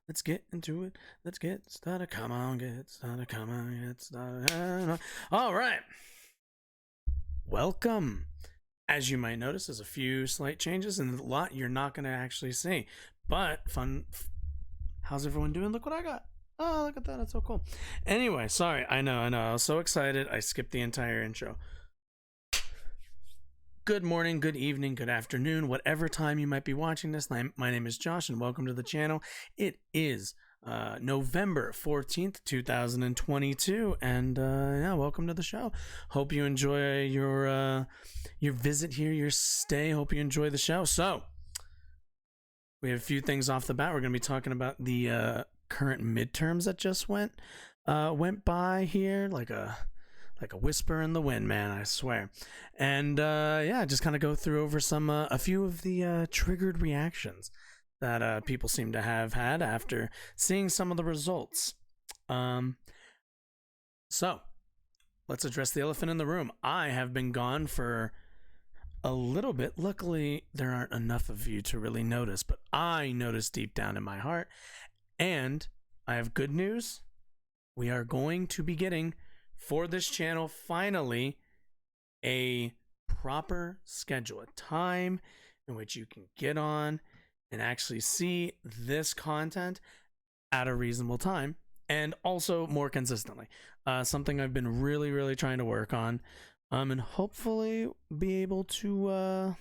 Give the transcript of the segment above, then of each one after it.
Let's get into it. Let's get started. Come on, get started. Come on, get started. All right. Welcome. As you might notice, there's a few slight changes and a lot you're not going to actually see. But fun. How's everyone doing? Look what I got. Oh, look at that. That's so cool. Anyway, sorry. I know. I was so excited. I skipped the entire intro. Good morning, good evening, good afternoon, whatever time you might be watching this. My name is Josh and welcome to the channel. It is November 14th, 2022, and yeah, welcome to the show. Hope you enjoy your visit here, your stay. Hope you enjoy the show. So, we have a few things off the bat. We're going to be talking about the current midterms that just went by here, like a whisper in the wind, man, I swear. And yeah, just kind of go through over a few of the triggered reactions that people seem to have had after seeing some of the results. So let's address the elephant in the room. I have been gone for a little bit. Luckily, there aren't enough of you to really notice, but I noticed deep down in my heart. And I have good news. We are going to be getting, for this channel, finally, a proper schedule, a time in which you can get on and actually see this content at a reasonable time and also more consistently. Something I've been really trying to work on, and hopefully be able to,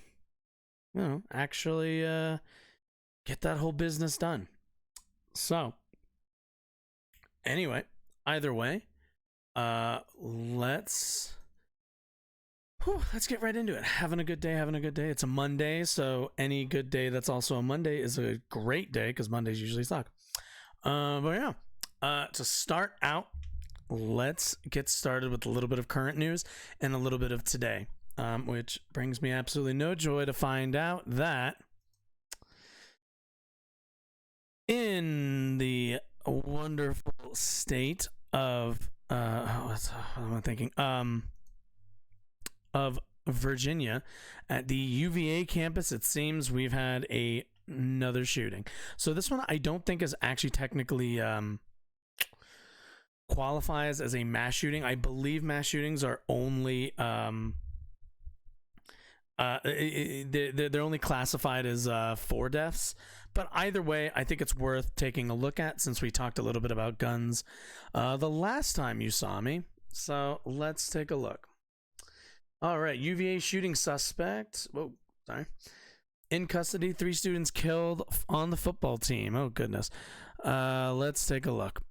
actually get that whole business done. So, anyway, either way, let's get right into it. Having a good day. It's a Monday, so any good day that's also a Monday is a great day because Mondays usually suck. But yeah, to start out, let's get started with a little bit of current news and a little bit of today, which brings me absolutely no joy to find out that in the wonderful state of what am I thinking? Of Virginia, at the UVA campus, it seems we've had another shooting. So this one I don't think is actually technically qualifies as a mass shooting. I believe mass shootings are only they're only classified as 4 deaths. But either way, I think it's worth taking a look at since we talked a little bit about guns the last time you saw me. So let's take a look. All right, UVA shooting suspect. Whoa, sorry. In custody, 3 students killed on the football team. Oh, goodness. Let's take a look.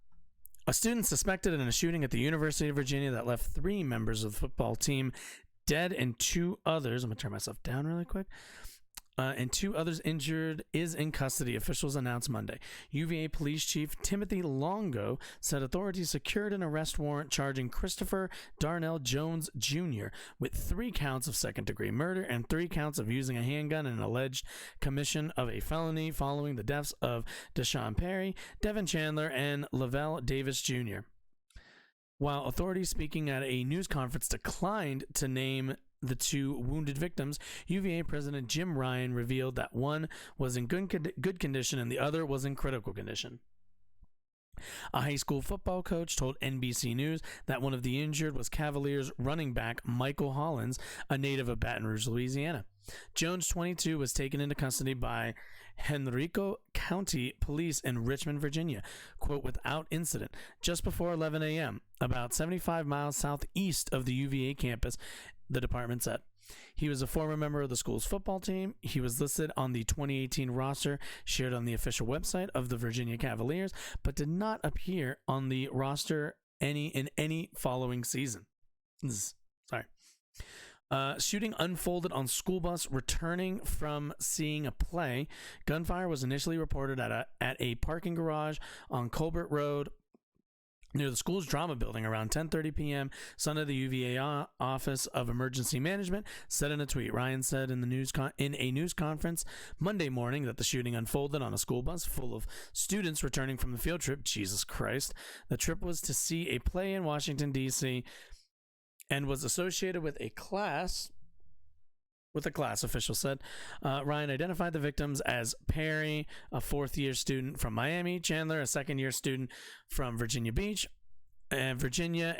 A student suspected in a shooting at the University of Virginia that left 3 members of the football team dead and 2 others. I'm going to turn myself down really quick. And 2 others injured is in custody, officials announced Monday. UVA Police Chief Timothy Longo said authorities secured an arrest warrant charging Christopher Darnell Jones Jr. with 3 counts of second-degree murder and 3 counts of using a handgun in an alleged commission of a felony following the deaths of Deshaun Perry, Devin Chandler, and Lavelle Davis Jr. While authorities speaking at a news conference declined to name the 2 wounded victims, UVA President Jim Ryan revealed that one was in good condition and the other was in critical condition. A high school football coach told NBC News that one of the injured was Cavaliers running back Michael Hollins, a native of Baton Rouge, Louisiana. Jones, 22, was taken into custody by Henrico County Police in Richmond, Virginia, quote, without incident, just before 11 a.m., about 75 miles southeast of the UVA campus, the department said. He was a former member of the school's football team. He was listed on the 2018 roster shared on the official website of the Virginia Cavaliers, but did not appear on the roster in any following season. Sorry. Shooting unfolded on school bus returning from seeing a play. Gunfire was initially reported at a parking garage on Colbert Road near the school's drama building around 10:30 p.m. Sunday. The UVA Office of Emergency Management said in a tweet. Ryan said in a news conference Monday morning that the shooting unfolded on a school bus full of students returning from the field trip. Jesus Christ. The trip was to see a play in Washington, D.C., and was associated with a class with a class, official said. Ryan identified the victims as Perry, a fourth-year student from Miami, Chandler, a second-year student from Virginia Beach, and Virginia,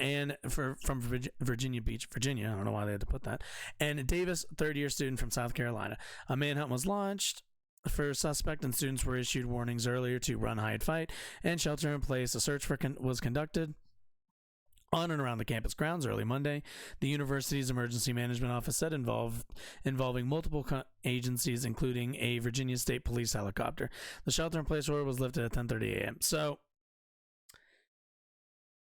Virginia. I don't know why they had to put that. And Davis, third-year student from South Carolina. A manhunt was launched for suspect, and students were issued warnings earlier to run, hide, fight, and shelter in place. A search was conducted on and around the campus grounds early Monday. The university's emergency management office said involving multiple agencies, including a Virginia State Police helicopter. The shelter-in-place order was lifted at 10:30 a.m. So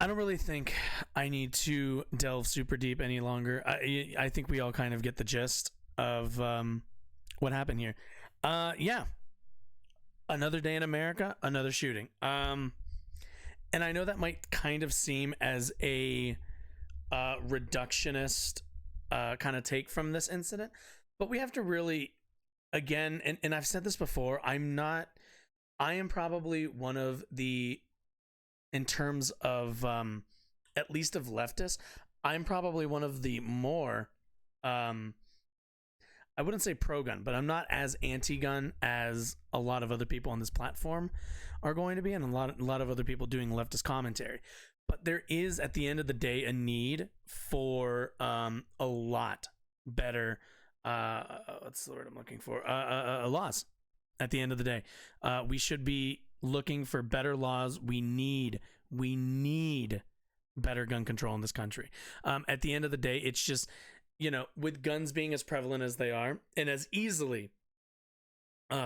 I don't really think I need to delve super deep any longer. I think we all kind of get the gist of what happened here. Yeah. Another day in America, another shooting. And I know that might kind of seem as a reductionist kind of take from this incident, but we have to really, again, and I've said this before, I am probably one of the, in terms of, at least of leftists, I'm probably one of the more, I wouldn't say pro-gun, but I'm not as anti-gun as a lot of other people on this platform are going to be, and a lot of other people doing leftist commentary. But there is, at the end of the day, a need for a lot better, what's the word I'm looking for? Laws. At the end of the day, we should be looking for better laws. We need better gun control in this country. At the end of the day, it's just, with guns being as prevalent as they are and as easily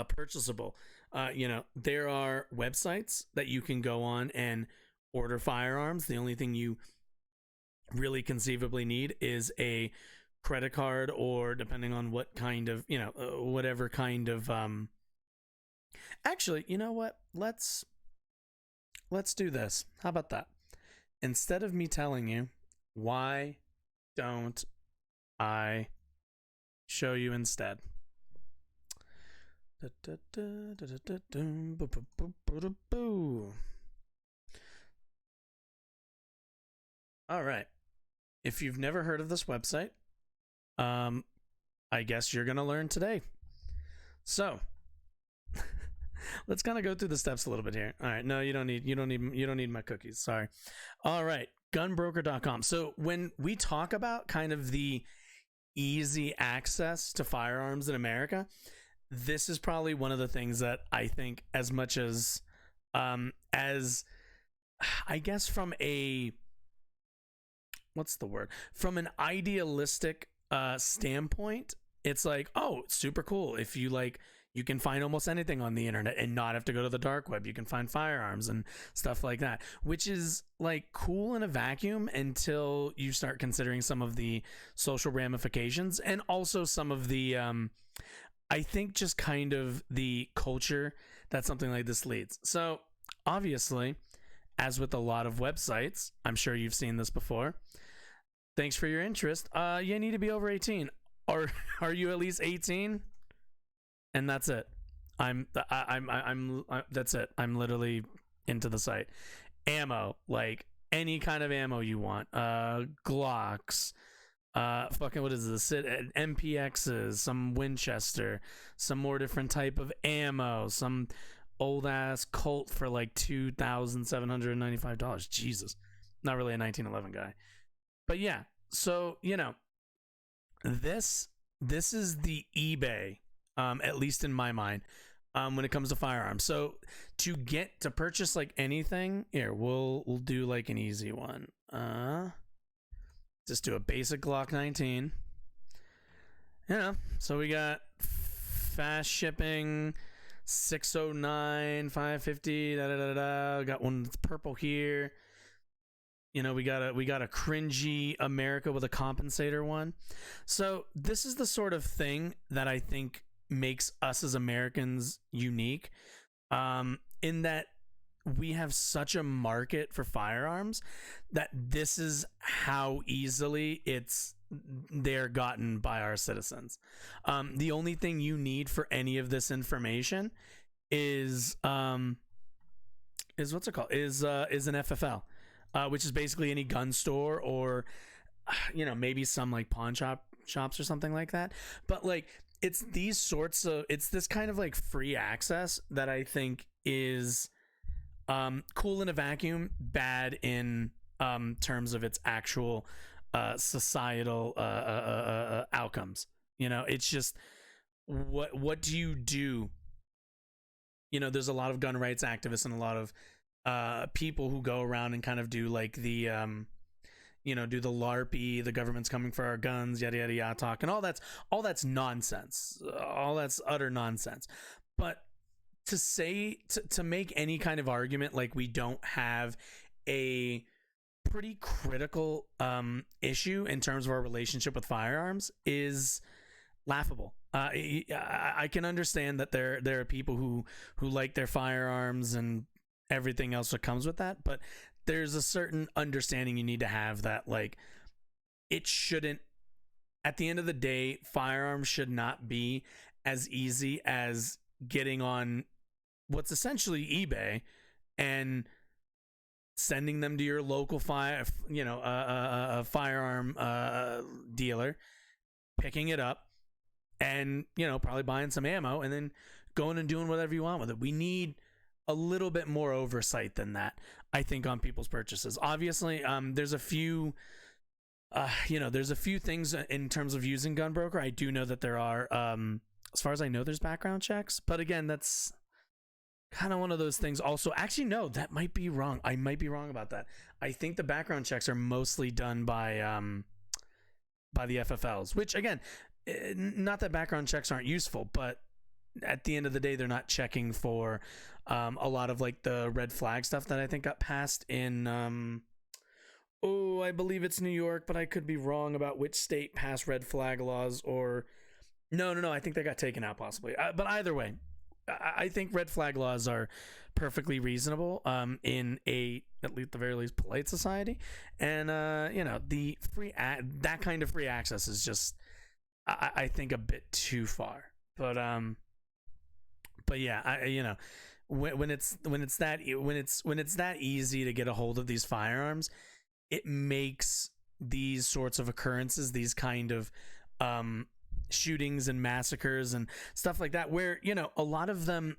purchasable, there are websites that you can go on and order firearms. The only thing you really conceivably need is a credit card, or depending on what kind of, whatever kind of, actually, you know what? Let's do this. How about that? Instead of me telling you, why don't I show you instead? All right. If you've never heard of this website, I guess you're gonna learn today. So let's kind of go through the steps a little bit here. All right. No, you don't need my cookies. Sorry. All right. Gunbroker.com. So when we talk about kind of the easy access to firearms in America, this is probably one of the things that I think, as much as I guess from a, what's the word? From an idealistic standpoint, it's like, oh, it's super cool. If you like, you can find almost anything on the internet and not have to go to the dark web. You can find firearms and stuff like that, which is like cool in a vacuum until you start considering some of the social ramifications, and also some of the, I think, just kind of the culture that something like this leads. So obviously, as with a lot of websites, I'm sure you've seen this before. Thanks for your interest. You need to be over 18. Are you at least 18? And that's it. That's it. I'm literally into the site. Ammo, like any kind of ammo you want. Glocks, fucking, what is this? MPXs, some Winchester, some more different type of ammo, some old ass Colt for like $2,795. Jesus, not really a 1911 guy, but yeah. So this is the eBay. At least in my mind, when it comes to firearms. So to purchase like anything, here, we'll do like an easy one. Just do a basic Glock 19. So we got fast shipping, 609, 550, Got one that's purple here. We got a cringy America with a compensator one. So this is the sort of thing that I think makes us as Americans unique, in that we have such a market for firearms that this is how easily they're gotten by our citizens. The only thing you need for any of this information is what's it called? Is an FFL, which is basically any gun store, or maybe some like pawn shop shops or something like that. But like, it's this kind of like free access that I think is cool in a vacuum, bad in terms of its actual societal outcomes. It's just, what do you do? There's a lot of gun rights activists and a lot of people who go around and kind of do like the do the LARPy, the government's coming for our guns, yada yada yada talk, and all that's nonsense. All that's utter nonsense. But to make any kind of argument like we don't have a pretty critical issue in terms of our relationship with firearms is laughable. I can understand that there are people who like their firearms and everything else that comes with that, but there's a certain understanding you need to have that, like, it shouldn't, at the end of the day, firearms should not be as easy as getting on what's essentially eBay and sending them to your local firearm dealer, picking it up, and probably buying some ammo and then going and doing whatever you want with it. We need a little bit more oversight than that, I think, on people's purchases. Obviously, there's a few things in terms of using Gunbroker. I do know that there are, as far as I know, there's background checks, but again, that's kind of one of those things. Also, actually, no, that might be wrong. I might be wrong about that. I think the background checks are mostly done by the FFLs, which, again, not that background checks aren't useful, but at the end of the day, they're not checking for a lot of like the red flag stuff that I think got passed in I believe it's New York, but I could be wrong about which state passed red flag laws. Or no, I think they got taken out possibly. But either way, I think red flag laws are perfectly reasonable in at least the very least polite society, and the that kind of free access is just I think a bit too far. But yeah, when it's that easy to get a hold of these firearms, it makes these sorts of occurrences, these kind of shootings and massacres and stuff like that, where a lot of them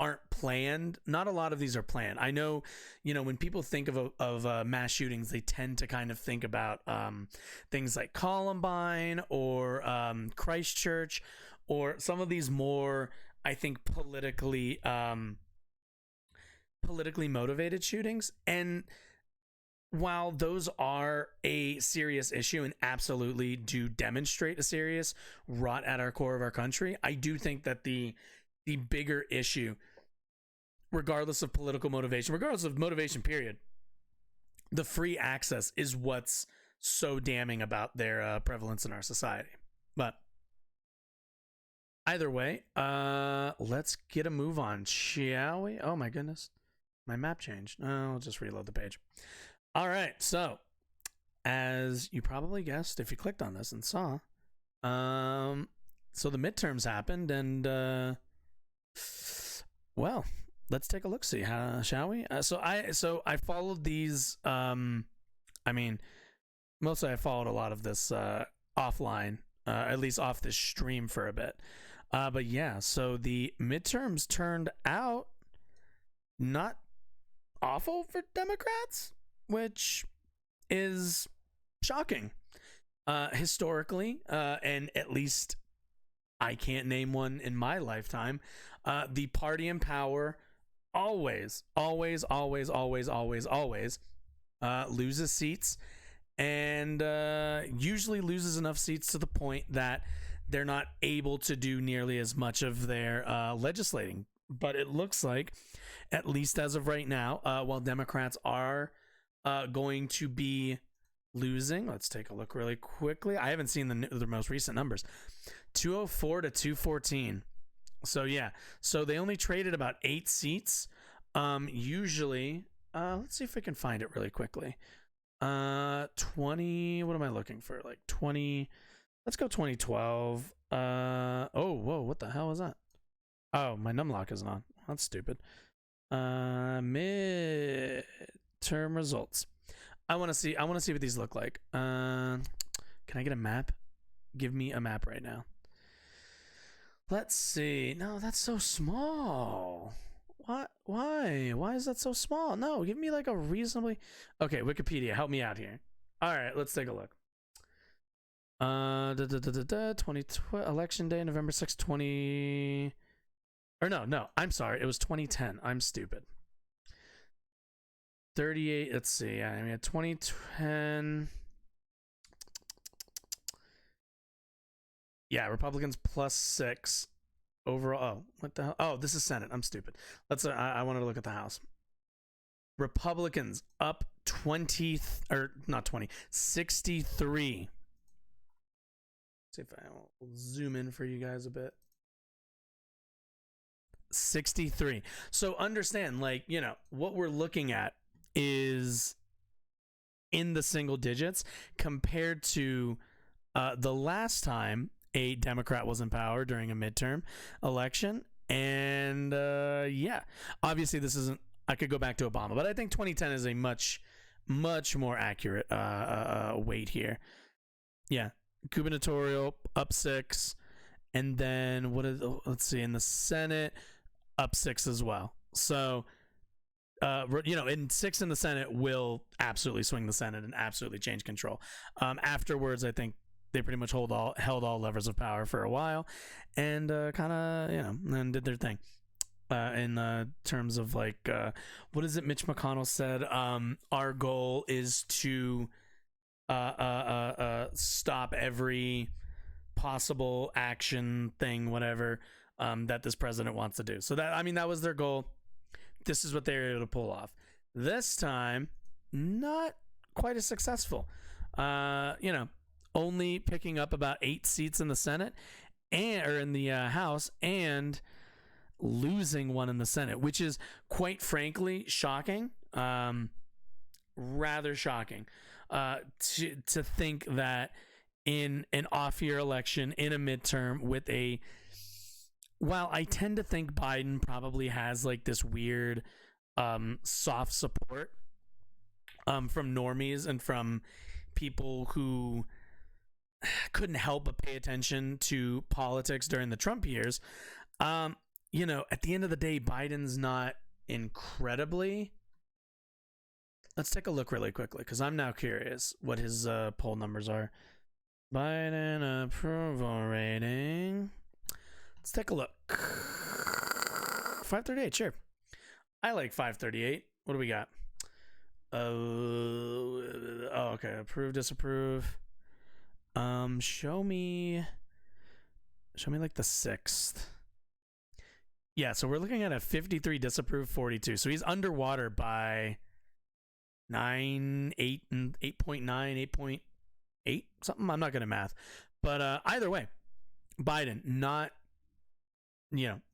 aren't planned. Not a lot of these are planned. I know, when people think of mass shootings, they tend to kind of think about things like Columbine or Christchurch, or some of these more, I think, politically motivated shootings. And while those are a serious issue and absolutely do demonstrate a serious rot at our core of our country, I do think that the bigger issue, regardless of political motivation, regardless of motivation period, the free access is what's so damning about their prevalence in our society. But either way, let's get a move on, shall we? Oh my goodness, my map changed. I'll just reload the page. All right, so as you probably guessed if you clicked on this and saw, so the midterms happened, and well, let's take a look, see, shall we? So I followed these. Mostly I followed a lot of this offline, at least off this stream for a bit. But yeah, so the midterms turned out not awful for Democrats, which is shocking. Historically, and at least I can't name one in my lifetime, the party in power always loses seats, and usually loses enough seats to the point that they're not able to do nearly as much of their legislating. But it looks like, at least as of right now, while Democrats are going to be losing, let's take a look really quickly. I haven't seen the most recent numbers. 204 to 214. So yeah, so they only traded about 8 seats. Usually, let's see if I can find it really quickly. 20, what am I looking for? Like 20, let's go 2012. Oh, whoa, what the hell is that? Oh, my numlock isn't on. That's stupid. Midterm results. I want to see what these look like. Can I get a map? Give me a map right now. Let's see. No, that's so small. What? Why? Why is that so small? No, give me like a reasonably... Okay, Wikipedia, help me out here. All right, let's take a look. 2012 election day, November 6, 20... Or no, I'm sorry. It was 2010. I'm stupid. 38, let's see. I mean, 2010... Yeah, Republicans +6 overall. Oh, what the hell? Oh, this is Senate. I'm stupid. Let's. I wanted to look at the House. Republicans up 20 or not 20, 63. Let's see if I will zoom in for you guys a bit. 63. So understand, like, you know, what we're looking at is in the single digits compared to the last time a Democrat was in power during a midterm election. And yeah, obviously this isn't, I could go back to Obama, but I think 2010 is a much more accurate weight here. Yeah, gubernatorial up 6, and then let's see, in the Senate up 6 as well. So you know, in 6 in the Senate will absolutely swing the Senate and absolutely change control. Afterwards, I think they pretty much held all levers of power for a while, and kind of, you know, and did their thing. In terms of like, what is it Mitch McConnell said? Our goal is to stop every possible action thing, whatever, that this president wants to do. So that, I mean, that was their goal. This is what they were able to pull off. This time, not quite as successful. You know, only picking up about 8 seats in the Senate or in the House, and losing 1 in the Senate, which is quite frankly shocking. Rather shocking to think that in an off-year election, in a midterm, with a... While I tend to think Biden probably has like this weird soft support from normies and from people who couldn't help but pay attention to politics during the Trump years, you know, at the end of the day, Biden's not incredibly... Let's take a look really quickly, because I'm now curious what his poll numbers are. Biden approval rating. Let's take a look. 538, sure. I like 538. What do we got? Oh, okay. Approve, disapprove. Show me like the 6th. Yeah, so we're looking at a 53 disapprove, 42. So he's underwater by 9, 8, and 8.9, 8.8, something. I'm not good at math. But either way, Biden not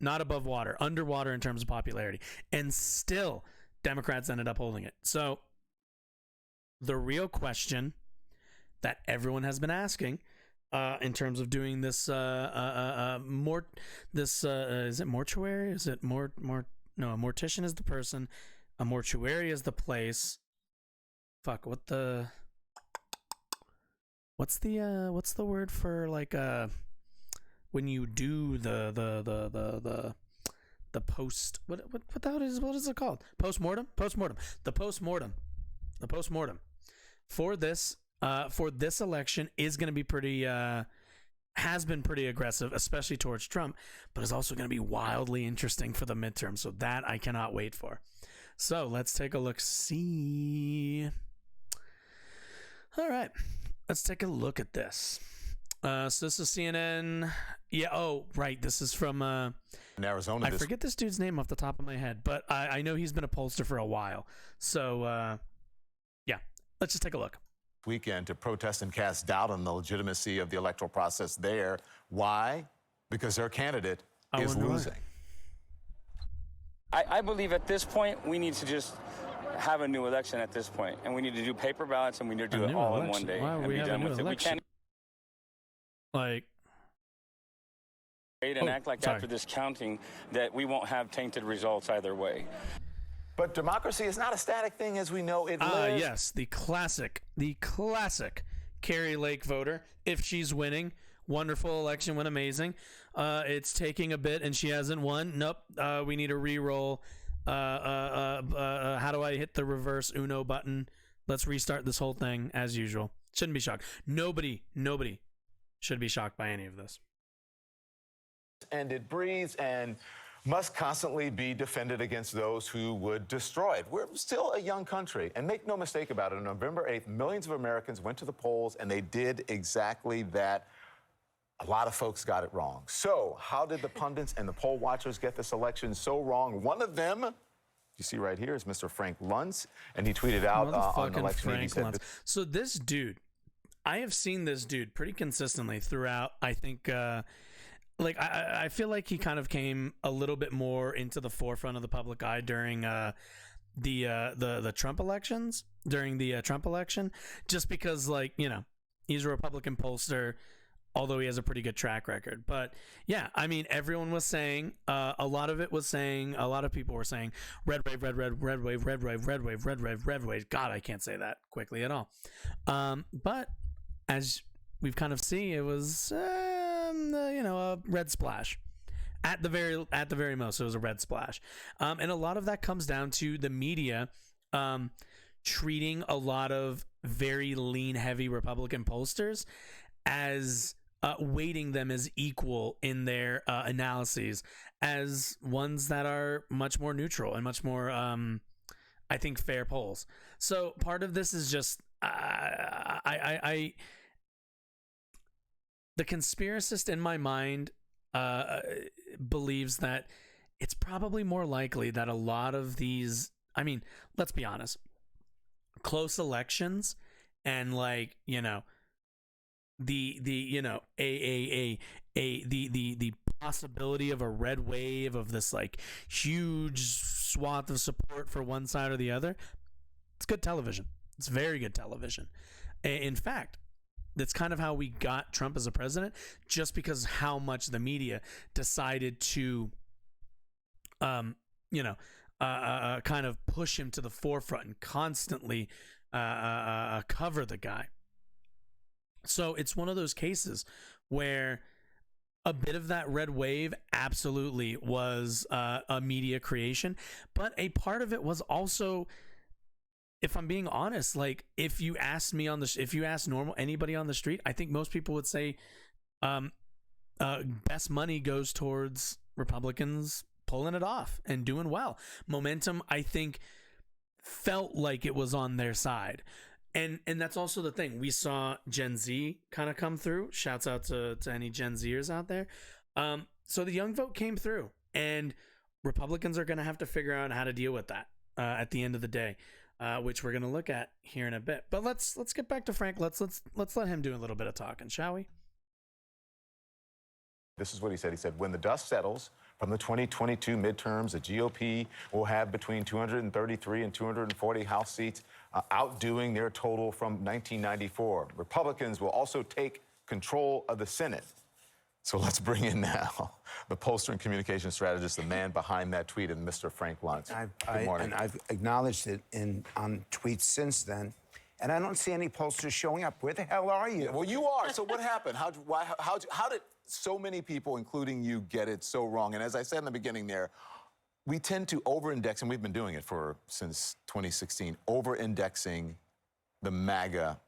above water, underwater in terms of popularity. And still, Democrats ended up holding it. So the real question that everyone has been asking in terms of doing this is it mortuary? Is it no, a mortician is the person, a mortuary is the place. Fuck, what's the word for like when you do the post, what the hell is it called? Postmortem. The postmortem for this election is going to be pretty has been pretty aggressive, especially towards Trump, but is also going to be wildly interesting for the midterm. So that I cannot wait for. So let's take a look. See. All right, let's take a look at this. So this is CNN. Yeah. Oh, right. This is from in Arizona. I forget this dude's name off the top of my head, but I know he's been a pollster for a while. So yeah, let's just take a look. Weekend to protest and cast doubt on the legitimacy of the electoral process there. Why? Because their candidate is losing. I believe at this point we need to just have a new election at this point, and we need to do paper ballots, and we need to do it all in one day. Why would we have a new election? We can't like and act like after this counting that we won't have tainted results either way. But democracy is not a static thing as we know it lives. Yes, the classic Carrie Lake voter, if she's winning, Wonderful election, went amazing. It's taking a bit, and she hasn't won. Nope. We need a re-roll. How do I hit the reverse Uno button? Let's restart this whole thing as usual. Shouldn't be shocked. Nobody should be shocked by any of this. And it breathes and must constantly be defended against those who would destroy it. We're still a young country, and make no mistake about it, on November 8th, millions of Americans went to the polls, and they did exactly that. A lot of folks got it wrong. So how did the pundits and the poll watchers get this election so wrong? One of them, you see right here, is Mr. Frank Luntz, and he tweeted out on election day, he said, so this dude, I have seen this dude pretty consistently throughout, I think, like I feel like he kind of came a little bit more into the forefront of the public eye during the Trump elections, during the Trump election, just because, like, you know, he's a Republican pollster, although he has a pretty good track record. But yeah, I mean, everyone was saying, a lot of people were saying, red wave, red wave, red wave, red wave, red wave, red wave, red wave. God, I can't say that quickly at all. But as we've kind of seen, it was, a red splash. At the very most, it was a red splash. And a lot of that comes down to the media treating a lot of very lean, heavy Republican pollsters as weighting them as equal in their analyses as ones that are much more neutral and much more, I think, fair polls. So part of this is just the conspiracist in my mind believes that it's probably more likely that a lot of these, I mean, let's be honest, close elections and, like, you know, the possibility of a red wave of this, like, huge swath of support for one side or the other, it's good television. It's very good television. In fact, that's kind of how we got Trump as a president, just because how much the media decided to kind of push him to the forefront and constantly cover the guy. So it's one of those cases where a bit of that red wave absolutely was a media creation, but a part of it was also, if I'm being honest, like, if you asked anybody on the street, I think most people would say best money goes towards Republicans pulling it off and doing well. Momentum, I think, felt like it was on their side. And that's also the thing. We saw Gen Z kind of come through. Shouts out to any Gen Zers out there. So the young vote came through, and Republicans are going to have to figure out how to deal with that at the end of the day, which we're going to look at here in a bit. But let's get back to Frank. Let's let him do a little bit of talking, shall we? This is what he said. He said, when the dust settles from the 2022 midterms, the GOP will have between 233 and 240 House seats, outdoing their total from 1994. Republicans will also take control of the Senate. So let's bring in now the pollster and communication strategist, the man behind that tweet, and Mr. Frank Luntz. Good morning. And I've acknowledged it on tweets since then. And I don't see any pollsters showing up. Where the hell are you? Well, you are. So what happened? How did so many people, including you, get it so wrong? And as I said in the beginning there, we tend to over-index, and we've been doing it since 2016, over-indexing the MAGA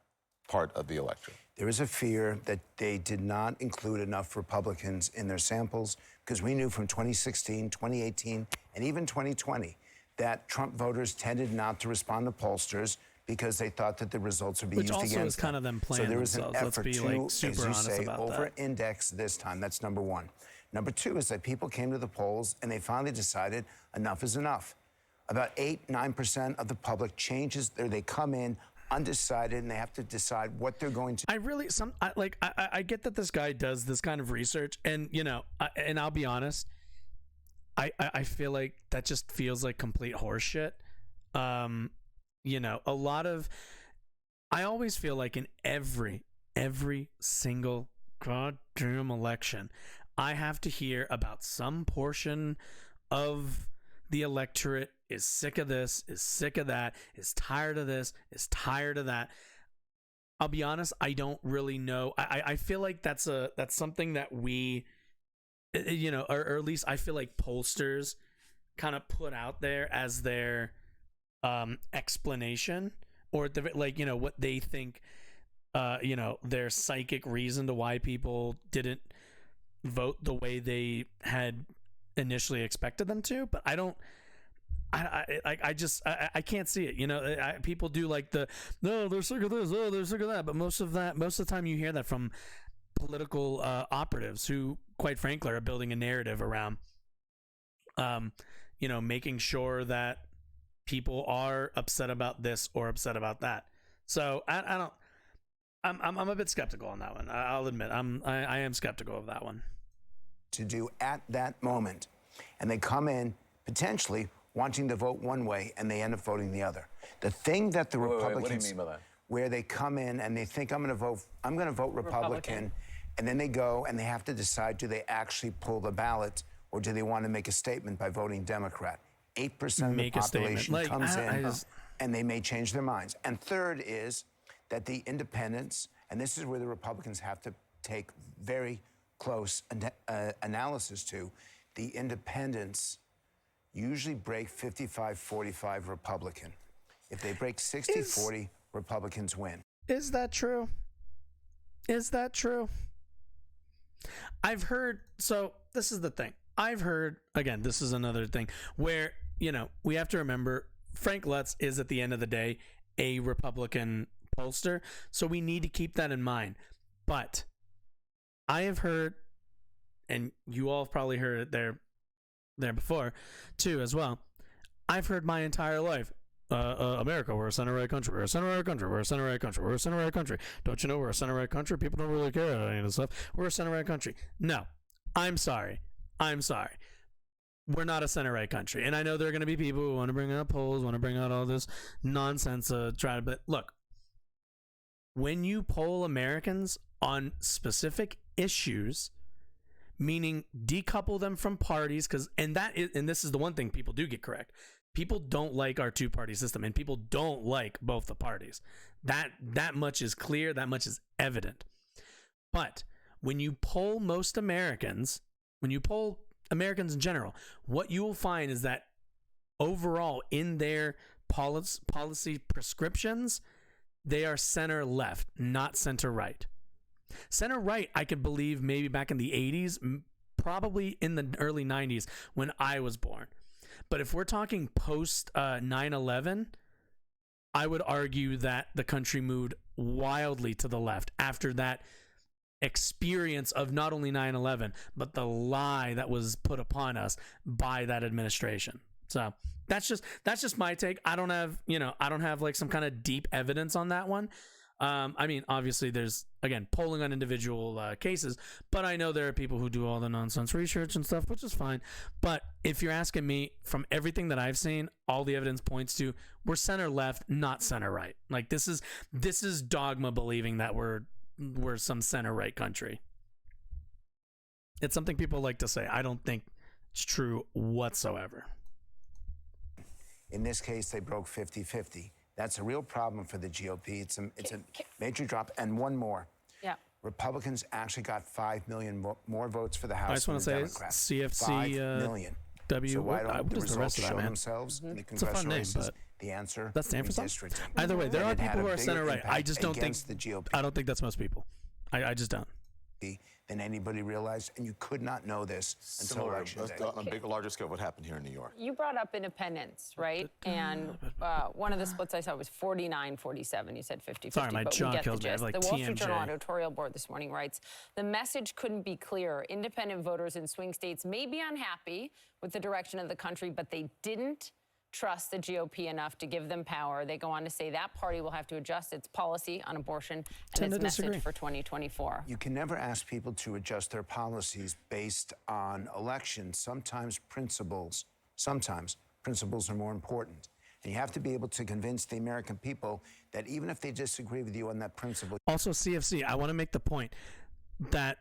part of the electorate. There is a fear that they did not include enough Republicans in their samples, because we knew from 2016, 2018, and even 2020 that Trump voters tended not to respond to pollsters because they thought that the results would be used against them. Which also is kind of them playing So there was an themselves. effort Let's be, to, like, super as you honest say, about that. over-index this time. That's number one. Number two is that people came to the polls and they finally decided enough is enough. About 8-9% of the public changes, they come in undecided and they have to decide what they're going to. I get that this guy does this kind of research, and, you know, and I'll be honest, I feel like that just feels like complete horseshit. You know, I always feel like in every single goddamn election, I have to hear about some portion of the electorate is sick of this, is sick of that, is tired of this, is tired of that. I'll be honest, I don't really know. I feel like that's something that we, or at least I feel like pollsters kind of put out there as their explanation, or what they think, their psychic reason to why people didn't vote the way they had initially expected them to. But I can't see it. People do like no, they're sick of this, oh, they're sick of that. But most of the time you hear that from political operatives who, quite frankly, are building a narrative around, making sure that people are upset about this or upset about that. So I'm a bit skeptical on that one. I'll admit I am skeptical of that one. To do at that moment, and they come in potentially wanting to vote one way and they end up voting the other. The thing that the Republicans, what do you mean by that? Where they come in and they think I'm going to vote Republican, and then they go and they have to decide, do they actually pull the ballot or do they want to make a statement by voting Democrat? 8% of the population comes in and they may change their minds. And third is that the independents, and this is where the Republicans have to take very close analysis to, the independents usually break 55-45 Republican. If they break 60-40, Republicans win. Is that true? I've heard, so this is the thing. I've heard, again, this is another thing where, we have to remember Frank Lutz is at the end of the day a Republican pollster, so we need to keep that in mind. But I have heard, and you all have probably heard it there before too as well, I've heard my entire life, America, we're a center-right country, we're a center-right country, we're a center-right country, we're a center-right country. Don't you know we're a center-right country? People don't really care about any of this stuff. We're a center-right country. No, I'm sorry. We're not a center-right country. And I know there are going to be people who want to bring out polls, want to bring out all this nonsense, but look, when you poll Americans on specific issues, meaning decouple them from parties, and this is the one thing people do get correct. People don't like our two-party system, and people don't like both the parties. That much is clear, that much is evident. But when you poll most Americans, when you poll Americans in general, what you will find is that overall in their policy prescriptions, they are center-left, not center-right. Center-right, I could believe maybe back in the 80s, probably in the early 90s when I was born. But if we're talking post 9/11, I would argue that the country moved wildly to the left after that experience of not only 9/11, but the lie that was put upon us by that administration. So that's just my take. I don't have like some kind of deep evidence on that one. Obviously there's, again, polling on individual cases, but I know there are people who do all the nonsense research and stuff, which is fine. But if you're asking me, from everything that I've seen, all the evidence points to we're center left, not center right. Like this is dogma believing that we're some center right country. It's something people like to say. I don't think it's true whatsoever. In this case, they broke 50-50. That's a real problem for the GOP. It's a major drop. And one more. Yeah. Republicans actually got 5 million more votes for the House. I just want to say CFC 5 million. So why don't the results show themselves in the congressional races? The answer. That's stand for something. Either way, there are people who are center right. I just don't think the GOP. I don't think that's most people. I just don't. Than anybody realized, and you could not know this until election day. On a bigger, larger scale, what happened here in New York? You brought up independence, right? And one of the splits I saw was 49-47. You said 50-50. Sorry, my jaw kills me. I have like the Wall Street TMJ. Journal editorial board this morning writes, the message couldn't be clearer. Independent voters in swing states may be unhappy with the direction of the country, but they didn't trust the GOP enough to give them power. They go on to say that party will have to adjust its policy on abortion and its message for 2024. You can never ask people to adjust their policies based on elections. Sometimes principles are more important. And you have to be able to convince the American people that even if they disagree with you on that principle. Also, CFC, I want to make the point that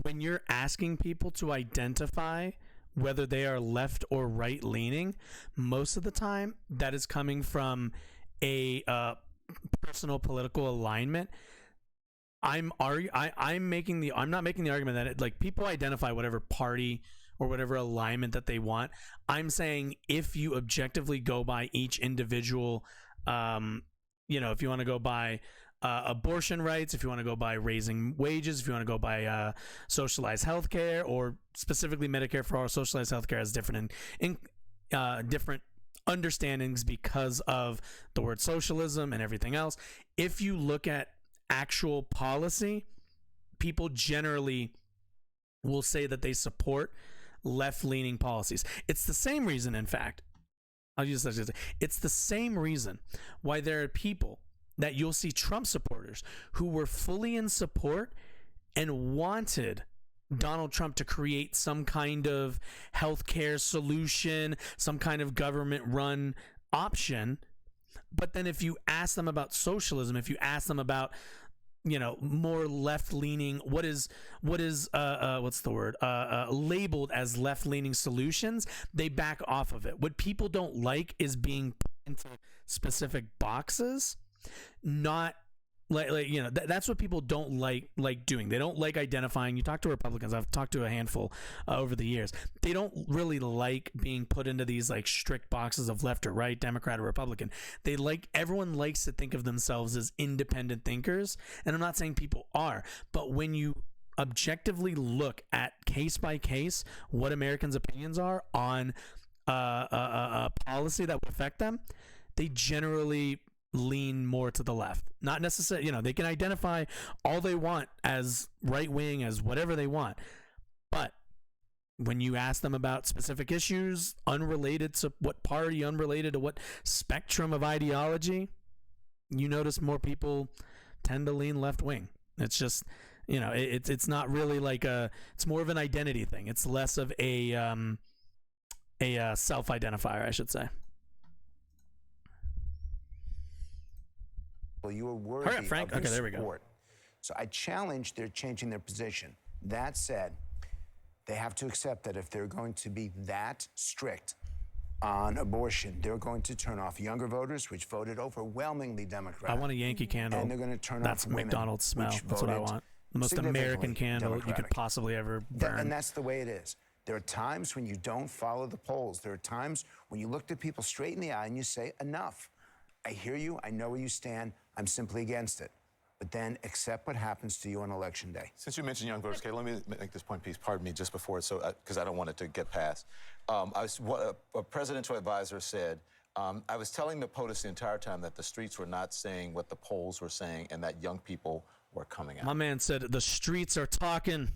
when you're asking people to identify whether they are left or right leaning, most of the time that is coming from a personal political alignment, I'm not making the argument that like people identify whatever party or whatever alignment that they want. I'm saying if you objectively go by each individual, if you want to go by abortion rights, if you want to go by raising wages, if you want to go by socialized healthcare, or specifically Medicare for all, socialized healthcare has different different understandings because of the word socialism and everything else. If you look at actual policy, people generally will say that they support left-leaning policies. It's the same reason, in fact, it's the same reason why there are people that you'll see Trump supporters who were fully in support and wanted Donald Trump to create some kind of healthcare solution, some kind of government-run option. But then if you ask them about socialism, if you ask them about, more left-leaning, what's the word, labeled as left-leaning solutions, they back off of it. What people don't like is being put into specific boxes, not that's what people don't like doing. They don't like identifying. You talk to Republicans, I've talked to a handful over the years. They don't really like being put into these like strict boxes of left or right, Democrat or Republican. Everyone likes to think of themselves as independent thinkers, and I'm not saying people are, but when you objectively look at case by case what Americans' opinions are on a policy that would affect them, they generally lean more to the left. Not necessarily, they can identify all they want as right wing, as whatever they want, but when you ask them about specific issues unrelated to what party, unrelated to what spectrum of ideology, you notice more people tend to lean left wing. It's just, it's not really like it's more of an identity thing. It's less of a self-identifier, I should say. You are worthy All right, Frank. of Okay, there we go. support. So I challenge their changing their position. That said, they have to accept that if they're going to be that strict on abortion, they're going to turn off younger voters, which voted overwhelmingly Democrat. I want a Yankee candle. And they're going to turn That's off women. McDonald's smell. That's what I want. The most American candle you could possibly ever burn. And that's the way it is. There are times when you don't follow the polls. There are times when you look at people straight in the eye and you say, enough. I hear you. I know where you stand. I'm simply against it. But then accept what happens to you on Election Day. Since you mentioned young voters, let me make this point, please. Pardon me, just before, because I don't want it to get past. A presidential advisor said, I was telling the POTUS the entire time that the streets were not saying what the polls were saying and that young people were coming out. My man said the streets are talking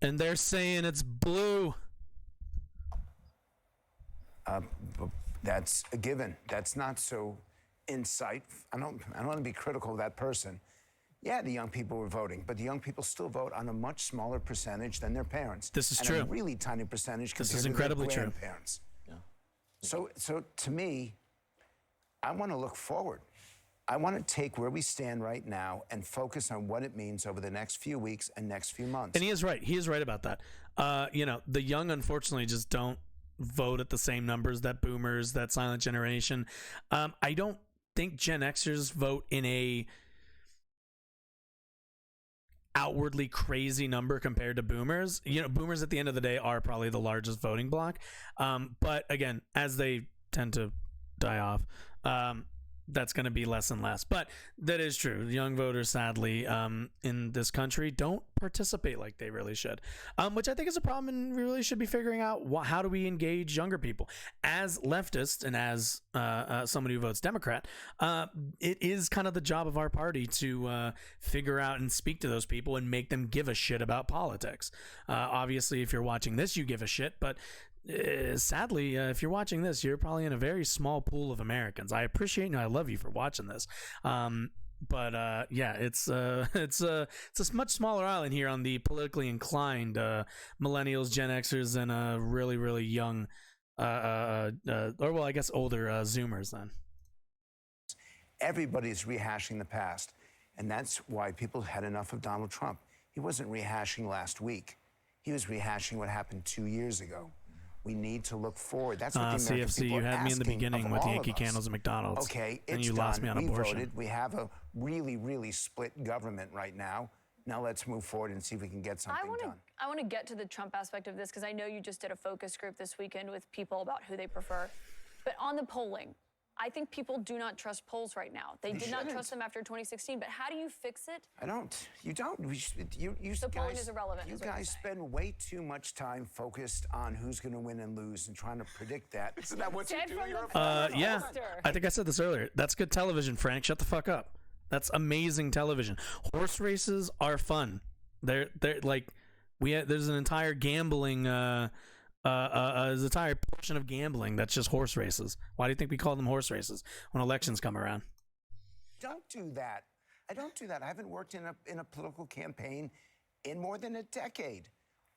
and they're saying it's blue. That's a given. That's not so insight. I don't want to be critical of that person. Yeah, the young people were voting, but the young people still vote on a much smaller percentage than their parents. This is and true. A really tiny percentage compared this is to incredibly their true. grandparents. Yeah. So to me, I want to look forward. I want to take where we stand right now and focus on what it means over the next few weeks and next few months. And he is right. He is right about that. The young, unfortunately, just don't vote at the same numbers that boomers, that silent generation. I don't think Gen Xers vote in a outwardly crazy number compared to boomers. Boomers at the end of the day are probably the largest voting bloc. But again, as they tend to die off, that's going to be less and less. But that is true. Young voters, sadly, in this country don't participate like they really should, which I think is a problem, and we really should be figuring out how do we engage younger people. As leftists and as somebody who votes Democrat, it is kind of the job of our party to figure out and speak to those people and make them give a shit about politics. Obviously, if you're watching this, you give a shit, but sadly, if you're watching this, you're probably in a very small pool of Americans. I appreciate and I love you for watching this. But it's a much smaller island here on the politically inclined millennials, Gen Xers, and really, really young, I guess older Zoomers then. Everybody's rehashing the past, and that's why people had enough of Donald Trump. He wasn't rehashing last week. He was rehashing what happened 2 years ago. We need to look forward. That's what the American CFC, people you are had me in the asking beginning of with all Yankee of us. Candles and McDonald's. Okay, and it's you lost me on we abortion. Voted. We have a really, really split government right now. Now let's move forward and see if we can get something done. I want to get to the Trump aspect of this because I know you just did a focus group this weekend with people about who they prefer. But on the polling, I think people do not trust polls right now. They did not trust them after 2016. But how do you fix it? I don't. You don't. You So polling guys, is irrelevant. You is what you're guys saying. spend way too much time focused on who's going to win and lose and trying to predict that. Isn't that what you Dead do? from You're the a Yeah, poster. I think I said this earlier. That's good television, Frank. Shut the fuck up. That's amazing television. Horse races are fun. They're like there's an entire gambling there's an entire portion of gambling that's just horse races. Why do you think we call them horse races when elections come around? Don't do that. I don't do that. I haven't worked in a political campaign in more than a decade.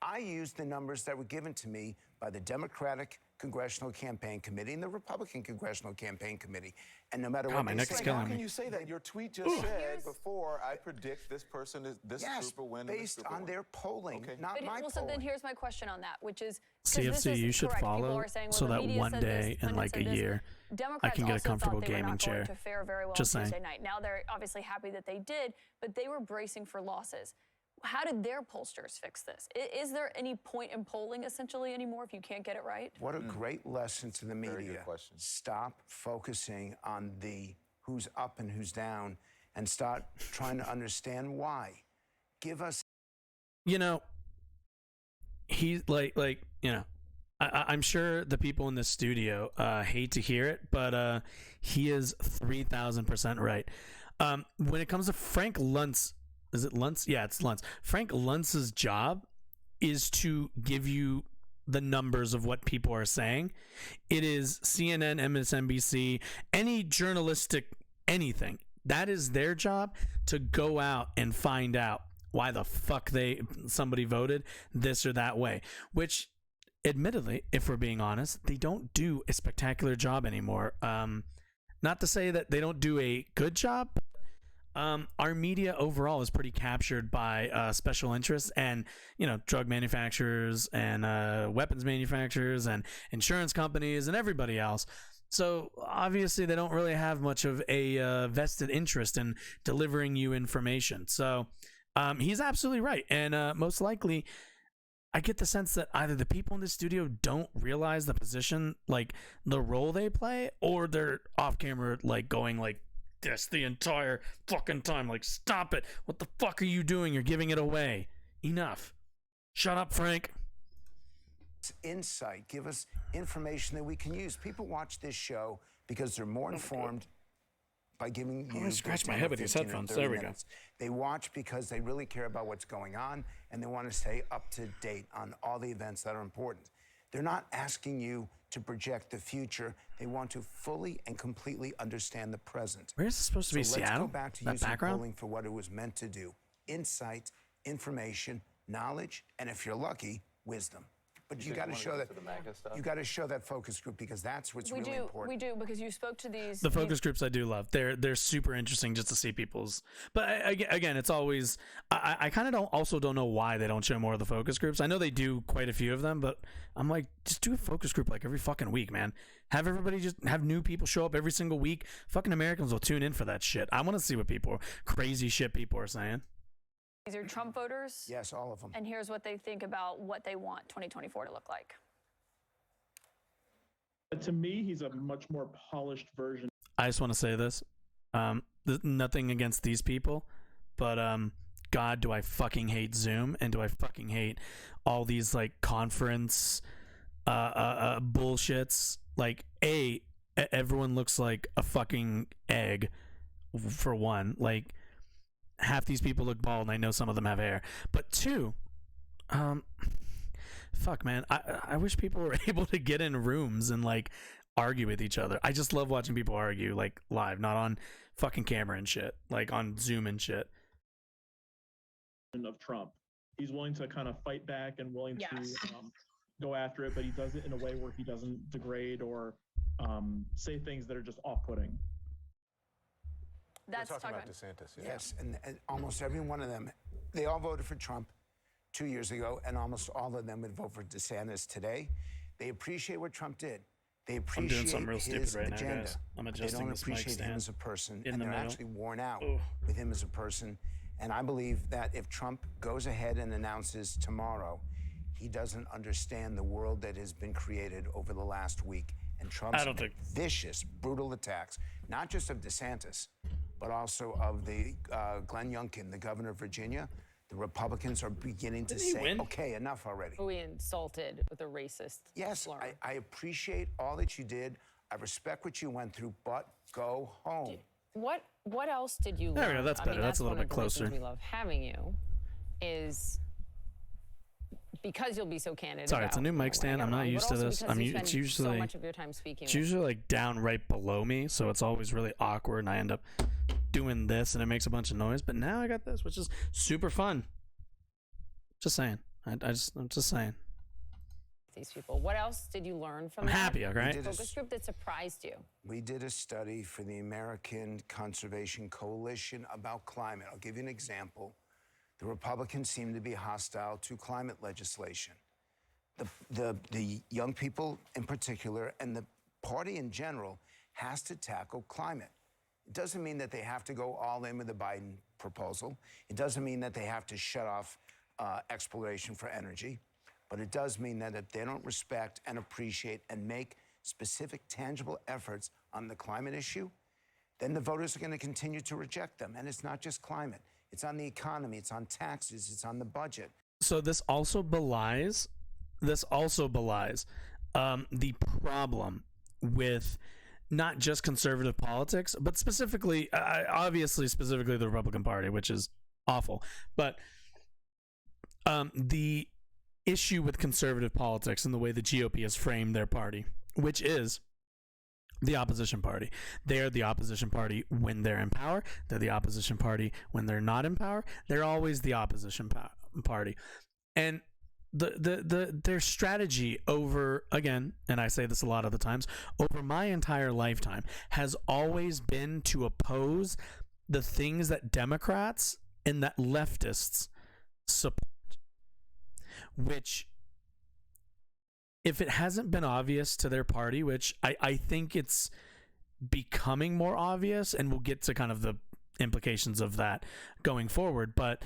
I used the numbers that were given to me by the Democratic Congressional Campaign Committee and the Republican Congressional Campaign Committee. And no matter what my they neck is say, killing How can me. you say that? Your tweet just said before, I predict this person is this yes, group will win. and this based group will on win. their polling, Okay. not But my so then polling. here's my question on that, which is 'cause this CFC, is you should correct. People follow are saying, well, so the that media one said day this, in pundits like a said this. year, Democrats can get a also comfortable thought they were gaming not going chair. to fare very well Just on Tuesday saying. night. Now they're obviously happy that they did, but they were bracing for losses. How did their pollsters fix this? Is there any point in polling essentially anymore if you can't get it right? What a great lesson to the Very media. good question. Stop focusing on the who's up and who's down and start trying to understand why. Give us You know, he's I'm sure the people in this studio hate to hear it, but he is 3,000% right. When it comes to Frank Luntz, is it Luntz? Yeah, it's Luntz. Frank Luntz's job is to give you the numbers of what people are saying. It is CNN, MSNBC, any journalistic anything. That is their job, to go out and find out why the fuck somebody voted this or that way, which admittedly, if we're being honest, they don't do a spectacular job anymore. Not to say that they don't do a good job. Our media overall is pretty captured by special interests and, drug manufacturers and weapons manufacturers and insurance companies and everybody else. So obviously they don't really have much of a vested interest in delivering you information. So he's absolutely right. And most likely, I get the sense that either the people in the studio don't realize the position, like the role they play, or they're off camera, like going like this the entire fucking time. Like, stop it. What the fuck are you doing? You're giving it away. Enough. Shut up, Frank. insight, give us information that we can use. People watch this show because they're more informed by giving you. I scratch my head with these 15 or headphones. 30 There we go. minutes. They watch because they really care about what's going on and they want to stay up to date on all the events that are important. They're not asking you to project the future. They want to fully and completely understand the present. Where is this supposed to be? So Seattle? Let's go back to That using background? polling for what it was meant to do. Insight, information, knowledge, and if you're lucky, wisdom. But you got to show that. You got to show that focus group because that's what's really important. We do, because you spoke to these. The focus groups I do love. They're super interesting just to see people's. But again, it's always. I kind of don't know why they don't show more of the focus groups. I know they do quite a few of them, but I'm like, just do a focus group like every fucking week, man. Have everybody just have new people show up every single week. Fucking Americans will tune in for that shit. I want to see what crazy shit people are saying. These are Trump voters. Yes, all of them. And here's what they think about what they want 2024 to look like. To me, he's a much more polished version. I just want to say this. Nothing against these people, but God, do I fucking hate Zoom, and do I fucking hate all these like conference bullshits. Like, everyone looks like a fucking egg, for one. Like, half these people look bald, and I know some of them have hair. But two, fuck, man, I wish people were able to get in rooms and like argue with each other. I just love watching people argue like live, not on fucking camera and shit, like on Zoom and shit. Of Trump, he's willing to kind of fight back and willing to go after it, but he does it in a way where he doesn't degrade or say things that are just off-putting. That's We're talking about DeSantis. Yeah. Yes, and almost every one of them, they all voted for Trump 2 years ago, and almost all of them would vote for DeSantis today. They appreciate what Trump did. They I'm appreciate doing something real his stupid right now, agenda. guys. I'm But they adjusting don't this mic appreciate him stand as a person, in and the they're middle. actually worn out Ooh. with him as a person. And I believe that if Trump goes ahead and announces tomorrow, he doesn't understand the world that has been created over the last week. And Trump's vicious, brutal attacks, not just of DeSantis, but also of the Glenn Youngkin, the governor of Virginia. The Republicans are beginning to say, okay, enough already. We insulted with a racist slur. I appreciate all that you did. I respect what you went through, but go home. What else did you learn? There we go. That's better. That's a little bit closer. We love having you is because you'll be so candid. Sorry, it's a new mic stand. I'm not used to this. It's usually so much of your time speaking. It's usually like down right below me, so it's always really awkward, and I end up doing this, and it makes a bunch of noise. But now I got this, which is super fun. Just saying. I'm just saying. These people. What else did you learn from I'm happy, okay? focus group that surprised you? We did a study for the American Conservation Coalition about climate. I'll give you an example. The Republicans seem to be hostile to climate legislation. The young people in particular, and the party in general, has to tackle climate. It doesn't mean that they have to go all in with the Biden proposal. It doesn't mean that they have to shut off exploration for energy. But it does mean that if they don't respect and appreciate and make specific, tangible efforts on the climate issue, then the voters are going to continue to reject them. And it's not just climate. It's on the economy. It's on taxes. It's on the budget. So this also belies the problem with not just conservative politics, but specifically the Republican Party, which is awful. But the issue with conservative politics and the way the GOP has framed their party, which is the opposition party. They are the opposition party when they're in power. They're the opposition party when they're not in power. They're always the opposition party. And their strategy over, again, and I say this a lot of the times, over my entire lifetime has always been to oppose the things that Democrats and that leftists support. Which, if it hasn't been obvious to their party, which I think it's becoming more obvious, and we'll get to kind of the implications of that going forward, but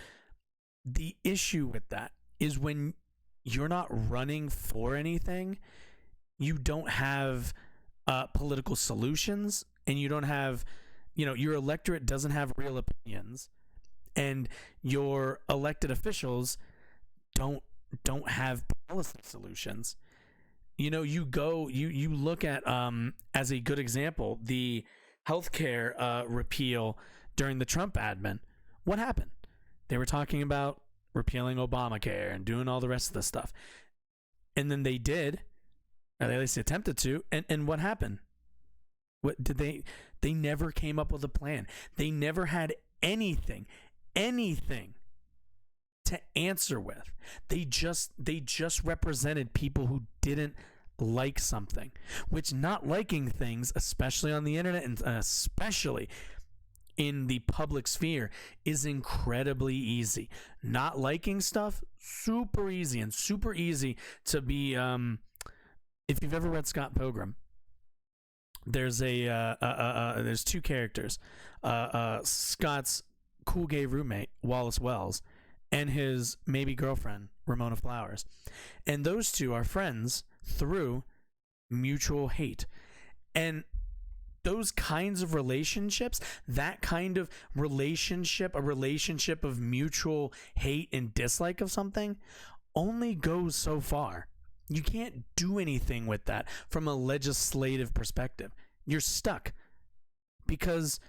the issue with that is when you're not running for anything, you don't have political solutions, and you don't have, your electorate doesn't have real opinions, and your elected officials don't have policy solutions. You look at as a good example the healthcare repeal during the Trump admin. What happened? They were talking about repealing Obamacare and doing all the rest of the stuff, and then they did, or they at least attempted to. And what happened? What did they never came up with a plan. They never had anything to answer with. They just represented people who didn't like something, which not liking things, especially on the internet and especially in the public sphere, is incredibly easy. Not liking stuff, super easy, and super easy to be if you've ever read Scott Pilgrim, there's there's two characters. Scott's cool gay roommate, Wallace Wells, and his maybe girlfriend, Ramona Flowers. And those two are friends through mutual hate. And those kinds of relationships, that kind of relationship, a relationship of mutual hate and dislike of something, only goes so far. You can't do anything with that from a legislative perspective. You're stuck because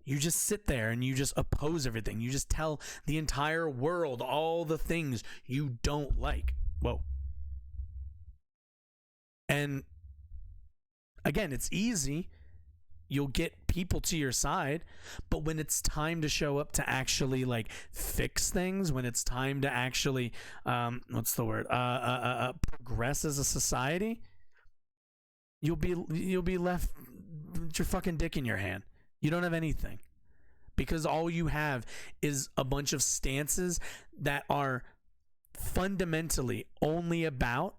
you just sit there and you just oppose everything. You just tell the entire world all the things you don't like. Whoa. And again, it's easy. You'll get people to your side, but when it's time to show up to actually fix things, when it's time to actually progress as a society, you'll be left with your fucking dick in your hand. You don't have anything, because all you have is a bunch of stances that are fundamentally only about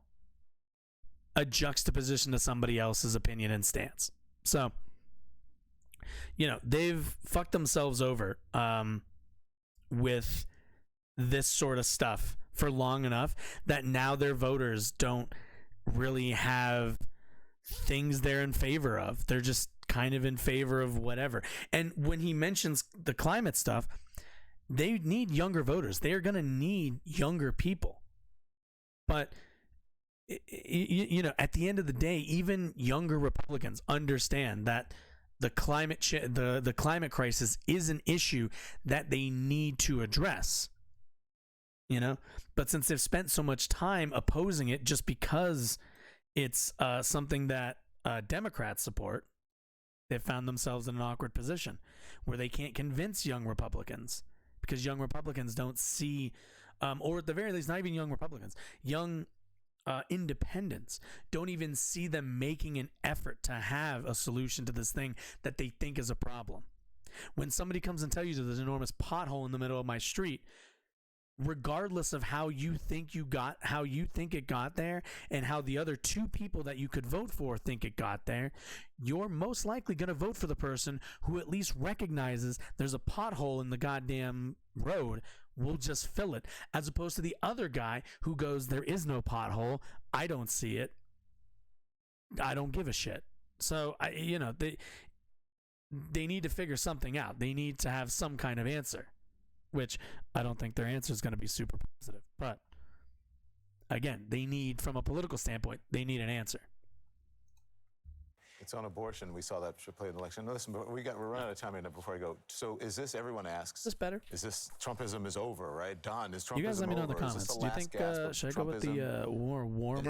a juxtaposition to somebody else's opinion and stance. So, they've fucked themselves over with this sort of stuff for long enough that now their voters don't really have things they're in favor of. They're just kind of in favor of whatever. And when he mentions the climate stuff, they need younger voters. They are going to need younger people. But at the end of the day, even younger Republicans understand that the climate crisis is an issue that they need to address. But since they've spent so much time opposing it just because it's something that Democrats support, they've found themselves in an awkward position where they can't convince young Republicans because young Republicans don't see, or at the very least, not even young Republicans, young independents don't even see them making an effort to have a solution to this thing that they think is a problem. When somebody comes and tells you there's an enormous pothole in the middle of my street, regardless of how you think it got there and how the other two people that you could vote for think it got there, you're most likely going to vote for the person who at least recognizes there's a pothole in the goddamn road. We'll just fill it, as opposed to the other guy who goes, there is no pothole, I don't see it, I don't give a shit. So they need to figure something out. They need to have some kind of answer, which I don't think their answer is going to be super positive. But again, from a political standpoint, they need an answer. It's on abortion. We saw that should play in the election. No, listen, but we're running out of time here before I go. So is this, everyone asks, is this better? Is this Trumpism is over, right? Don, is Trumpism over? You guys let me know in the comments. Do you think, should I go with the warmer one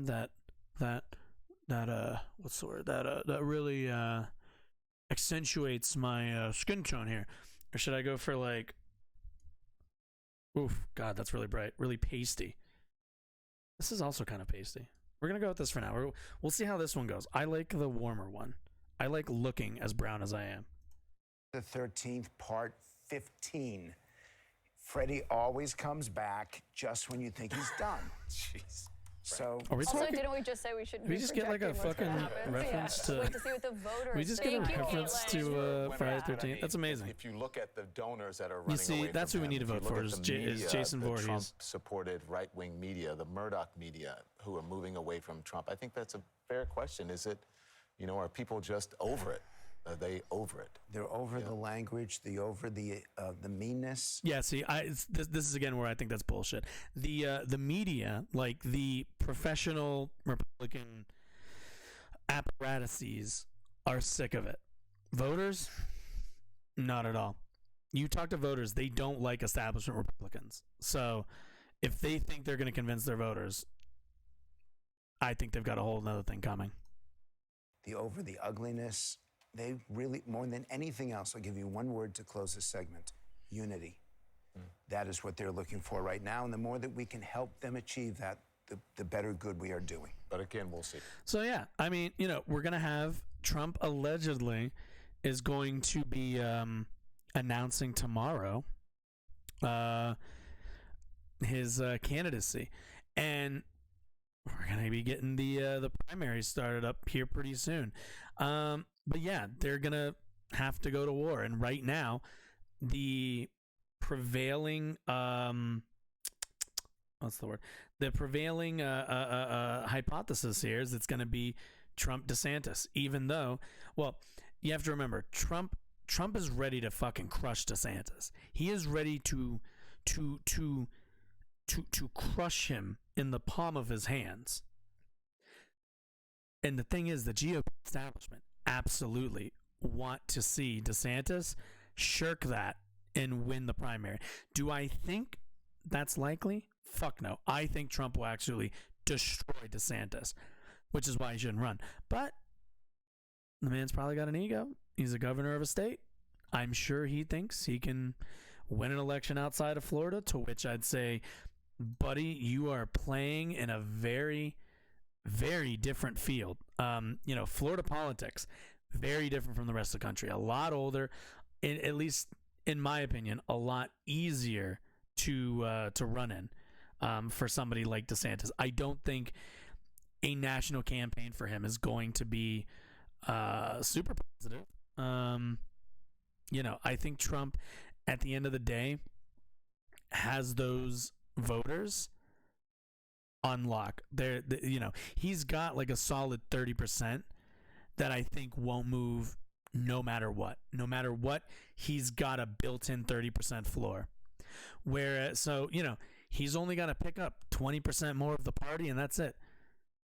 that what's the word? That really accentuates my skin tone here? Or should I go for like, oof, God, that's really bright, really pasty. This is also kind of pasty. We're going to go with this for now. We'll see how this one goes. I like the warmer one. I like looking as brown as I am. The 13th, part 15. Freddie always comes back just when you think he's done. Jeez. So, also, didn't we just say we shouldn't? We just get like a fucking reference to. Wait to see what the voters. We just get a reference to Friday the 13th. That's amazing. If you look at the donors that are running, you see, that's who we need to vote for. Is Jason Voorhees. Trump-supported right-wing media, the Murdoch media, who are moving away from Trump. I think that's a fair question. Is it, are people just over it? Are they over it? They're over the language, over the meanness. Yeah, see, this is again where I think that's bullshit. The media, like the professional Republican apparatuses, are sick of it. Voters, not at all. You talk to voters, they don't like establishment Republicans. So if they think they're going to convince their voters, I think they've got a whole other thing coming. Over the ugliness. They really, more than anything else, I'll give you one word to close this segment: unity. That is what they're looking for right now. And the more that we can help them achieve that, the better good we are doing. But again, we'll see. So, yeah, I mean, we're going to have Trump allegedly is going to be announcing tomorrow his candidacy. And we're going to be getting the primaries started up here pretty soon. But yeah, they're going to have to go to war. And right now, the prevailing, what's the word? The prevailing hypothesis here is it's going to be Trump DeSantis, even though, well, you have to remember, Trump is ready to fucking crush DeSantis. He is ready to crush him in the palm of his hands. And the thing is, the GOP establishment absolutely want to see DeSantis shirk that and win the primary. Do I think that's likely? Fuck no. I think Trump will actually destroy DeSantis, which is why he shouldn't run. But the man's probably got an ego. He's a governor of a state. I'm sure he thinks he can win an election outside of Florida, to which I'd say, buddy, you are playing in a very, very different field. Florida politics, very different from the rest of the country. A lot older, at least in my opinion, a lot easier to run in for somebody like DeSantis. I don't think a national campaign for him is going to be super positive. I think Trump, at the end of the day, has those voters on lock. He's got like a solid 30% that I think won't move no matter what. No matter what, he's got a built-in 30% floor. Whereas, he's only got to pick up 20% more of the party, and that's it.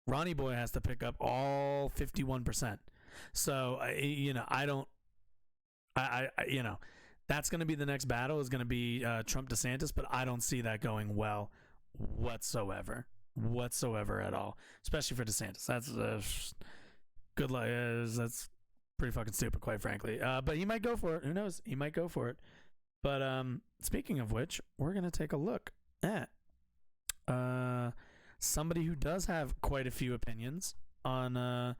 Ronnie Boy has to pick up all 51%. So, that's going to be the next battle, is going to be Trump DeSantis, but I don't see that going well whatsoever at all, especially for DeSantis. That's good luck. That's pretty fucking stupid, quite frankly. But he might go for it. Who knows? He might go for it. But speaking of which, we're going to take a look at somebody who does have quite a few opinions on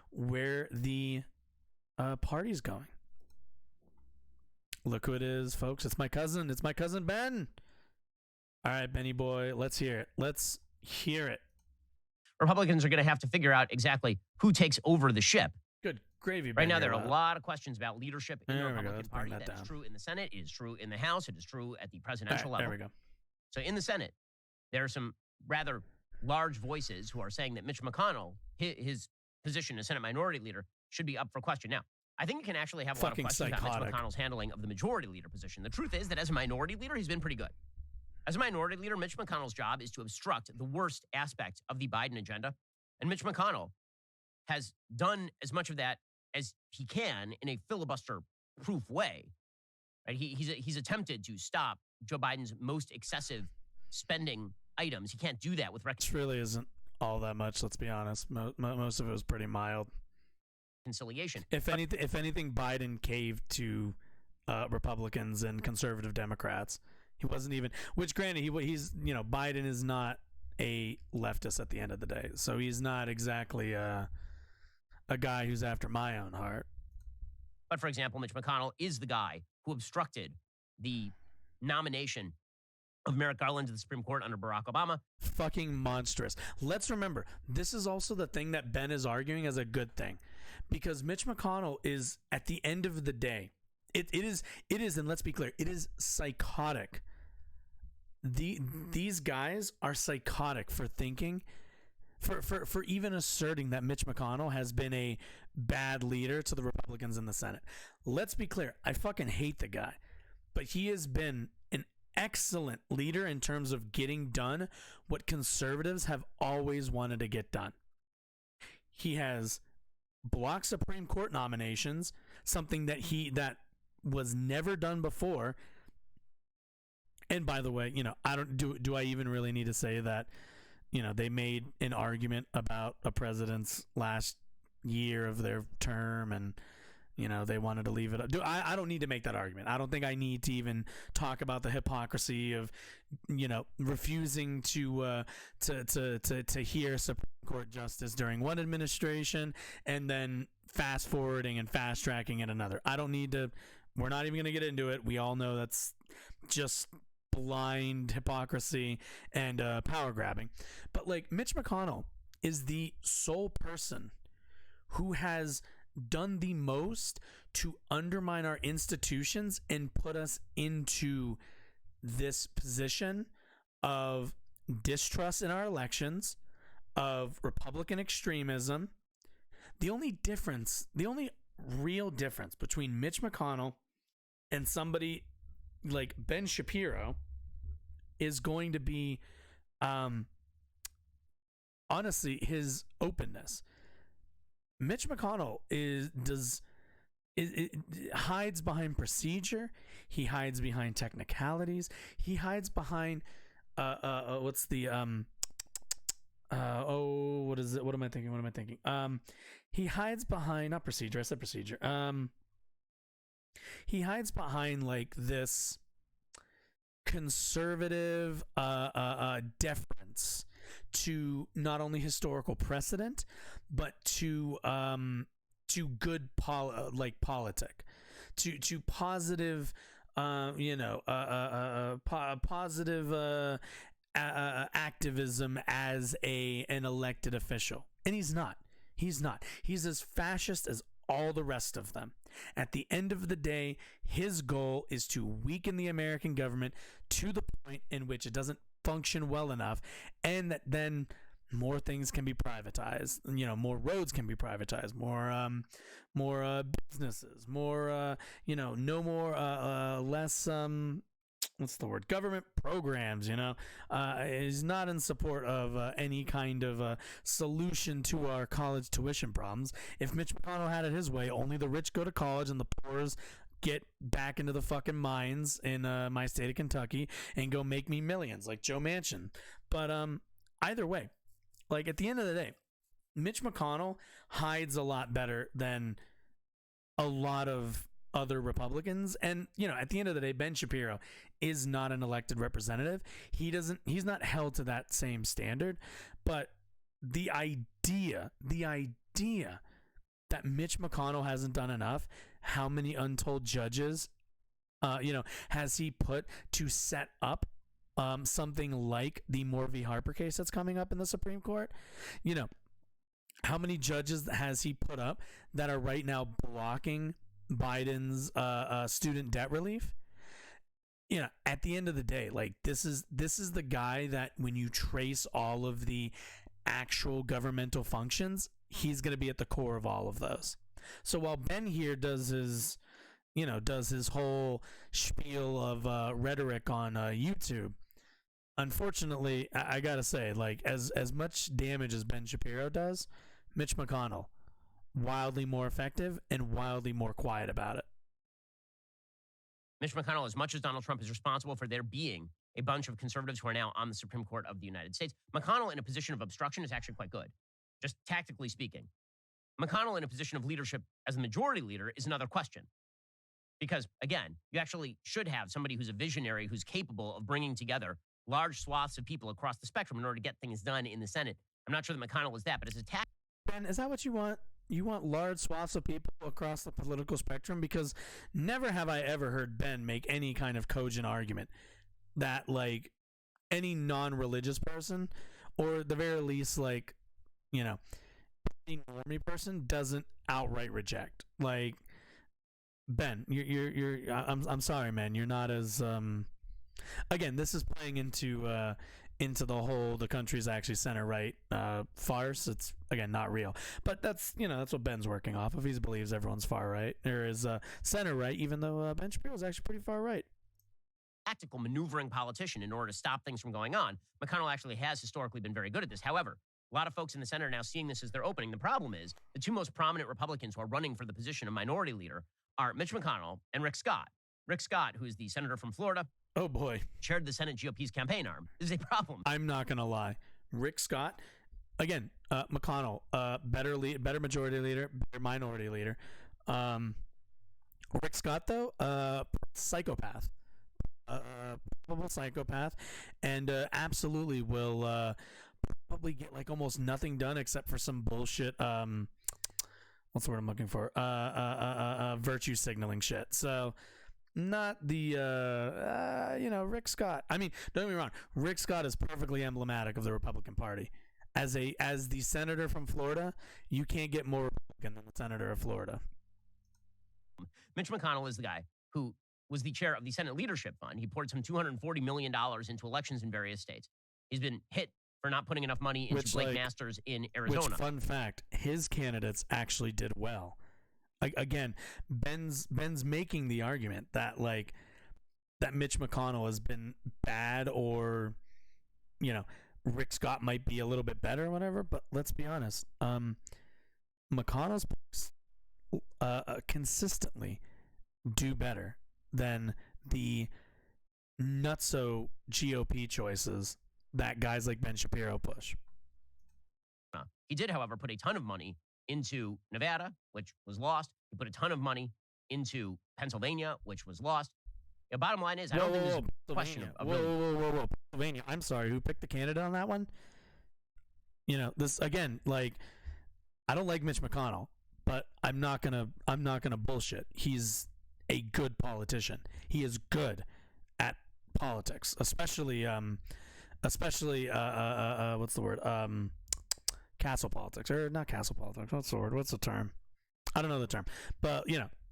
where the party's going. Look who it is, folks. It's my cousin. It's my cousin Ben. All right, Benny boy, let's hear it. Let's hear it. Republicans are going to have to figure out exactly who takes over the ship. Good gravy. Right now, there are a lot of questions about leadership in the Republican Party. That is true in the Senate. It is true in the House. It is true at the presidential level. There we go. So in the Senate, there are some rather large voices who are saying that Mitch McConnell, his position as Senate Minority Leader, should be up for question. Now, I think you can actually have a lot of questions about Mitch McConnell's handling of the Majority Leader position. The truth is that as a Minority Leader, he's been pretty good. As a Minority Leader, Mitch McConnell's job is to obstruct the worst aspect of the Biden agenda. And Mitch McConnell has done as much of that as he can in a filibuster-proof way. Right? He's attempted to stop Joe Biden's most excessive spending items. He can't do that with This really isn't all that much, let's be honest. Most of it was pretty mild. Reconciliation. If anything, Biden caved to Republicans and conservative Democrats. He wasn't even, which granted, he's Biden is not a leftist at the end of the day, so he's not exactly a guy who's after my own heart. But for example, Mitch McConnell is the guy who obstructed the nomination of Merrick Garland to the Supreme Court under Barack Obama. Fucking monstrous. Let's remember, this is also the thing that Ben is arguing as a good thing, because Mitch McConnell is, at the end of the day, it is, and let's be clear, it is psychotic. These guys are psychotic for thinking, for even asserting that Mitch McConnell has been a bad leader to the Republicans in the Senate. Let's be clear, I fucking hate the guy, but he has been an excellent leader in terms of getting done what conservatives have always wanted to get done. He has blocked Supreme Court nominations, something that was never done before. And by the way, I don't do I even really need to say that, they made an argument about a president's last year of their term and, they wanted to leave it up. I don't need to make that argument. I don't think I need to even talk about the hypocrisy of, refusing to hear Supreme Court justice during one administration and then fast forwarding and fast tracking in another. I don't need to. We're not even going to get into it. We all know that's just blind hypocrisy and power grabbing. But Mitch McConnell is the sole person who has done the most to undermine our institutions and put us into this position of distrust in our elections, of Republican extremism. The only real difference between Mitch McConnell and somebody like Ben Shapiro is going to be, honestly, his openness. Mitch McConnell hides behind procedure. He hides behind technicalities. He hides behind what is it? What am I thinking? He hides behind, not procedure. I said procedure. He hides behind this conservative deference to not only historical precedent, but to good politic, to positive, positive activism as an elected official, and he's not. He's as fascist as all the rest of them. At the end of the day, his goal is to weaken the American government to the point in which it doesn't function well enough, and that then more things can be privatized. More roads can be privatized, more businesses, more no more less what's the word, government programs. Is not in support of any kind of solution to our college tuition problems. If Mitch McConnell had it his way, only the rich go to college and the poors get back into the fucking mines in my state of Kentucky and go make me millions like Joe Manchin. But either way, like, at the end of the day, Mitch McConnell hides a lot better than a lot of other Republicans. And, at the end of the day, Ben Shapiro is not an elected representative. He's not held to that same standard. But the idea that Mitch McConnell hasn't done enough, how many untold judges, has he put to set up something like the Moore v. Harper case that's coming up in the Supreme Court? How many judges has he put up that are right now blocking Biden's student debt relief? At the end of the day, like, this is the guy that when you trace all of the actual governmental functions, he's going to be at the core of all of those. So while Ben here does his whole spiel of rhetoric on YouTube, unfortunately, I gotta say, like, as much damage as Ben Shapiro does, Mitch McConnell, wildly more effective and wildly more quiet about it. Mitch McConnell, as much as Donald Trump is responsible for there being a bunch of conservatives who are now on the Supreme Court of the United States, McConnell in a position of obstruction is actually quite good, just tactically speaking. McConnell in a position of leadership as the majority leader is another question. Because, again, you actually should have somebody who's a visionary, who's capable of bringing together large swaths of people across the spectrum in order to get things done in the Senate. I'm not sure that McConnell is that, but as a tactic... Ben, is that what you want? You want large swaths of people across the political spectrum? Because never have I ever heard Ben make any kind of cogent argument that, like, any non-religious person, or at the very least, like, any normie person doesn't outright reject. Like, Ben, I'm sorry, man, you're not as again, this is playing into the whole the country's actually center right farce. It's, again, not real, but that's what Ben's working off of. He believes everyone's far right. There is center right, even though Ben Shapiro is actually pretty far right. Tactical maneuvering politician in order to stop things from going on. McConnell actually has historically been very good at this. However, a lot of folks in the Senate are now seeing this as their opening. The problem is the two most prominent Republicans who are running for the position of minority leader are Mitch McConnell and Rick Scott. Rick Scott, who is the senator from Florida. Oh, boy. Chaired the Senate GOP's campaign arm. This is a problem. I'm not going to lie. Rick Scott, again, McConnell, better majority leader, better minority leader. Rick Scott, though, psychopath. Probable psychopath, and absolutely will probably get, like, almost nothing done except for some bullshit, what's the word I'm looking for? Virtue signaling shit. So, not the, Rick Scott. I mean, don't get me wrong. Rick Scott is perfectly emblematic of the Republican Party. As the senator from Florida, you can't get more Republican than the senator of Florida. Mitch McConnell is the guy who was the chair of the Senate Leadership Fund. He poured some $240 million into elections in various states. He's been hit for not putting enough money into Blake Masters in Arizona. Which, fun fact, his candidates actually did well. Again, Ben's making the argument that, like, that Mitch McConnell has been bad, or, Rick Scott might be a little bit better or whatever, but let's be honest. McConnell's consistently do better than the nutso GOP choices that guys like Ben Shapiro push. He did, however, put a ton of money into Nevada, which was lost. He put a ton of money into Pennsylvania, which was lost. The bottom line is, I don't think there's a question of whoa, Pennsylvania. I'm sorry, who picked the candidate on that one? This, again, like, I don't like Mitch McConnell, but I'm not gonna bullshit. He's a good politician. He is good at politics, especially especially what's the word? Castle politics, or not castle politics. What's the word? What's the term? I don't know the term, but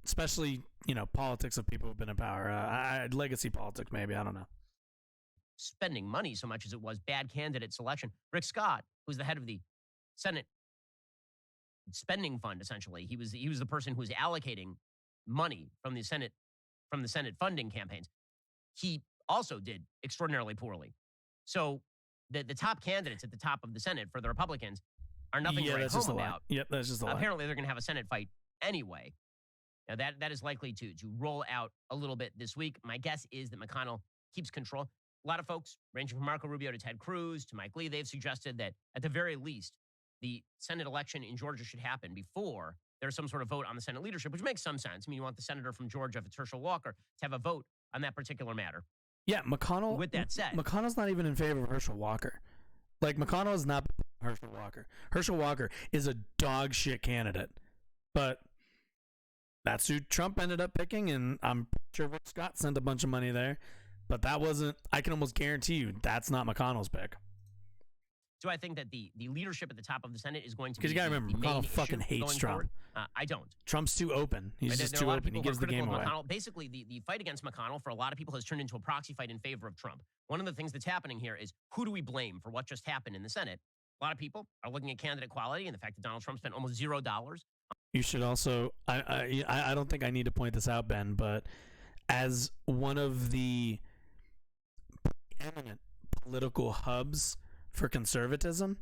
especially politics of people who've been in power. Legacy politics, maybe. I don't know. Spending money so much as it was bad candidate selection. Rick Scott, who's the head of the Senate spending fund, essentially, he was the person who was allocating money from the Senate funding campaigns. He also did extraordinarily poorly. So the top candidates at the top of the Senate for the Republicans are nothing to write home about. Yep, that's just a lie. Apparently, they're going to have a Senate fight anyway. Now, that is likely to roll out a little bit this week. My guess is that McConnell keeps control. A lot of folks, ranging from Marco Rubio to Ted Cruz to Mike Lee, they've suggested that at the very least, the Senate election in Georgia should happen before there's some sort of vote on the Senate leadership, which makes some sense. I mean, you want the senator from Georgia, if it's Herschel Walker, to have a vote on that particular matter. Yeah, McConnell. With that said, McConnell's not even in favor of Herschel Walker. Like, McConnell is not Herschel Walker. Herschel Walker is a dog shit candidate. But that's who Trump ended up picking, and I'm sure Rick Scott sent a bunch of money there. But that wasn't, I can almost guarantee you, that's not McConnell's pick. So I think that the leadership at the top of the Senate is going to be. Because you got to remember, McConnell fucking hates Trump. I don't. Trump's too open. He's just too open. He gives the game away. Basically, the fight against McConnell for a lot of people has turned into a proxy fight in favor of Trump. One of the things that's happening here is, who do we blame for what just happened in the Senate? A lot of people are looking at candidate quality and the fact that Donald Trump spent almost $0. You should also, I don't think I need to point this out, Ben, but as one of the eminent political hubs for conservatism,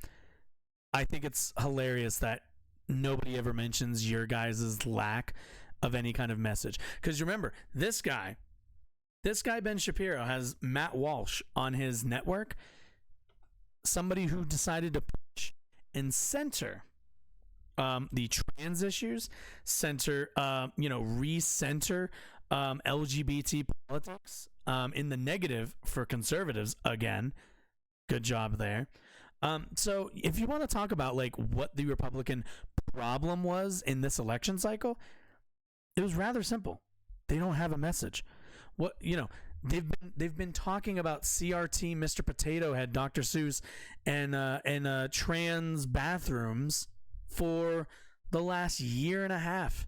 I think it's hilarious that nobody ever mentions your guys' lack of any kind of message. Because remember, this guy Ben Shapiro has Matt Walsh on his network, somebody who decided to push and center the trans issues, recenter LGBT politics in the negative for conservatives again. Good job there. So if you want to talk about like what the Republican problem was in this election cycle, it was rather simple. They don't have a message. They've been talking about CRT, Mr. Potato Head, Dr. Seuss, and trans bathrooms for the last year and a half,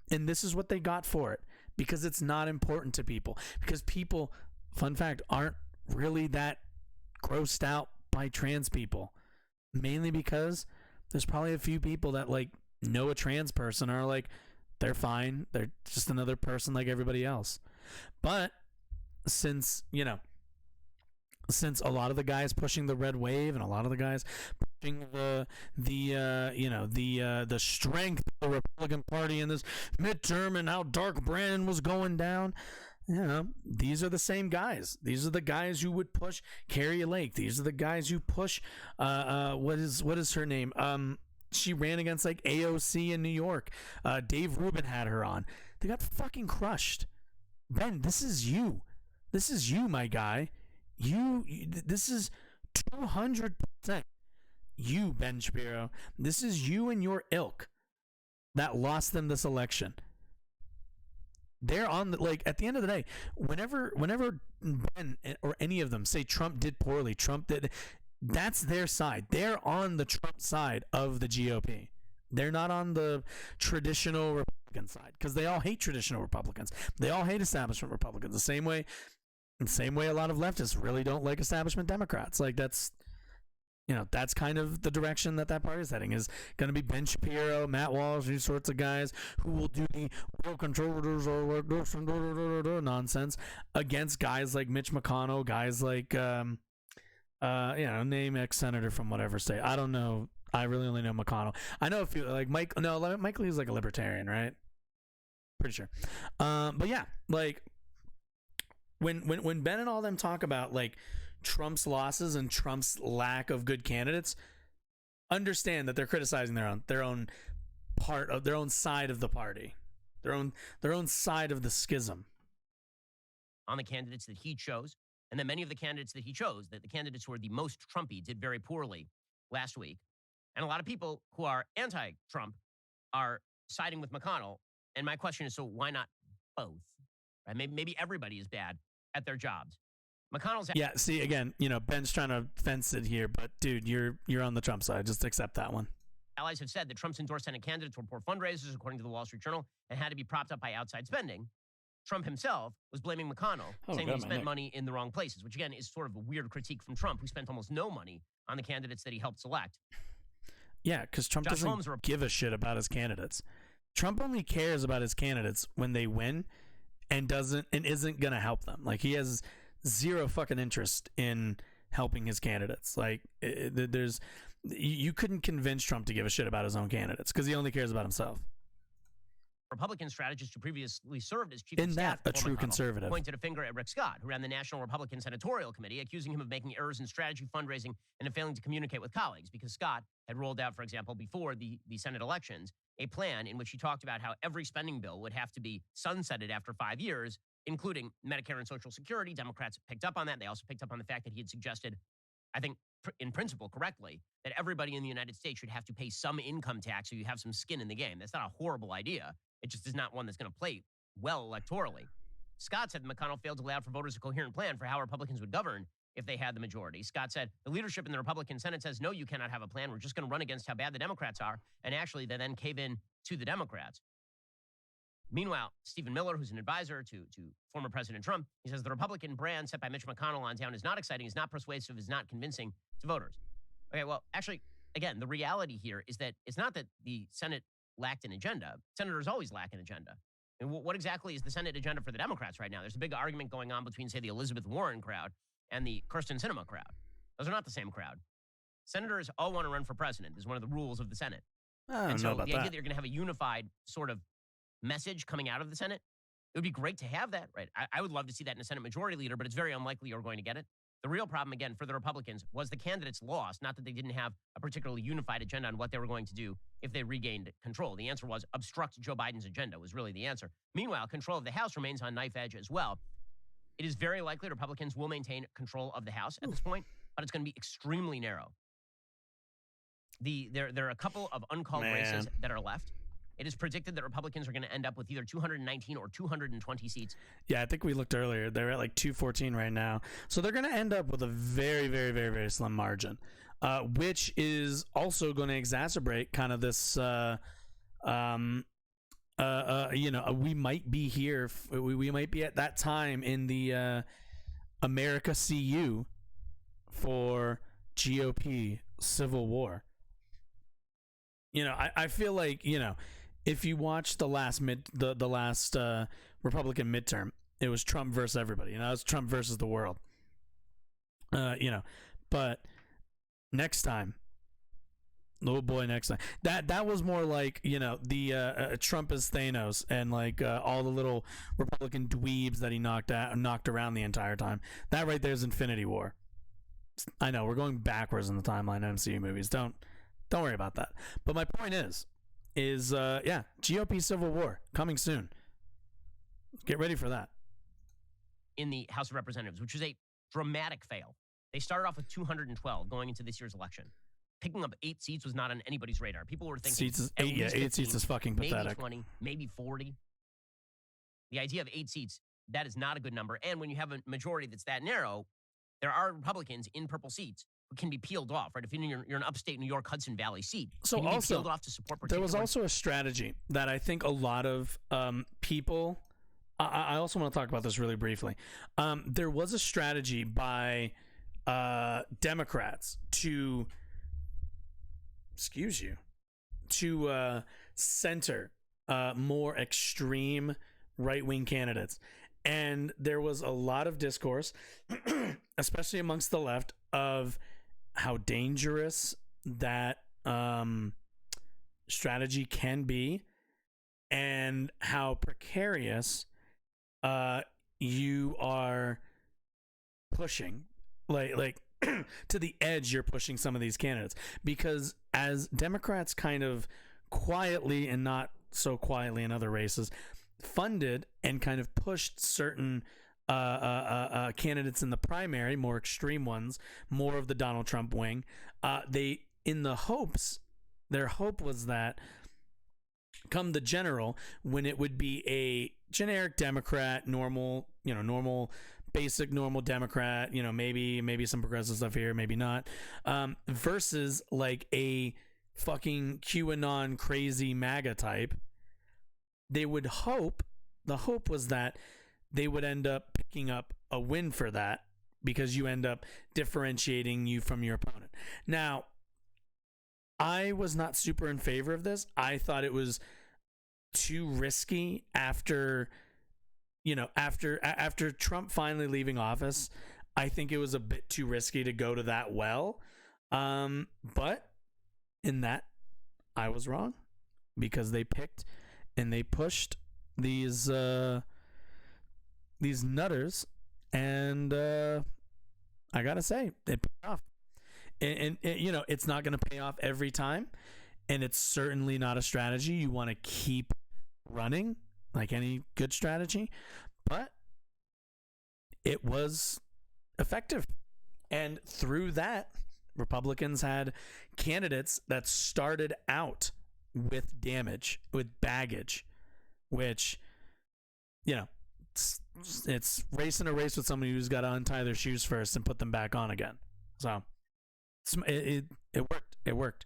and this is what they got for it, because it's not important to people. Because people, fun fact, aren't really that grossed out by trans people, mainly because there's probably a few people that like know a trans person are like, they're fine, they're just another person like everybody else. But since a lot of the guys pushing the red wave and a lot of the guys pushing the strength of the Republican Party in this midterm and how dark Brandon was going down, these are the same guys. These are the guys who would push Carrie Lake. These are the guys who push what is her name? She ran against like AOC in New York. Dave Rubin had her on. They got fucking crushed. Ben, this is you. This is you, my guy. This is 200% you, Ben Shapiro. This is you and your ilk that lost them this election. They're on the, at the end of the day, whenever Ben or any of them say Trump did poorly, that's their side. They're on the Trump side of the GOP. They're not on the traditional Republican side, because they all hate traditional Republicans. They all hate establishment Republicans. The same way a lot of leftists really don't like establishment Democrats. Like that's kind of the direction that party is heading, is going to be Ben Shapiro, Matt Walsh, these sorts of guys who will do the real conservatives or like this and nonsense against guys like Mitch McConnell, guys like name ex-senator from whatever state. I don't know. I really only know McConnell. I know a few, like Mike Lee is like a libertarian, right? Pretty sure. But yeah, like when Ben and all them talk about like Trump's losses and Trump's lack of good candidates, understand that they're criticizing their own part of their own side of the party, their own side of the schism. On the candidates that he chose, and then many of the candidates that he chose, that the candidates who are the most Trumpy, did very poorly last week. And a lot of people who are anti-Trump are siding with McConnell. And my question is, so why not both? Right? Maybe everybody is bad at their jobs. McConnell's Yeah, see, again, Ben's trying to fence it here, but dude, you're on the Trump side. Just accept that one. allies have said that Trump's endorsed Senate candidates were poor fundraisers, according to the Wall Street Journal, and had to be propped up by outside spending. Trump himself was blaming McConnell, saying that he spent money in the wrong places, which again is sort of a weird critique from Trump, who spent almost no money on the candidates that he helped select. Yeah, because Trump doesn't give a shit about his candidates. Trump only cares about his candidates when they win and isn't going to help them. Like, he has zero fucking interest in helping his candidates. Like, you couldn't convince Trump to give a shit about his own candidates because he only cares about himself. Republican strategist who previously served as chief of Isn't staff that a true conservative? pointed a finger at Rick Scott, who ran the National Republican Senatorial Committee, accusing him of making errors in strategy, fundraising, and of failing to communicate with colleagues, because Scott had rolled out, for example, before the Senate elections, a plan in which he talked about how every spending bill would have to be sunsetted after 5 years, including Medicare and Social Security. Democrats picked up on that. They also picked up on the fact that he had suggested, I think in principle correctly, that everybody in the United States should have to pay some income tax so you have some skin in the game. That's not a horrible idea. It just is not one that's going to play well electorally. Scott said that McConnell failed to lay out for voters a coherent plan for how Republicans would govern if they had the majority. Scott said, the leadership in the Republican Senate says, no, you cannot have a plan. We're just going to run against how bad the Democrats are. And actually, they then cave in to the Democrats. Meanwhile, Stephen Miller, who's an advisor to former President Trump, he says the Republican brand set by Mitch McConnell on down is not exciting, is not persuasive, is not convincing to voters. Okay, well, actually, again, the reality here is that it's not that the Senate lacked an agenda. Senators always lack an agenda. And what exactly is the Senate agenda for the Democrats right now? There's a big argument going on between, say, the Elizabeth Warren crowd and the Kirsten Sinema crowd. Those are not the same crowd. Senators all want to run for president is one of the rules of the Senate. And so the idea that you're going to have a unified sort of message coming out of the Senate, it would be great to have that, right? I would love to see that in a Senate majority leader, but it's very unlikely you're going to get it. The real problem, again, for the Republicans was the candidates lost, not that they didn't have a particularly unified agenda on what they were going to do if they regained control. The answer was obstruct Joe Biden's agenda was really the answer. Meanwhile, control of the House remains on knife edge as well. It is very likely Republicans will maintain control of the House at this point, but it's going to be extremely narrow. There are a couple of uncalled races that are left. It is predicted that Republicans are going to end up with either 219 or 220 seats. Yeah, I think we looked earlier. They're at like 214 right now. So they're going to end up with a very, very, very, very slim margin, which is also going to exacerbate kind of this, we might be here. We might be at that time in the America CU for GOP civil war. I feel like, if you watch the last Republican midterm, it was Trump versus everybody. It was Trump versus the world. But next time, oh boy, next time. That was more like, the Trump is Thanos and like all the little Republican dweebs that he knocked around the entire time. That right there is Infinity War. I know we're going backwards in the timeline of MCU movies. Don't worry about that. But my point is GOP civil war coming soon. Get ready for that. In the House of Representatives, which was a dramatic fail. They started off with 212 going into this year's election. Picking up 8 seats was not on anybody's radar. People were thinking 8 seats is fucking pathetic. Maybe 20, maybe 40. The idea of 8 seats, that is not a good number. And when you have a majority that's that narrow, there are Republicans in purple seats who can be peeled off, right? If you're an upstate New York Hudson Valley seat, so you also be peeled off to support there was also a strategy that I think a lot of people. I also want to talk about this really briefly. There was a strategy by Democrats to center more extreme right-wing candidates. And there was a lot of discourse, especially amongst the left, of how dangerous that strategy can be and how precarious you are pushing, like to the edge you're pushing some of these candidates. Because as Democrats kind of quietly and not so quietly in other races funded and kind of pushed certain candidates in the primary, more extreme ones, more of the Donald Trump wing, their hope was that come the general, when it would be a generic Democrat, normal basic normal Democrat, maybe some progressive stuff here, maybe not, versus like a fucking QAnon crazy MAGA type. They would hope, the hope was that they would end up picking up a win for that, because you end up differentiating you from your opponent. Now, I was not super in favor of this. I thought it was too risky after Trump finally leaving office. I think it was a bit too risky to go to that well. But in that, I was wrong, because they picked and they pushed these nutters, and I gotta say, it paid off. And it's not going to pay off every time, and it's certainly not a strategy you want to keep running, like any good strategy, but it was effective. And through that, Republicans had candidates that started out with damage, with baggage, which, it's racing a race with somebody who's got to untie their shoes first and put them back on again. So it worked. It worked.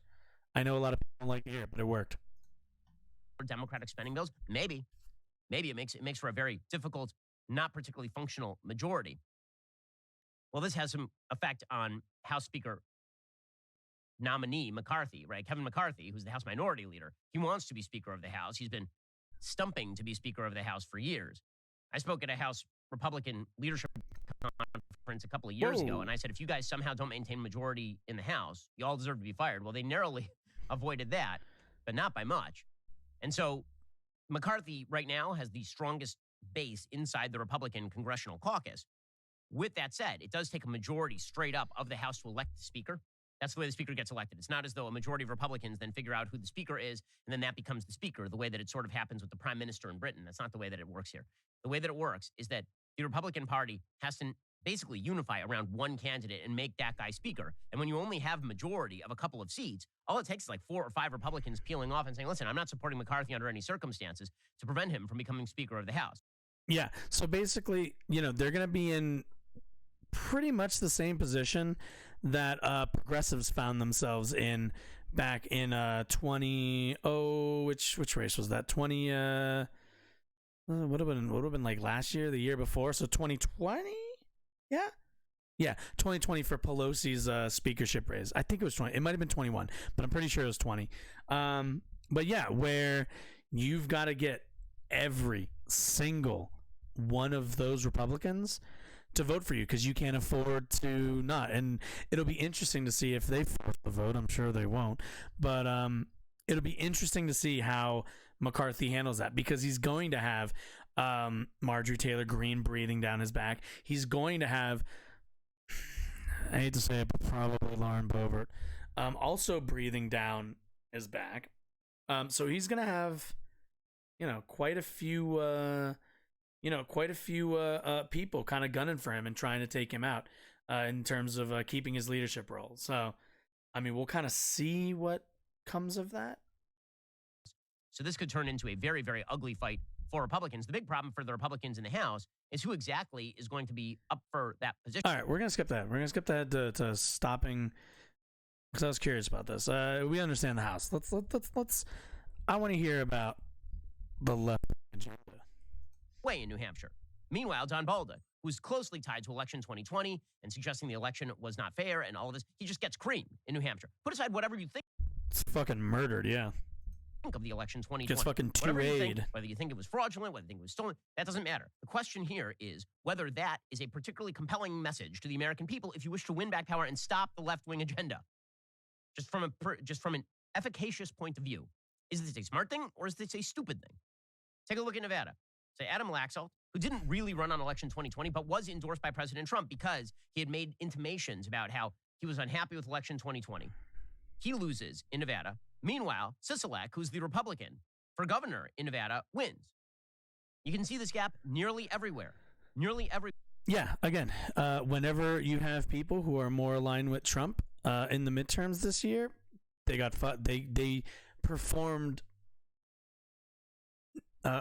I know a lot of people don't like it here, but it worked. Democratic spending bills, maybe it makes for a very difficult, not particularly functional majority. Well, this has some effect on House Speaker nominee McCarthy, right? Kevin McCarthy, who's the House Minority Leader. He wants to be Speaker of the House. He's been stumping to be Speaker of the House for years. I spoke at a House Republican leadership conference a couple of years ago, and I said, if you guys somehow don't maintain majority in the House, you all deserve to be fired. Well, they narrowly avoided that, but not by much. And so McCarthy right now has the strongest base inside the Republican Congressional Caucus. With that said, it does take a majority straight up of the House to elect the Speaker. That's the way the Speaker gets elected. It's not as though a majority of Republicans then figure out who the Speaker is, and then that becomes the Speaker, the way that it sort of happens with the Prime Minister in Britain. That's not the way that it works here. The way that it works is that the Republican Party has to basically unify around one candidate and make that guy Speaker. And when you only have a majority of a couple of seats, all it takes is like 4 or 5 Republicans peeling off and saying, listen, I'm not supporting McCarthy under any circumstances, to prevent him from becoming Speaker of the House. Yeah. So basically, they're going to be in pretty much the same position that progressives found themselves in back in which race was that? Would have been like last year, the year before, so 2020. Yeah, 2020 for Pelosi's speakership race. I think it was 20. It might have been 21, but I'm pretty sure it was 20. But yeah, where you've got to get every single one of those Republicans to vote for you, because you can't afford to not. And it'll be interesting to see if they force the vote. I'm sure they won't, but it'll be interesting to see how McCarthy handles that, because he's going to have Marjorie Taylor Greene breathing down his back. He's going to have, I hate to say it, but probably Lauren Boebert also breathing down his back. So he's going to have, quite a few people kind of gunning for him and trying to take him out in terms of keeping his leadership role. So, I mean, we'll kind of see what comes of that. So this could turn into a very, very ugly fight for Republicans. The big problem for the Republicans in the House is who exactly is going to be up for that position. All right, we're going to skip that. We're going to skip that to stopping, because I was curious about this. We understand the House. Let's. I want to hear about the left agenda. Way in New Hampshire. Meanwhile, Don Balda, who's closely tied to election 2020 and suggesting the election was not fair and all of this, he just gets creamed in New Hampshire. Put aside whatever you think. It's fucking murdered, yeah. Of the election 2020. Gets fucking two-aid. Whether you think it was fraudulent, whether you think it was stolen, that doesn't matter. The question here is whether that is a particularly compelling message to the American people if you wish to win back power and stop the left-wing agenda. Just from an efficacious point of view. Is this a smart thing or is this a stupid thing? Take a look at Nevada. Say Adam Laxalt, who didn't really run on election 2020, but was endorsed by President Trump because he had made intimations about how he was unhappy with election 2020. He loses in Nevada. Meanwhile, Sisolak, who's the Republican for governor in Nevada, wins. You can see this gap nearly everywhere. Yeah, again, whenever you have people who are more aligned with Trump in the midterms this year, they performed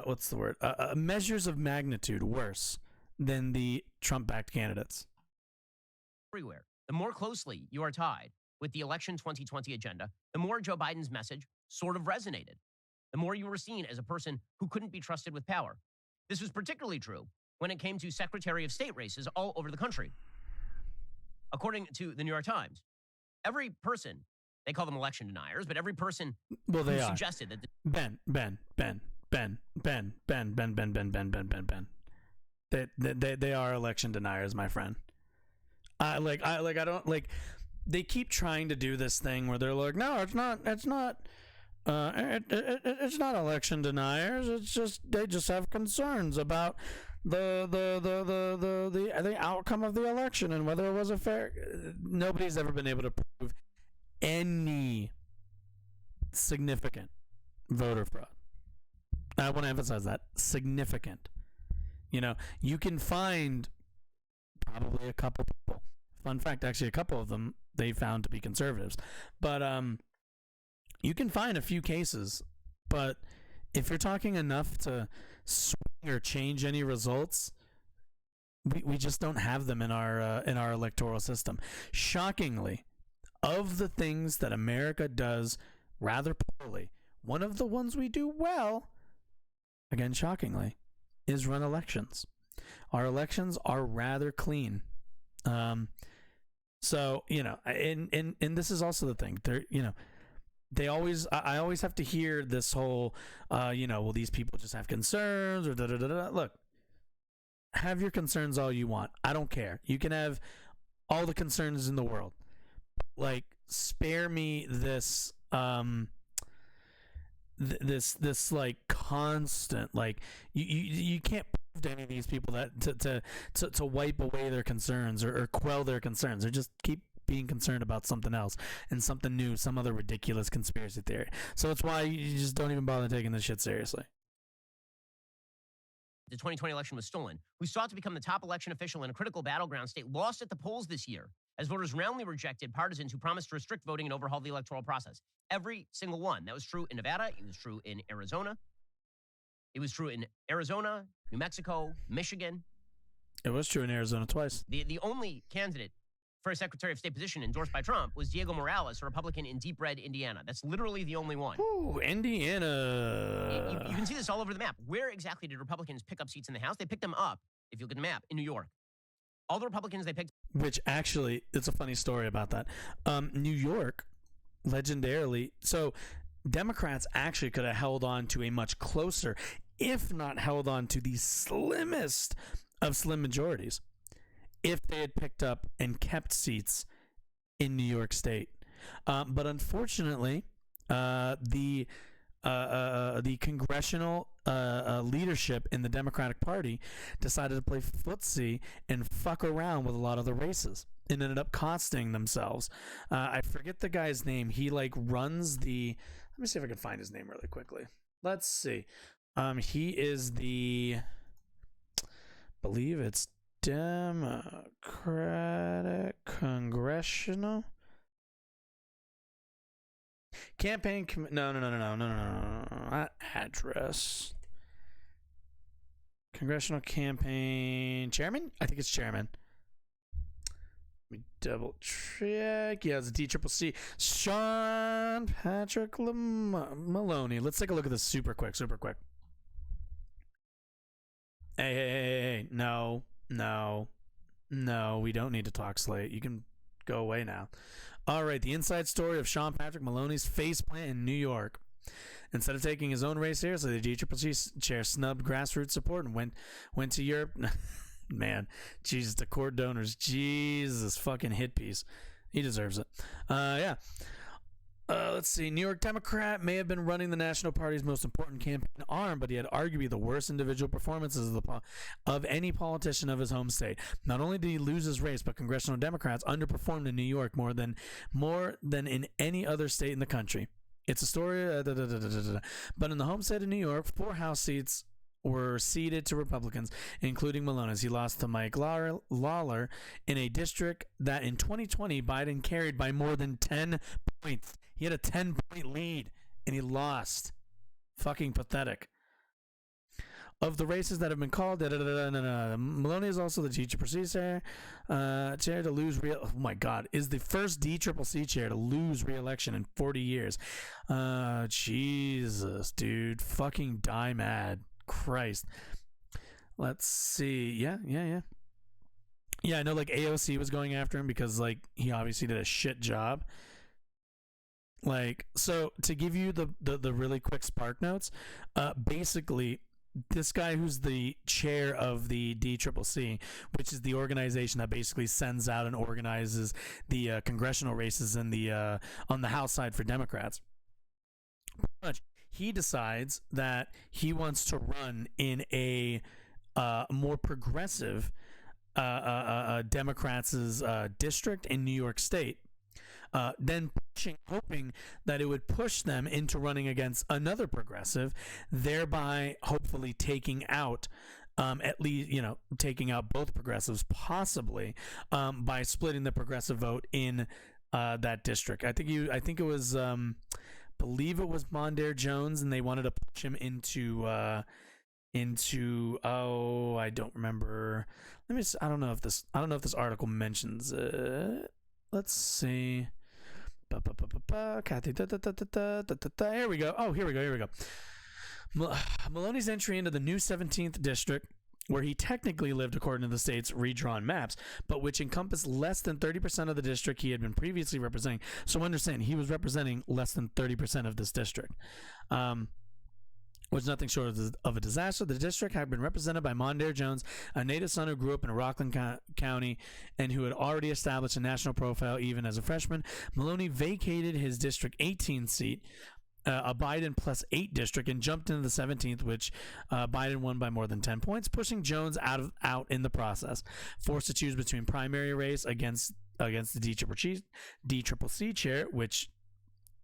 what's the word? Measures of magnitude worse than the Trump-backed candidates. Everywhere. The more closely you are tied with the election 2020 agenda, the more Joe Biden's message sort of resonated. The more you were seen as a person who couldn't be trusted with power. This was particularly true when it came to Secretary of State races all over the country. According to the New York Times, every person, they call them election deniers, but every person who suggested that Ben. They are election deniers, my friend. I don't like. They keep trying to do this thing where they're like, no, it's not election deniers. It's just they just have concerns about the outcome of the election and whether it was a fair. Nobody's ever been able to prove any significant voter fraud. I want to emphasize that significant. You know, you can find probably a couple people. Fun fact, actually, a couple of them they found to be conservatives. But you can find a few cases. But if you're talking enough to swing or change any results, we just don't have them in our electoral system. Shockingly, of the things that America does rather poorly, one of the ones we do well, again, shockingly, is run elections. Our elections are rather clean. So, you know, and this is also the thing. They're, you know, I always have to hear this whole, well, these people just have concerns or da-da-da-da. Look, have your concerns all you want. I don't care. You can have all the concerns in the world. Like, spare me this, this like constant, like you can't prove to any of these people that to wipe away their concerns or quell their concerns. They just keep being concerned about something else and something new, some other ridiculous conspiracy theory. So it's why you just don't even bother taking this shit seriously. The 2020 election was stolen, who sought to become the top election official in a critical battleground state, lost at the polls this year as voters roundly rejected partisans who promised to restrict voting and overhaul the electoral process. Every single one. That was true in Nevada. It was true in Arizona. It was true in Arizona, New Mexico, Michigan. It was true in Arizona twice. The only candidate for a Secretary of State position endorsed by Trump was Diego Morales, a Republican in deep red Indiana. That's literally the only one. Ooh, Indiana. You can see this all over the map. Where exactly did Republicans pick up seats in the House? They picked them up, if you look at the map, in New York. All the Republicans they picked. Which actually, it's a funny story about that. New York, legendarily, so Democrats actually could have held on to a much closer, if not held on to the slimmest of slim majorities, if they had picked up and kept seats in New York State. But unfortunately, the congressional leadership in the Democratic Party decided to play footsie and fuck around with a lot of the races and ended up costing themselves. I forget the guy's name. He runs the... Let me see if I can find his name really quickly. Let's see. He is the... I believe it's Democratic Congressional Campaign no, not address. Congressional Campaign Chairman? I think it's Chairman. Let me double check. Yeah, it's a DCCC. Sean Patrick Maloney. Let's take a look at this super quick. Hey. No, we don't need to talk slate. You can go away now. All right, the inside story of Sean Patrick Maloney's faceplant in New York. Instead of taking his own race seriously, the DCCC chair snubbed grassroots support and went to Europe. Man, Jesus, the court donors. Jesus, fucking hit piece. He deserves it. Yeah. Let's see. New York Democrat may have been running the National Party's most important campaign arm, but he had arguably the worst individual performances of any politician of his home state. Not only did he lose his race, but congressional Democrats underperformed in New York more than in any other state in the country. It's a story. But in the home state of New York, 4 House seats were ceded to Republicans, including Maloney's. He lost to Mike Lawler in a district that in 2020 Biden carried by more than 10 points. He had a 10-point lead, and he lost. Fucking pathetic. Of the races that have been called, Maloney is also the DCCC chair to lose oh my God, is the first DCCC chair to lose re-election in 40 years. Jesus, dude, fucking die mad. Christ. Let's see. Yeah. I know like AOC was going after him because like he obviously did a shit job. Like, so to give you the really quick spark notes, basically this guy who's the chair of the DCCC, which is the organization that basically sends out and organizes the congressional races in the on the House side for Democrats. Pretty much, he decides that he wants to run in a more progressive Democrats' district in New York State. Then hoping that it would push them into running against another progressive, thereby hopefully taking out at least, taking out both progressives, possibly by splitting the progressive vote in that district. I think it was believe it was Mondaire Jones, and they wanted to push him into I don't remember. I don't know if this article mentions it. Let's see. Kathy, here we go. Oh, here we go. Maloney's entry into the new 17th district, where he technically lived according to the state's redrawn maps, but which encompassed less than 30% of the district he had been previously representing. So understand, he was representing less than 30% of this district. Was nothing short of a disaster. The district had been represented by Mondaire Jones, a native son who grew up in Rockland County and who had already established a national profile even as a freshman. Maloney vacated his District 18 seat, a Biden plus 8 district, and jumped into the 17th, which Biden won by more than 10 points, pushing Jones out in the process. Forced to choose between primary race against the DCCC chair, which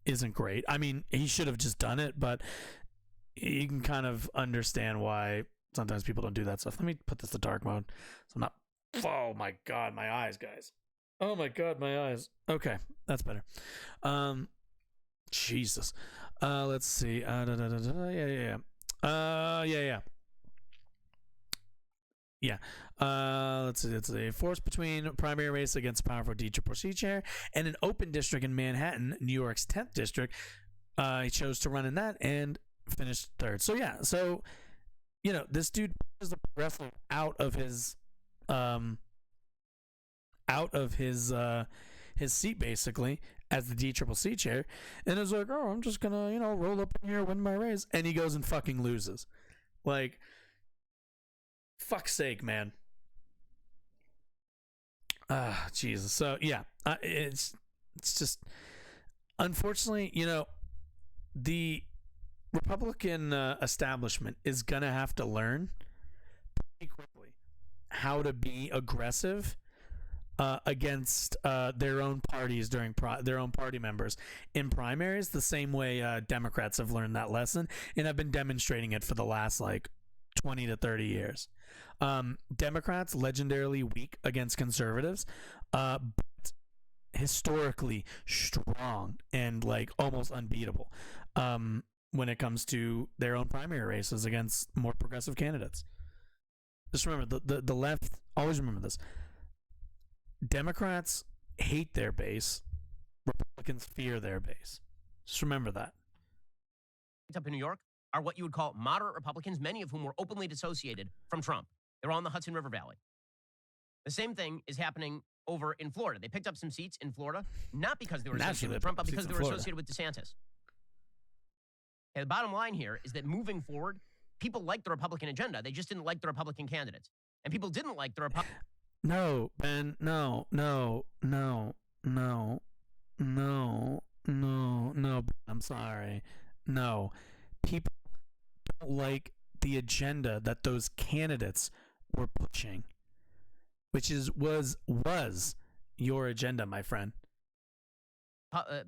isn't great. I mean, he should have just done it, but you can kind of understand why sometimes people don't do that stuff. Let me put this to dark mode. So I'm not. Oh my God, my eyes, guys. Oh my God, my eyes. Okay, that's better. Jesus. Let's see. Yeah. Let's see. It's a force between primary race against powerful DCCC chair and an open district in Manhattan, New York's 10th district. He chose to run in that and finished third. So yeah, this dude is the progressive out of his seat basically as the DCCC chair, and is like, oh, I'm just gonna roll up in here, win my race, and he goes and fucking loses. Like, fuck's sake, man. Jesus. So yeah, it's just unfortunately, the Republican establishment is gonna have to learn pretty quickly how to be aggressive against their own parties during their own party members in primaries, the same way Democrats have learned that lesson and have been demonstrating it for the last 20 to 30 years. Democrats legendarily weak against conservatives, but historically strong and almost unbeatable when it comes to their own primary races against more progressive candidates. Just remember, the left, always remember this. Democrats hate their base. Republicans fear their base. Just remember that. Up in New York are what you would call moderate Republicans, many of whom were openly dissociated from Trump. They're all in the Hudson River Valley. The same thing is happening over in Florida. They picked up some seats in Florida, not because they were associated with Trump, but because they were associated with DeSantis. Okay, the bottom line here is that moving forward, people like the Republican agenda. They just didn't like the Republican candidates. And people didn't like the Republican... No, Ben, no. I'm sorry. No. People don't like the agenda that those candidates were pushing, which was your agenda, my friend.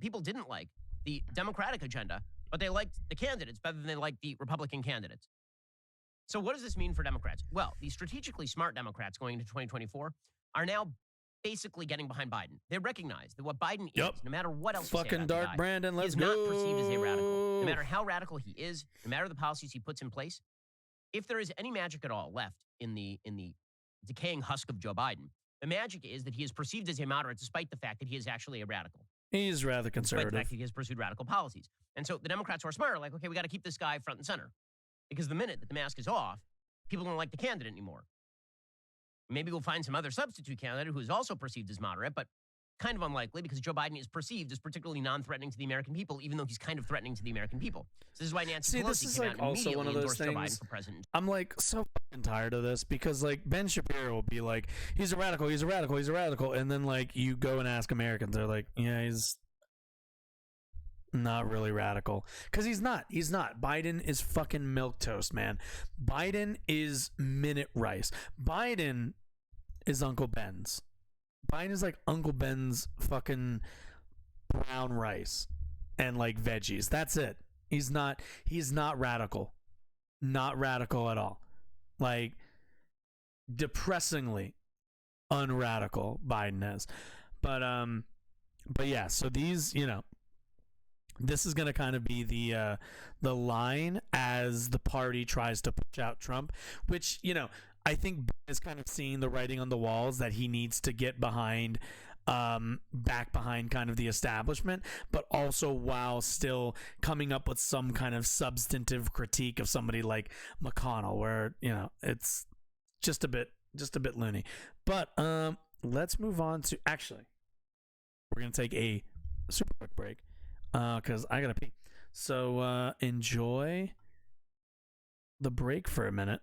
People didn't like the Democratic agenda, but they liked the candidates better than they liked the Republican candidates. So what does this mean for Democrats? Well, the strategically smart Democrats going into 2024 are now basically getting behind Biden. They recognize that what Biden is, no matter what else fucking Dark Brandon, let's go. He is not perceived as a radical. No matter how radical he is, no matter the policies he puts in place, if there is any magic at all left in the decaying husk of Joe Biden, the magic is that he is perceived as a moderate despite the fact that he is actually a radical. He's rather Despite conservative. the fact that he has pursued radical policies. And so the Democrats who are smart are like, okay, we got to keep this guy front and center. Because the minute that the mask is off, people don't like the candidate anymore. Maybe we'll find some other substitute candidate who is also perceived as moderate, but kind of unlikely because Joe Biden is perceived as particularly non-threatening to the American people, even though he's kind of threatening to the American people. So this is why Nancy Pelosi came out and also immediately one of those endorsed Joe things. Biden for president. I'm like so fucking tired of this because like Ben Shapiro will be like, he's a radical, he's a radical, he's a radical, and then like you go and ask Americans, they're like, yeah, he's not really radical because he's not. Biden is fucking milquetoast, man. Biden is minute rice. Biden is Uncle Ben's. Biden is like Uncle Ben's fucking brown rice and like veggies. That's it. He's not radical. Not radical at all. Like depressingly unradical Biden is. But yeah, so these, this is going to kind of be the line as the party tries to push out Trump, which, I think Ben is kind of seeing the writing on the walls that he needs to get behind, back behind kind of the establishment, but also while still coming up with some kind of substantive critique of somebody like McConnell, where, it's just a bit loony. But let's move on to, actually, we're going to take a super quick break because I got to pee. So enjoy the break for a minute.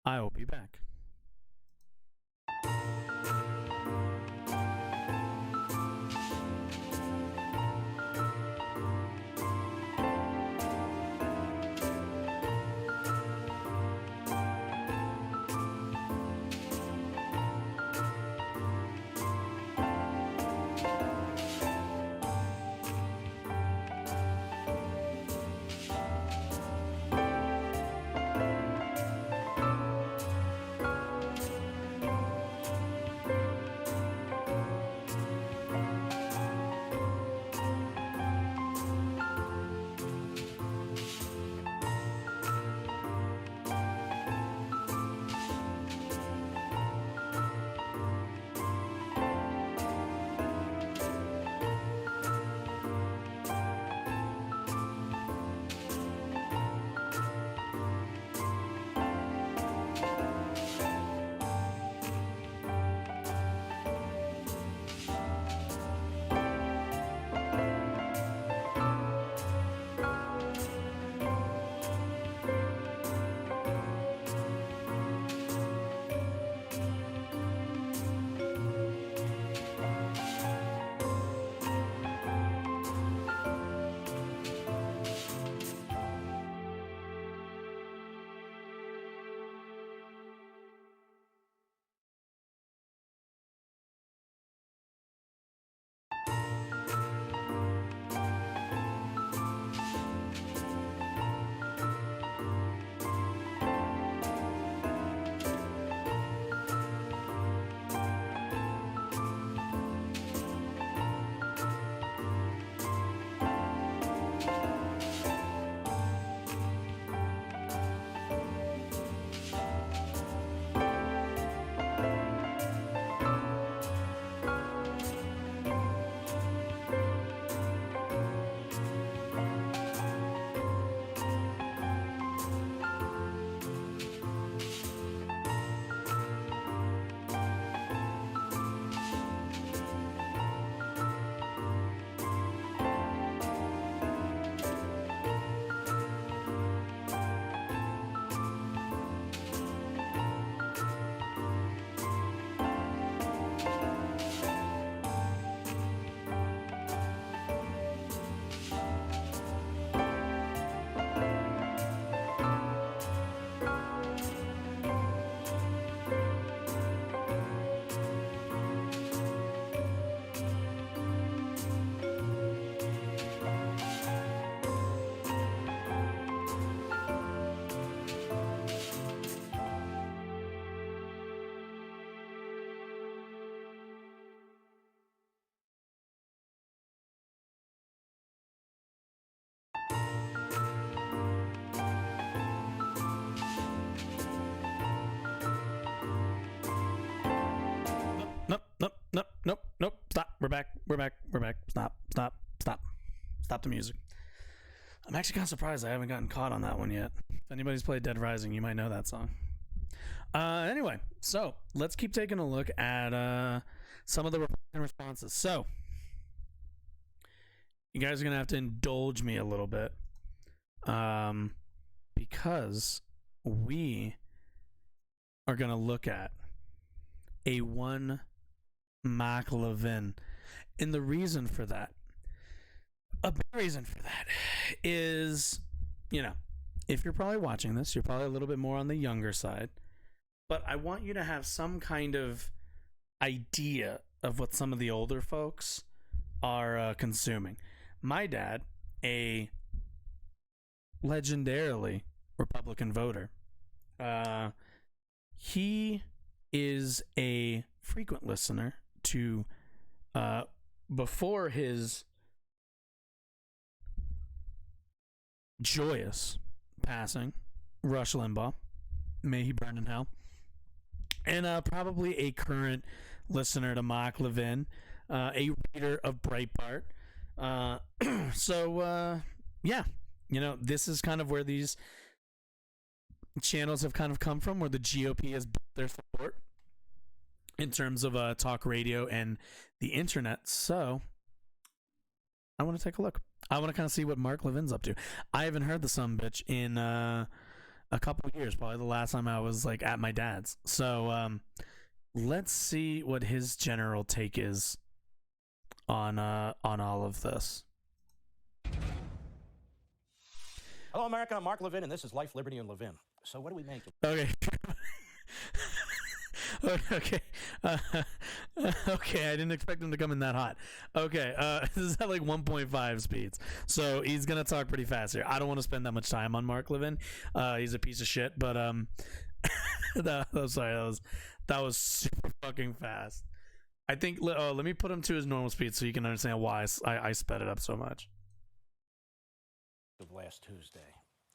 I will be back. We're back. Stop the music. I'm actually kind of surprised I haven't gotten caught on that one yet. If anybody's played Dead Rising, you might know that song. Anyway, so let's keep taking a look at some of the Republican responses. So, you guys are going to have to indulge me a little bit because we are going to look at a one Mark Levin. And the reason for that, a big reason for that is, you know, if you're probably watching this, you're probably a little bit more on the younger side. But I want you to have some kind of idea of what some of the older folks are consuming. My dad, a legendarily Republican voter, he is a frequent listener to, before his joyous passing, Rush Limbaugh, may he burn in hell, and probably a current listener to Mark Levin, a reader of Breitbart. So yeah, you know, this is kind of where these channels have kind of come from, where the GOP has built their support in terms of talk radio and the internet. So I want to take a look. I want to kind of see what Mark Levin's up to. I haven't heard the sumbitch in a couple of years, probably the last time I was like at my dad's. So let's see what his general take is on all of this. Hello, America. I'm Mark Levin, and this is Life, Liberty, and Levin. So what do we make? Okay. Okay. Okay, I didn't expect him to come in that hot. Okay, this is at like 1.5 speeds. So he's going to talk pretty fast here. I don't want to spend that much time on Mark Levin. He's a piece of shit, but I'm sorry, that was super fucking fast. I think, let me put him to his normal speed so you can understand why I sped it up so much. Of last Tuesday.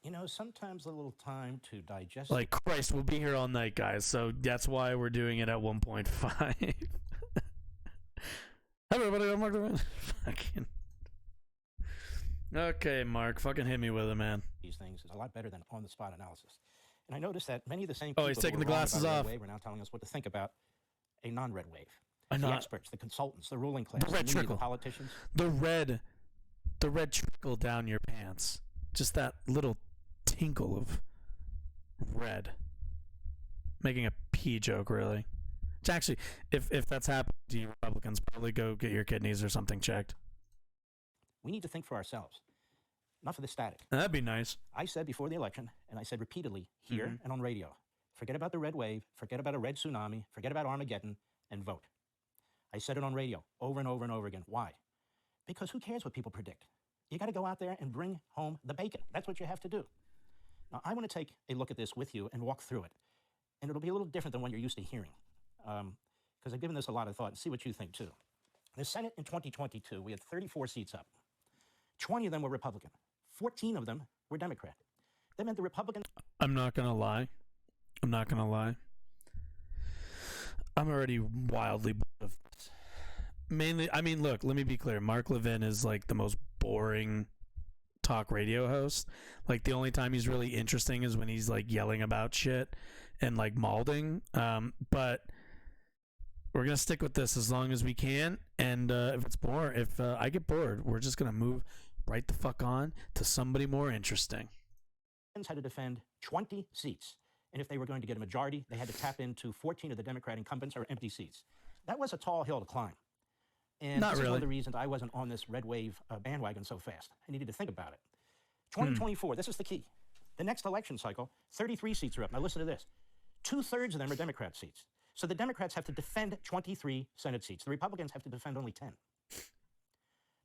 You know, sometimes a little time to digest. Like, Christ, we'll be here all night, guys. So that's why we're doing it at 1.5. Everybody, I'm Mark Levin. Fucking. Okay, Mark, fucking hit me with it, man. These things is a lot better than on-the-spot analysis. And I noticed that many of the same people he's taking the who were wrong glasses about a off. red wave are now telling us what to think about a non-red wave. The experts, the consultants, the ruling class, the red media, trickle, the politicians. The red trickle down your pants. Just that little tinkle of red. Making a pee joke, really. Which actually, if that's happening to you Republicans, probably go get your kidneys or something checked. We need to think for ourselves. Enough of the static. That'd be nice. I said before the election, and I said repeatedly here and on radio, forget about the red wave, forget about a red tsunami, forget about Armageddon, and vote. I said it on radio over and over and over again. Why? Because who cares what people predict? You got to go out there and bring home the bacon. That's what you have to do. Now, I want to take a look at this with you and walk through it. And it'll be a little different than what you're used to hearing, because I've given this a lot of thought and see what you think, too. The Senate in 2022, we had 34 seats up. 20 of them were Republican. 14 of them were Democrat. That meant the Republican... I'm not going to lie. I'm already wildly bored of this. Mainly, I mean, look, let me be clear. Mark Levin is like the most boring talk radio host. Like, the only time he's really interesting is when he's like yelling about shit and like malding. But we're gonna stick with this as long as we can. And if I get bored, we're just gonna move right the fuck on to somebody more interesting. Had to defend 20 seats. And if they were going to get a majority, they had to tap into 14 of the Democrat incumbents or empty seats. That was a tall hill to climb. And Not this really. is one of the reasons I wasn't on this red wave bandwagon so fast. I needed to think about it. 2024, this is the key. The next election cycle, 33 seats are up. Now listen to this. 2/3 of them are Democrat seats. So the Democrats have to defend 23 Senate seats. The Republicans have to defend only 10.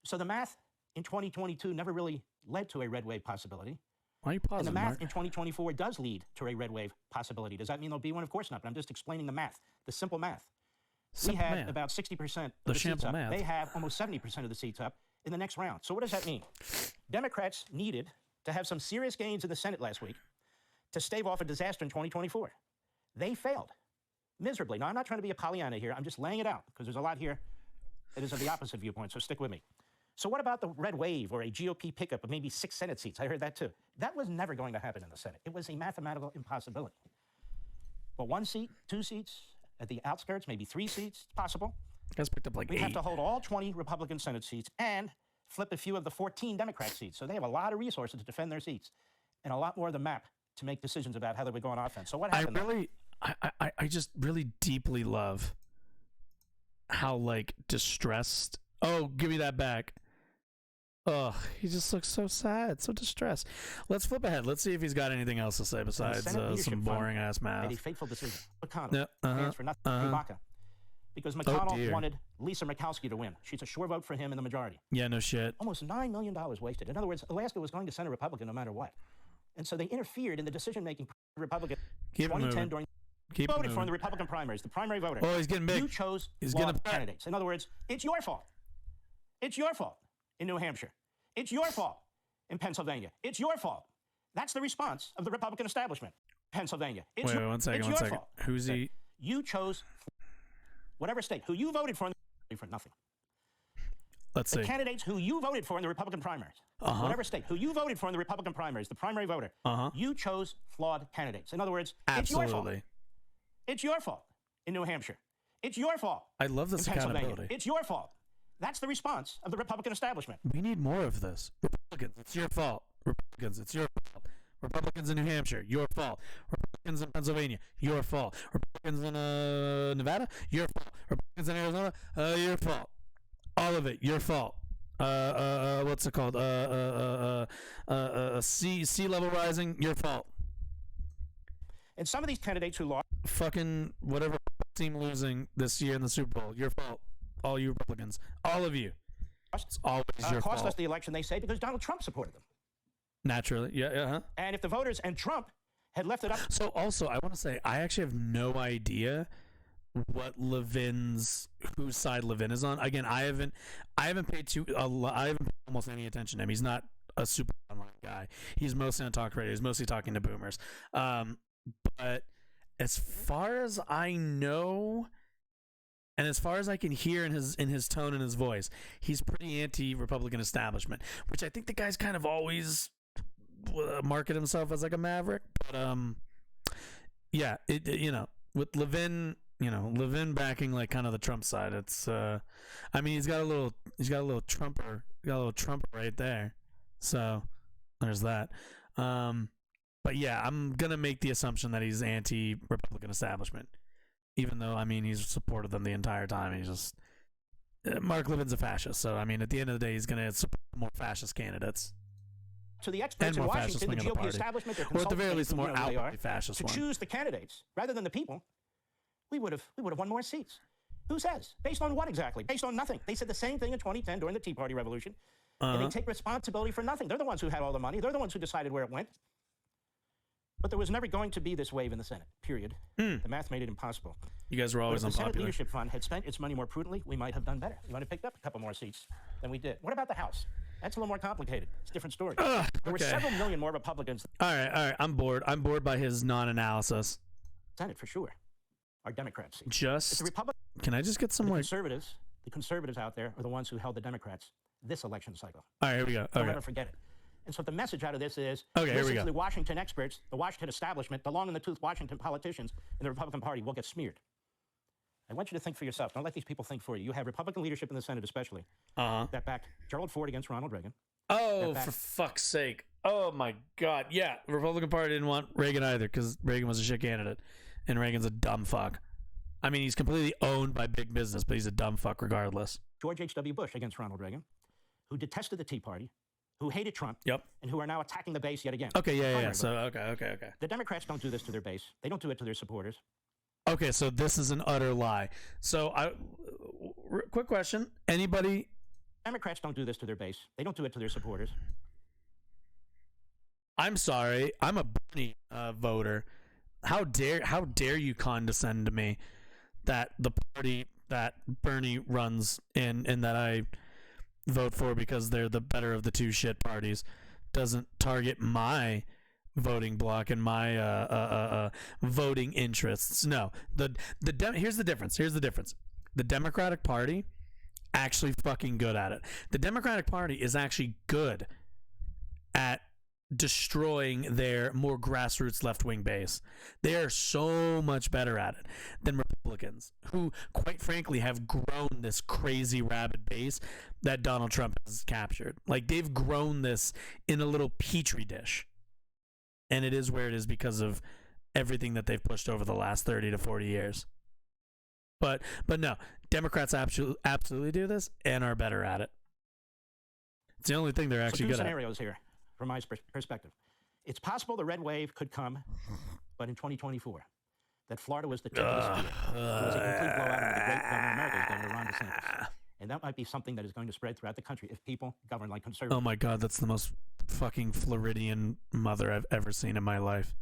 So the math in 2022 never really led to a red wave possibility. Why are you pausing, And the math Mark? in 2024 does lead to a red wave possibility. Does that mean there'll be one? Of course not, but I'm just explaining the math, the simple math. Simple we had math. about 60% of The the seats up. math. They have almost 70% of the seats up in the next round. So what does that mean? Democrats needed to have some serious gains in the Senate last week to stave off a disaster in 2024. They failed miserably. Now, I'm not trying to be a Pollyanna here. I'm just laying it out because there's a lot here that is of the opposite viewpoint, so stick with me. So what about the red wave or a GOP pickup of maybe 6 Senate seats? I heard that too. That was never going to happen in the Senate. It was a mathematical impossibility. But 1 seat, 2 seats, at the outskirts, maybe 3 seats, it's possible. Guys picked up like 8. We have to hold all 20 Republican Senate seats and flip a few of the 14 Democrat seats. So they have a lot of resources to defend their seats and a lot more of the map to make decisions about how they would go on offense. So what happened? I just really deeply love how like distressed. Oh, give me that back. Ugh, he just looks so sad, so distressed. Let's flip ahead. Let's see if he's got anything else to say besides some boring-ass math. Made a fateful decision. McConnell stands for nothing. Ibaka. Because McConnell wanted Lisa Murkowski to win. She's a sure vote for him in the majority. Yeah, no shit. Almost $9 million wasted. In other words, Alaska was going to send a Republican no matter what. And so they interfered in the decision-making Republican 2010 during voted for in the Republican primaries, the primary voter. Oh, he's getting big. You chose flawed candidates. In other words, it's your fault. It's your fault in New Hampshire. It's your fault in Pennsylvania. It's your fault. That's the response of the Republican establishment. Pennsylvania. It's wait, one second. Fault. Who's he? You chose whatever state. Who you voted for nothing. Let's see. The candidates who you voted for in the Republican primaries. Whatever state. Who you voted for in the Republican primaries, the primary voter. You chose flawed candidates. In other words, it's your fault. It's your fault in New Hampshire. It's your fault. I love this accountability. It's your fault. That's the response of the Republican establishment. We need more of this. Republicans, it's your fault. Republicans, it's your fault. Republicans in New Hampshire, your fault. Republicans in Pennsylvania, your fault. Republicans in Nevada, your fault. Republicans in Arizona, your fault. All of it, your fault. What's it called? Sea level rising, your fault. And some of these candidates who lost, fucking whatever team losing this year in the Super Bowl, your fault. All you Republicans, all of you. It's always your fault. Cost us the election, they say, because Donald Trump supported them. Naturally, yeah. And if the voters and Trump had left it up. So also, I want to say, I actually have no idea whose side Levin is on. Again, I haven't paid almost any attention to him. He's not a super online guy. He's mostly on talk radio. He's mostly talking to boomers. But as far as I know, and as far as I can hear in his tone and his voice, he's pretty anti-Republican establishment, which I think the guy's kind of always marketed himself as like a maverick. But yeah, with Levin, Levin backing like kind of the Trump side. It's I mean he's got a little Trumper, right there. So there's that. But yeah, I'm gonna make the assumption that he's anti-Republican establishment. Even though, I mean, he's supported them the entire time. He's just... Mark Levin's a fascist, so, I mean, at the end of the day, he's going to support more fascist candidates. To the experts in Washington, the GOP establishment, or at the very least, more outwardly fascist to choose the candidates rather than the people, we would have won more seats. Who says? Based on what exactly? Based on nothing. They said the same thing in 2010 during the Tea Party Revolution, and they take responsibility for nothing. They're the ones who had all the money. They're the ones who decided where it went. But there was never going to be this wave in the Senate, period. The math made it impossible. You guys were always unpopular. If the Senate Leadership Fund had spent its money more prudently, we might have done better. We might have picked up a couple more seats than we did. What about the House? That's a little more complicated. It's a different story. There were several million more Republicans. All right. I'm bored. I'm bored by his non-analysis. Senate, for sure. Our Democrats. Can I just get some more? The conservatives out there are the ones who held the Democrats this election cycle. All right, here we go. Don't ever forget it. And so the message out of this is, listen to the Washington experts, the Washington establishment, the long-in-the-tooth Washington politicians in the Republican Party will get smeared. I want you to think for yourself. Don't let these people think for you. You have Republican leadership in the Senate especially that backed Gerald Ford against Ronald Reagan. Oh, for fuck's sake. Oh, my God. Yeah, the Republican Party didn't want Reagan either because Reagan was a shit candidate, and Reagan's a dumb fuck. I mean, he's completely owned by big business, but he's a dumb fuck regardless. George H.W. Bush against Ronald Reagan, who detested the Tea Party, who hated Trump, and who are now attacking the base yet again. Okay, yeah. So, okay. The Democrats don't do this to their base. They don't do it to their supporters. Okay, so this is an utter lie. So, quick question. Anybody... Democrats don't do this to their base. They don't do it to their supporters. I'm sorry. I'm a Bernie voter. How dare you condescend to me that the party that Bernie runs in and that I vote for because they're the better of the two shit parties doesn't target my voting block and my voting interests. No, here's the difference. The Democratic Party actually fucking good at it. The Democratic Party is actually good at destroying their more grassroots left-wing base. They are so much better at it than Republicans, who, quite frankly, have grown this crazy rabid base that Donald Trump has captured. Like, they've grown this in a little petri dish. And it is where it is because of everything that they've pushed over the last 30 to 40 years. But no, Democrats absolutely do this and are better at it. It's the only thing they're actually good at. Scenarios here, from my perspective. It's possible the red wave could come, but in 2024, that Florida was the tip of the spear. It was a complete blowout, and the great governor of America is Governor Ron DeSantis. And that might be something that is going to spread throughout the country if people govern like conservatives. Oh my God, that's the most fucking Floridian mother I've ever seen in my life.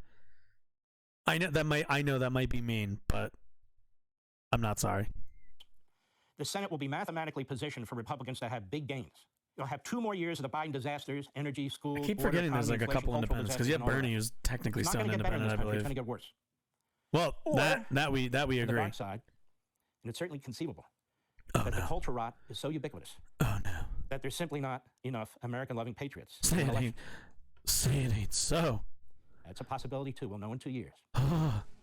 I know that might be mean, but I'm not sorry. The Senate will be mathematically positioned for Republicans to have big gains. You'll have 2 more years of the Biden disasters, energy, school. I keep forgetting there's like a couple independents because you have Bernie, who's technically still an independent, I believe. It's going to get worse. Well, that we agree. The dark side, and it's certainly conceivable that the culture rot is so ubiquitous. Oh no! That there's simply not enough American-loving patriots. Say it ain't so. That's a possibility too. We'll know in 2 years.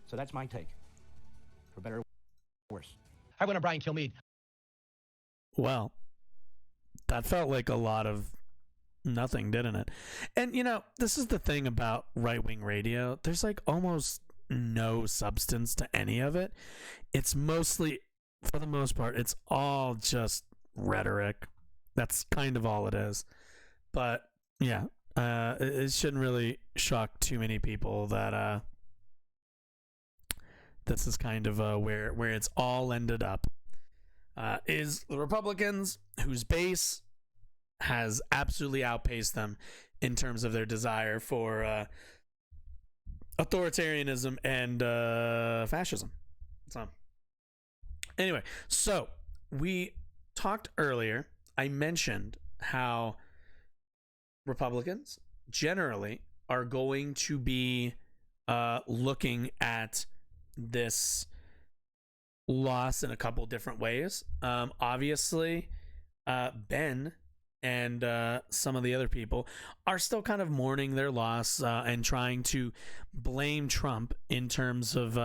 So that's my take. For better or worse. Hi, I'm Brian Kilmeade. Well, that felt like a lot of nothing, didn't it? And, this is the thing about right-wing radio. There's like almost no substance to any of it. It's mostly, for the most part, it's all just rhetoric. That's kind of all it is. But, yeah, it shouldn't really shock too many people that this is kind of where it's all ended up. Is the Republicans, whose base has absolutely outpaced them in terms of their desire for authoritarianism and fascism. So, anyway, so we talked earlier. I mentioned how Republicans generally are going to be looking at this loss in a couple different ways. Obviously, Ben and some of the other people are still kind of mourning their loss and trying to blame Trump in terms of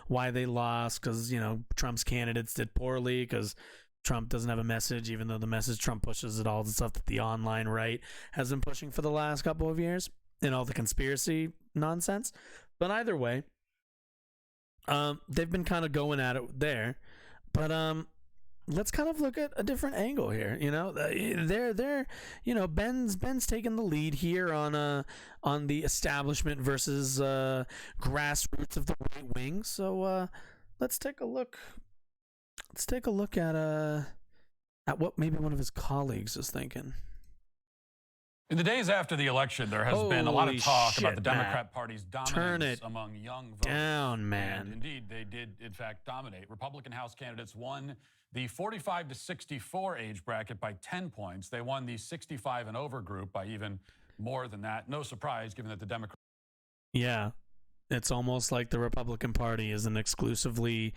why they lost, because Trump's candidates did poorly, because Trump doesn't have a message, even though the message Trump pushes is all the stuff that the online right has been pushing for the last couple of years and all the conspiracy nonsense. But either way, they've been kind of going at it there, but let's kind of look at a different angle here. Ben's taking the lead here on the establishment versus grassroots of the right wing. So let's take a look. Let's take a look at what maybe one of his colleagues is thinking. In the days after the election, there has been a lot of talk about the Democrat Matt. Party's Turn dominance it among young voters. down, man. And indeed, they did, in fact, dominate. Republican House candidates won the 45 to 64 age bracket by 10 points. They won the 65 and over group by even more than that. No surprise, given that the Democrats... Yeah, it's almost like the Republican Party is an exclusively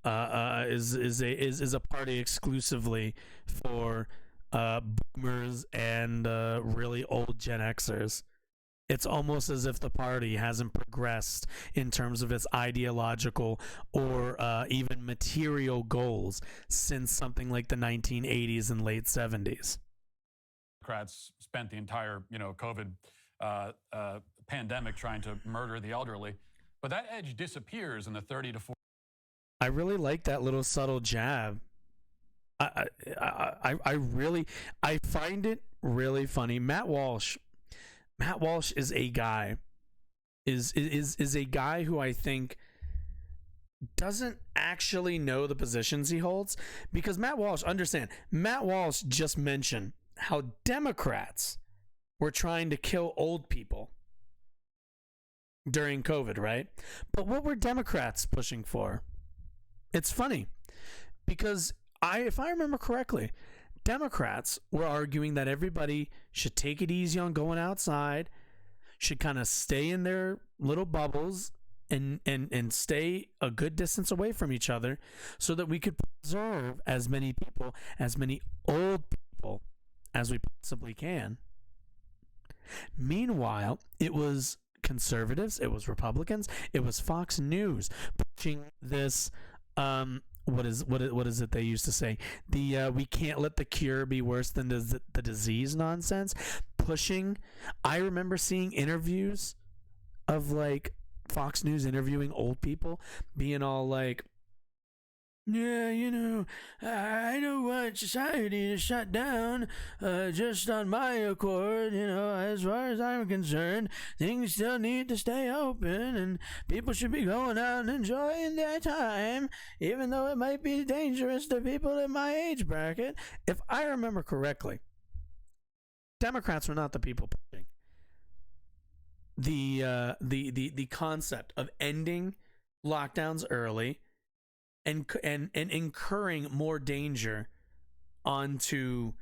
is a party exclusively for boomers and really old Gen Xers. It's almost as if the party hasn't progressed in terms of its ideological or even material goals since something like the 1980s and late 70s. Democrats spent the entire, COVID pandemic trying to murder the elderly, but that edge disappears in the 30 to 40. I really like that little subtle jab. I find it really funny. Matt Walsh is a guy is a guy who I think doesn't actually know the positions he holds, because Matt Walsh just mentioned how Democrats were trying to kill old people during COVID, right? But what were Democrats pushing for? It's funny because if I remember correctly, Democrats were arguing that everybody should take it easy on going outside, should kind of stay in their little bubbles and stay a good distance away from each other so that we could preserve as many people, as many old people as we possibly can. Meanwhile, it was conservatives, it was Republicans, it was Fox News pushing this what is it they used to say, the we can't let the cure be worse than the disease nonsense, pushing. I remember seeing interviews of like Fox News interviewing old people being all like, yeah, I don't want society to shut down just on my accord. As far as I'm concerned, things still need to stay open and people should be going out and enjoying their time, even though it might be dangerous to people in my age bracket. If I remember correctly, Democrats were not the people pushing the concept of ending lockdowns early and incurring more danger onto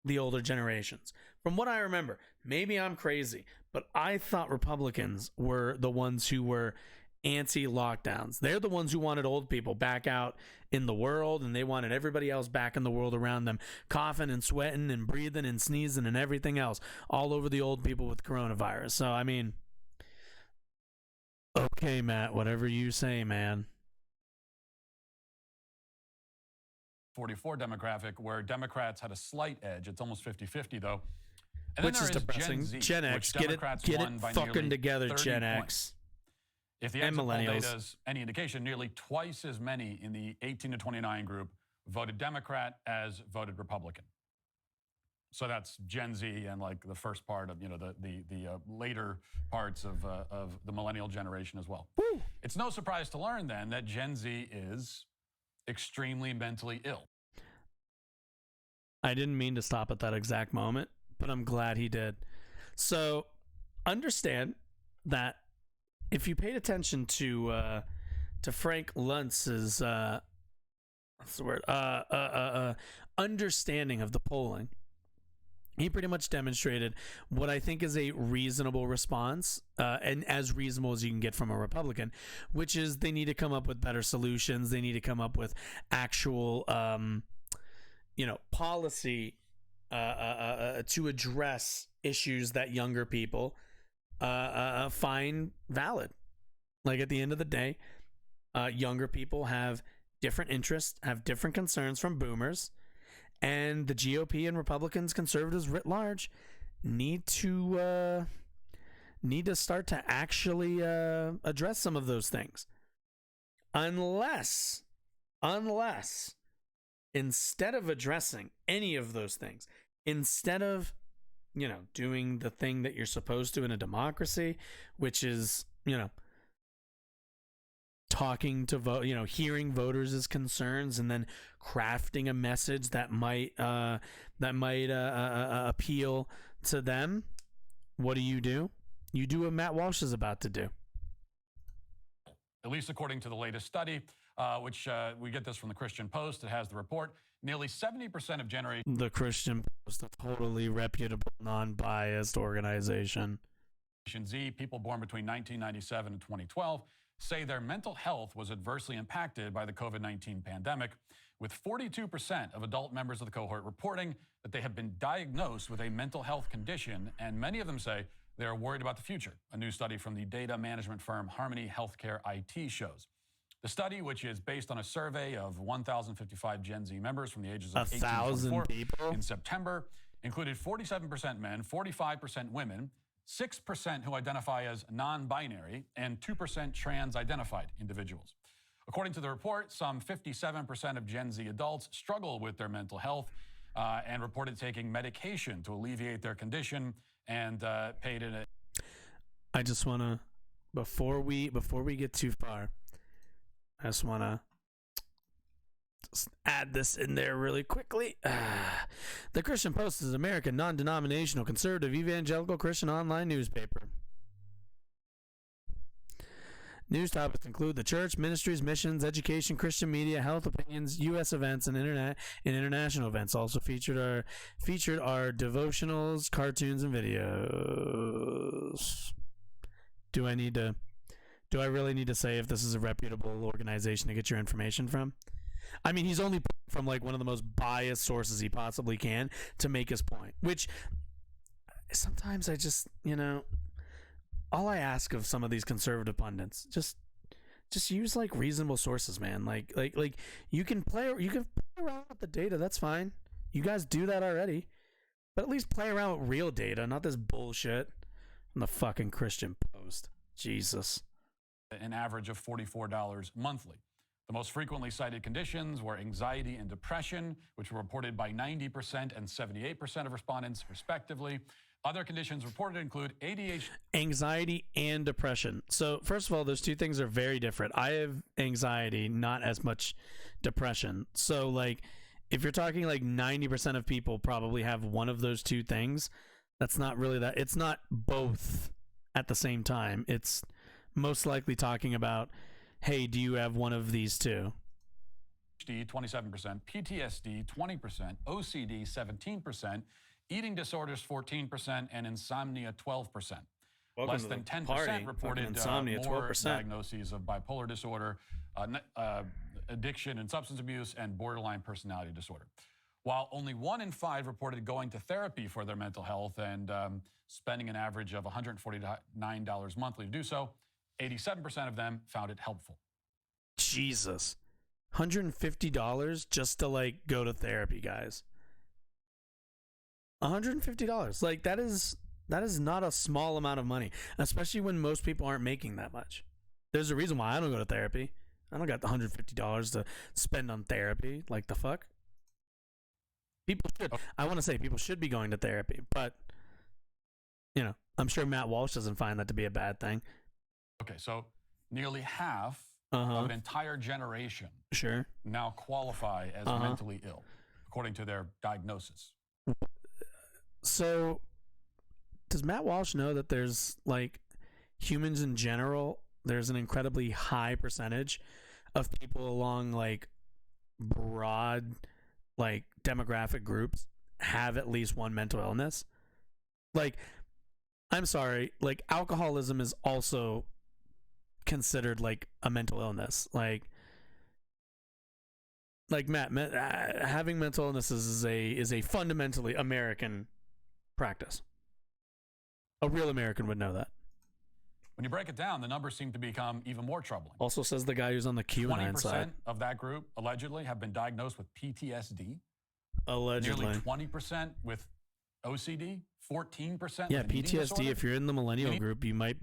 the older generations. From what I remember, maybe I'm crazy, but I thought Republicans were the ones who were anti-lockdowns. They're the ones who wanted old people back out in the world, and they wanted everybody else back in the world around them, coughing and sweating and breathing and sneezing and everything else all over the old people with coronavirus. So, I mean, okay, Matt, whatever you say, man. 44 demographic, where Democrats had a slight edge. It's almost 50-50, though. And which is depressing. Gen X, get it fucking together, Gen X. If the exit poll data is any indication, nearly twice as many in the 18 to 29 group voted Democrat as voted Republican. So that's Gen Z and like the first part of the later parts of the millennial generation as well. Woo. It's no surprise to learn then that Gen Z is extremely mentally ill. I didn't mean to stop at that exact moment, but I'm glad he did. So understand that if you paid attention to Frank Luntz's what's the word? Understanding of the polling, he pretty much demonstrated what I think is a reasonable response, and as reasonable as you can get from a Republican, which is they need to come up with better solutions. They need to come up with actual, policy to address issues that younger people find valid. Like at the end of the day, younger people have different interests, have different concerns from boomers. And the GOP and Republicans, conservatives writ large, need to start to actually address some of those things. Unless instead of addressing any of those things, instead of doing the thing that you're supposed to in a democracy, which is talking to hearing voters' concerns and then crafting a message that might appeal to them, what do? You do what Matt Walsh is about to do. At least according to the latest study, which we get this from the Christian Post. It has the report. Nearly 70% of Generation The Christian Post, a totally reputable, non-biased organization. Z, people born between 1997 and 2012, say their mental health was adversely impacted by the COVID-19 pandemic, with 42% of adult members of the cohort reporting that they have been diagnosed with a mental health condition, and many of them say they are worried about the future, a new study from the data management firm Harmony Healthcare IT shows. The study, which is based on a survey of 1,055 Gen Z members from the ages of 18 to 24 people in September, included 47% men, 45% women, 6% who identify as non-binary, and 2% trans-identified individuals. According to the report, some 57% of Gen Z adults struggle with their mental health and reported taking medication to alleviate their condition and paid in it. I just want to, before we get too far, I just want to add this in there really quickly. The Christian Post is an American, non-denominational, conservative, evangelical Christian online newspaper. News topics include the church, ministries, missions, education, Christian media, health opinions, U.S. events, and international events. Also featured are devotionals, cartoons, and videos. Do I need to Do I really need to say if this is a reputable organization to get your information from? I mean, he's only from like one of the most biased sources he possibly can to make his point, which sometimes I just, all I ask of some of these conservative pundits, just use like reasonable sources, man. Like you can play around with the data. That's fine. You guys do that already, but at least play around with real data, not this bullshit on the fucking Christian Post. Jesus. An average of $44 monthly. The most frequently cited conditions were anxiety and depression, which were reported by 90% and 78% of respondents, respectively. Other conditions reported include ADHD. Anxiety and depression. So, first of all, those two things are very different. I have anxiety, not as much depression. So, like, if you're talking like 90% of people probably have one of those two things, that's not really that. It's not both at the same time. It's most likely talking about, hey, do you have one of these two? 27%, PTSD 20%, OCD 17%, eating disorders 14%, and insomnia 12%. Less than 10% reported insomnia, more 12%. diagnoses of bipolar disorder, addiction and substance abuse, and borderline personality disorder. While only 1 in 5 reported going to therapy for their mental health and spending an average of $149 monthly to do so, 87% of them found it helpful. Jesus. $150 just to like go to therapy, guys. $150. Like that is not a small amount of money, especially when most people aren't making that much. There's a reason why I don't go to therapy. I don't got the $150 to spend on therapy. Like the fuck? People should. I want to say people should be going to therapy, but I'm sure Matt Walsh doesn't find that to be a bad thing. Okay, so nearly half of an entire generation now qualify as mentally ill, according to their diagnosis. So, does Matt Walsh know that there's, like, humans in general, there's an incredibly high percentage of people along, like, broad, like, demographic groups have at least one mental illness? Like, I'm sorry, like, alcoholism is also considered like a mental illness. Like Matt, having mental illnesses is a fundamentally American practice. A real American would know that. When you break it down, the numbers seem to become even more troubling. Also says the guy who's on the QAnon side. 20% of that group allegedly have been diagnosed with PTSD. Allegedly. Nearly 20% with OCD. 14%. Yeah, PTSD. If you're in the millennial group, you might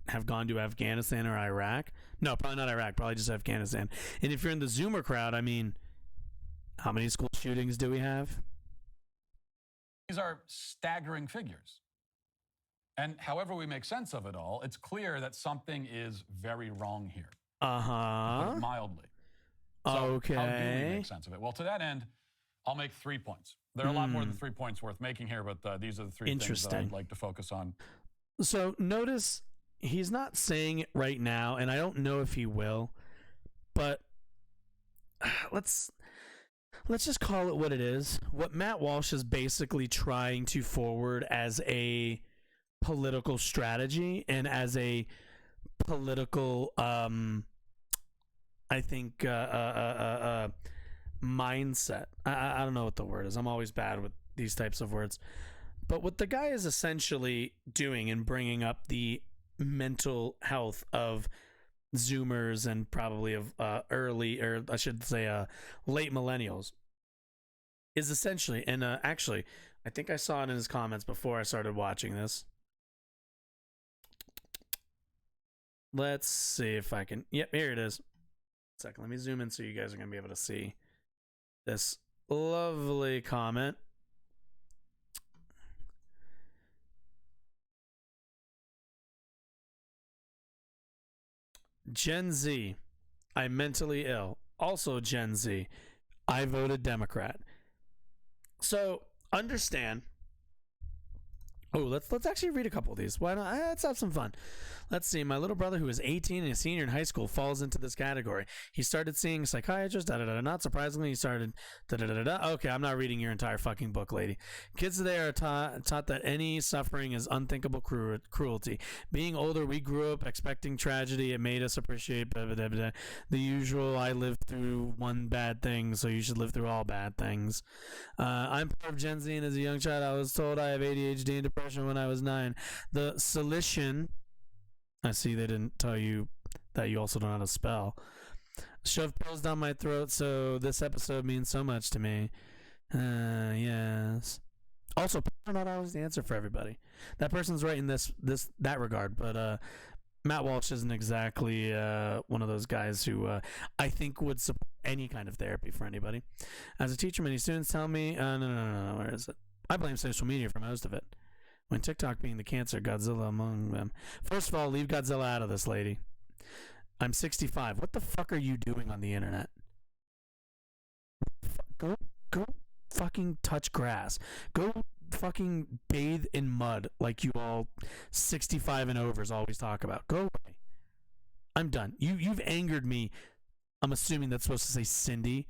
have gone to Afghanistan or Iraq. No, probably not Iraq. Probably just Afghanistan. And if you're in the Zoomer crowd, I mean, how many school shootings do we have? These are staggering figures. And however we make sense of it all, it's clear that something is very wrong here. To put it mildly. So okay. How do we make sense of it? Well, to that end, I'll make 3 points. There are a lot more than 3 points worth making here, but these are the 3 things that I'd like to focus on. So notice he's not saying it right now, and I don't know if he will, but let's just call it what it is. What Matt Walsh is basically trying to forward as a political strategy and as a political, I think, mindset. I don't know what the word is. I'm always bad with these types of words. But what the guy is essentially doing and bringing up the mental health of Zoomers and probably of late millennials is essentially, and actually, I think I saw it in his comments before I started watching this. Let's see if I can. Yep, here it is. Second, let me zoom in so you guys are going to be able to see this lovely comment. Gen Z, I'm mentally ill. Also Gen Z, I voted Democrat. So understand Oh, let's actually read a couple of these. Why not? Let's have some fun. Let's see. My little brother, who is 18 and a senior in high school, falls into this category. He started seeing a psychiatrist. Not surprisingly, he started. Okay, I'm not reading your entire fucking book, lady. Kids today are taught that any suffering is unthinkable cruelty. Being older, we grew up expecting tragedy. It made us appreciate the usual. I lived through one bad thing, so you should live through all bad things. I'm part of Gen Z, and as a young child, I was told I have ADHD and depression when I was 9. The solution. I see they didn't tell you that you also don't know how to spell. Shove pills down my throat, so this episode means so much to me. Yes. Also, pills are not always the answer for everybody. That person's right in that regard, but Matt Walsh isn't exactly one of those guys who I think would support any kind of therapy for anybody. As a teacher, many students tell me, no, where is it? I blame social media for most of it. When TikTok being the cancer, Godzilla among them. First of all, leave Godzilla out of this, lady. I'm 65. What the fuck are you doing on the internet? Go fucking touch grass. Go fucking bathe in mud like you all 65 and overs always talk about. Go away. I'm done. You've angered me. I'm assuming that's supposed to say Cindy.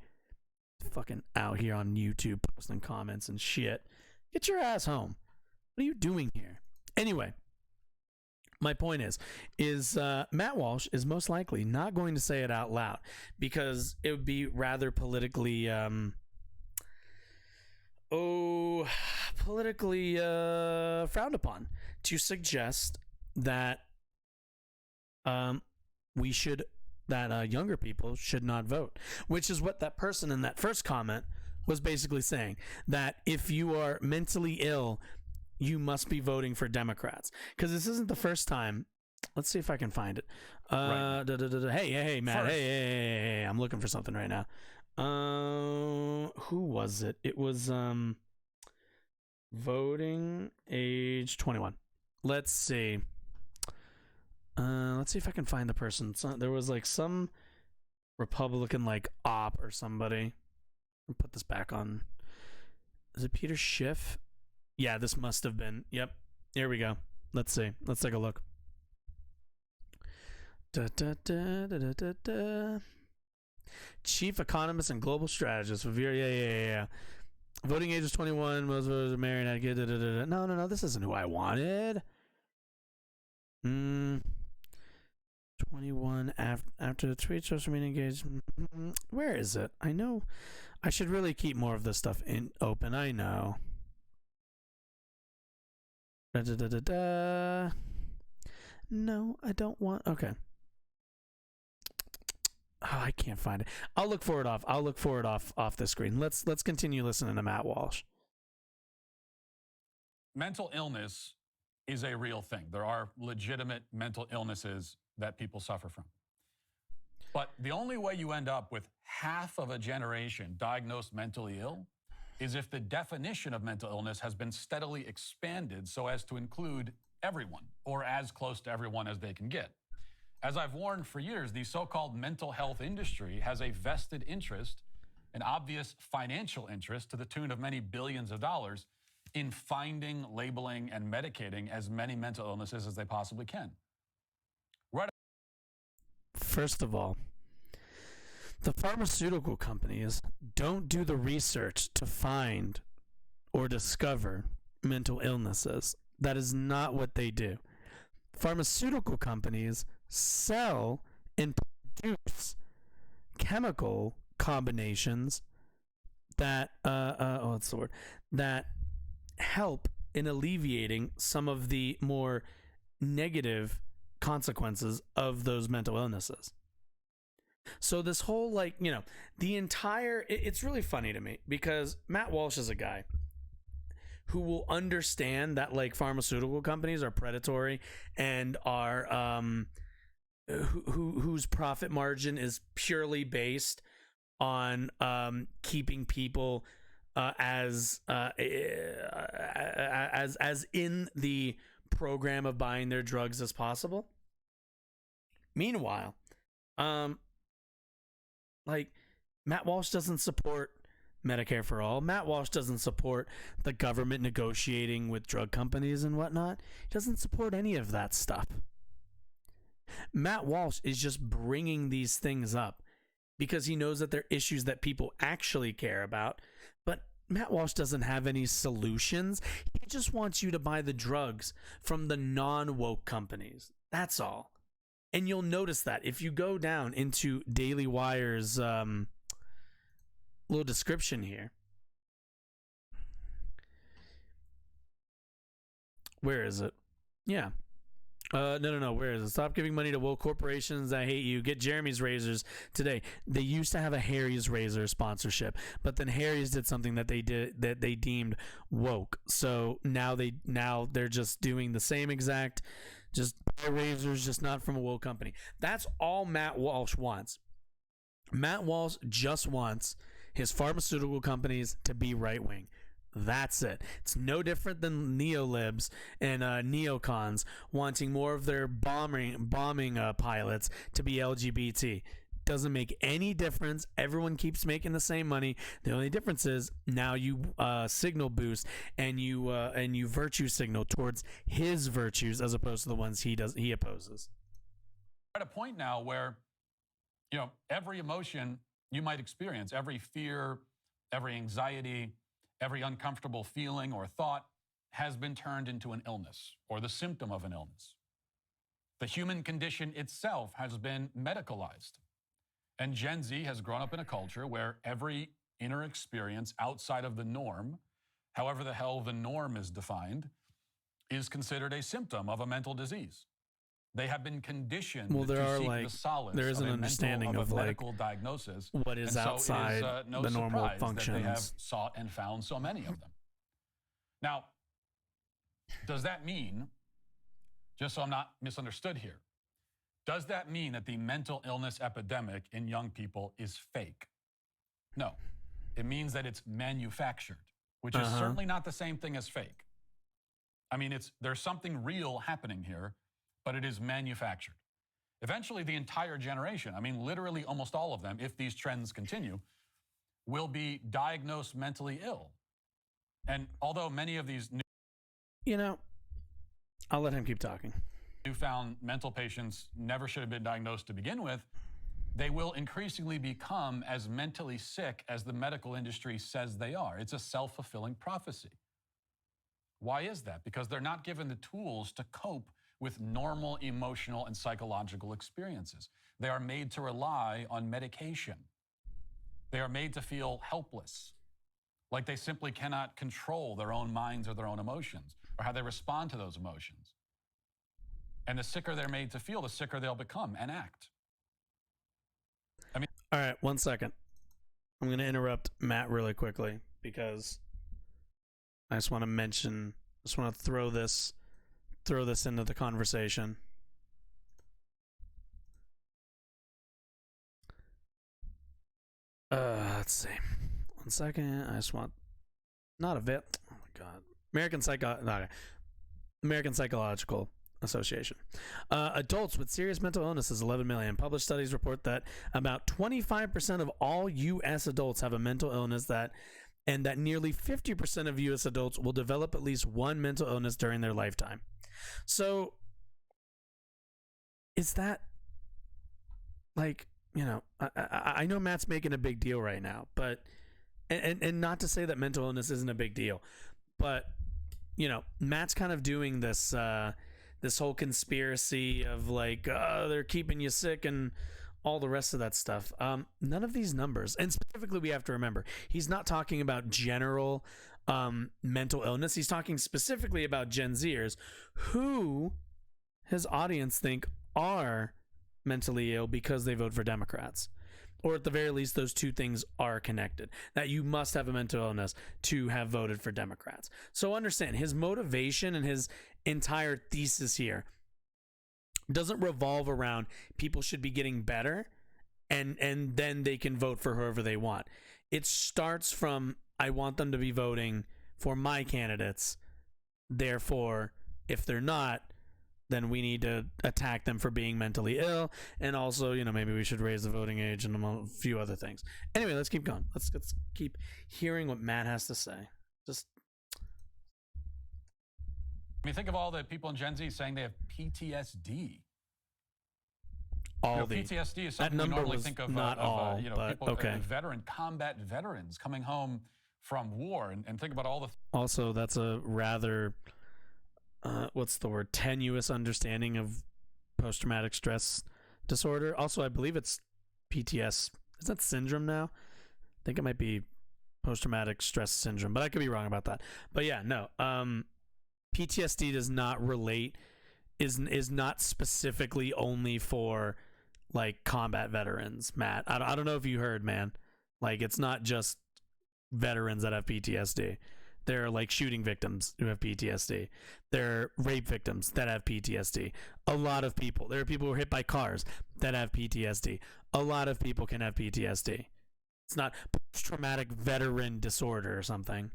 Fucking out here on YouTube posting comments and shit. Get your ass home. What are you doing here? Anyway, my point is Matt Walsh is most likely not going to say it out loud because it would be rather politically frowned upon to suggest that younger people should not vote, which is what that person in that first comment was basically saying, that if you are mentally ill, you must be voting for Democrats. Because this isn't the first time. Let's see if I can find it. Right. Hey, Matt. Hey, I'm looking for something right now. Who was it? It was voting age 21. Let's see. Let's see if I can find the person. There was like some Republican like op or somebody. I'll put this back on. Is it Peter Schiff? Yeah, this must have been. Yep. Here we go. Let's see. Let's take a look. Chief economist and global strategist. Yeah. Voting age is 21. Most voters are married. No. This isn't who I wanted. 21 after the tweet, social media engagement. Where is it? I know. I should really keep more of this stuff open. I know. No, I don't want. Okay. Oh, I can't find it. I'll look for it off the screen. Let's continue listening to Matt Walsh. Mental illness is a real thing. There are legitimate mental illnesses that people suffer from. But the only way you end up with half of a generation diagnosed mentally ill is if the definition of mental illness has been steadily expanded so as to include everyone, or as close to everyone as they can get. As I've warned for years, the so-called mental health industry has a vested interest, an obvious financial interest to the tune of many billions of dollars in finding, labeling, and medicating as many mental illnesses as they possibly can. First of all, the pharmaceutical companies don't do the research to find or discover mental illnesses. That is not what they do. Pharmaceutical companies sell and produce chemical combinations that that help in alleviating some of the more negative consequences of those mental illnesses. So this whole it's really funny to me because Matt Walsh is a guy who will understand that pharmaceutical companies are predatory and are whose profit margin is purely based on keeping people as in the program of buying their drugs as possible. Meanwhile, Matt Walsh doesn't support Medicare for all. Matt Walsh doesn't support the government negotiating with drug companies and whatnot. He doesn't support any of that stuff. Matt Walsh is just bringing these things up because he knows that they're issues that people actually care about. But Matt Walsh doesn't have any solutions. He just wants you to buy the drugs from the non-woke companies. That's all. And you'll notice that if you go down into Daily Wire's little description here. Where is it? Yeah. No. Where is it? Stop giving money to woke corporations. I hate you. Get Jeremy's razors today. They used to have a Harry's razor sponsorship, but then Harry's did something that they deemed woke. So now they're just doing the same exact, just buy razors, just not from a woke company. That's all Matt Walsh wants. Matt Walsh just wants his pharmaceutical companies to be right wing. That's it. It's no different than neolibs and neocons wanting more of their bombing pilots to be LGBT. Doesn't make any difference. Everyone keeps making the same money. The only difference is now you signal boost and you virtue signal towards his virtues as opposed to the ones he opposes. We're at a point now where, every emotion you might experience, every fear, every anxiety, every uncomfortable feeling or thought has been turned into an illness or the symptom of an illness. The human condition itself has been medicalized. And Gen Z has grown up in a culture where every inner experience outside of the norm, however the hell the norm is defined, is considered a symptom of a mental disease. They have been conditioned to seek the solace there is an understanding of a medical diagnosis. What is outside no the normal functions. That they have sought and found so many of them. Now, does that mean, just so I'm not misunderstood here, does that mean that the mental illness epidemic in young people is fake? No. It means that it's manufactured, which is certainly not the same thing as fake. I mean, there's something real happening here, but it is manufactured. Eventually, the entire generation, literally almost all of them, if these trends continue, will be diagnosed mentally ill. And although many of these I'll let him keep talking. Newfound mental patients never should have been diagnosed to begin with, they will increasingly become as mentally sick as the medical industry says they are. It's a self-fulfilling prophecy. Why is that? Because they're not given the tools to cope with normal emotional and psychological experiences. They are made to rely on medication. They are made to feel helpless, like they simply cannot control their own minds or their own emotions, or how they respond to those emotions. And the sicker they're made to feel, the sicker they'll become and act. All right, 1 second. I'm going to interrupt Matt really quickly because I just want to throw this into the conversation. Let's see. 1 second. I just want not a bit. Oh my god. American Psychological Association. Adults with serious mental illnesses, 11 million. Published studies report that about 25% of all U.S. adults have a mental illness and that nearly 50% of U.S. adults will develop at least one mental illness during their lifetime. So, is that I know Matt's making a big deal right now, but and not to say that mental illness isn't a big deal, but Matt's kind of doing this this whole conspiracy of they're keeping you sick and all the rest of that stuff. None of these numbers, and specifically we have to remember, he's not talking about general mental illness. He's talking specifically about Gen Zers who his audience think are mentally ill because they vote for Democrats. Or at the very least, those two things are connected. That you must have a mental illness to have voted for Democrats. So understand, his motivation and his entire thesis here doesn't revolve around people should be getting better and then they can vote for whoever they want. It starts from, I want them to be voting for my candidates. Therefore, if they're not, then we need to attack them for being mentally ill, and also, maybe we should raise the voting age and a few other things. Anyway, let's keep going. Let's keep hearing what Matt has to say. Just, I mean, think of all the people in Gen Z saying they have PTSD. PTSD is something we normally think of, not all, but people, okay. combat veterans coming home from war, and think about all the. Also, that's a rather, what's the word, tenuous understanding of post-traumatic stress disorder. Also, I believe it's PTS. Is that syndrome now? I think it might be post-traumatic stress syndrome, but I could be wrong about that. But yeah, no. PTSD does not relate, is not specifically only for like combat veterans, Matt. I don't know if you heard, man. Like, it's not just veterans that have PTSD. There are like shooting victims who have PTSD. There are rape victims that have PTSD. A lot of people. There are people who are hit by cars that have PTSD. A lot of people can have PTSD. It's not post-traumatic veteran disorder or something.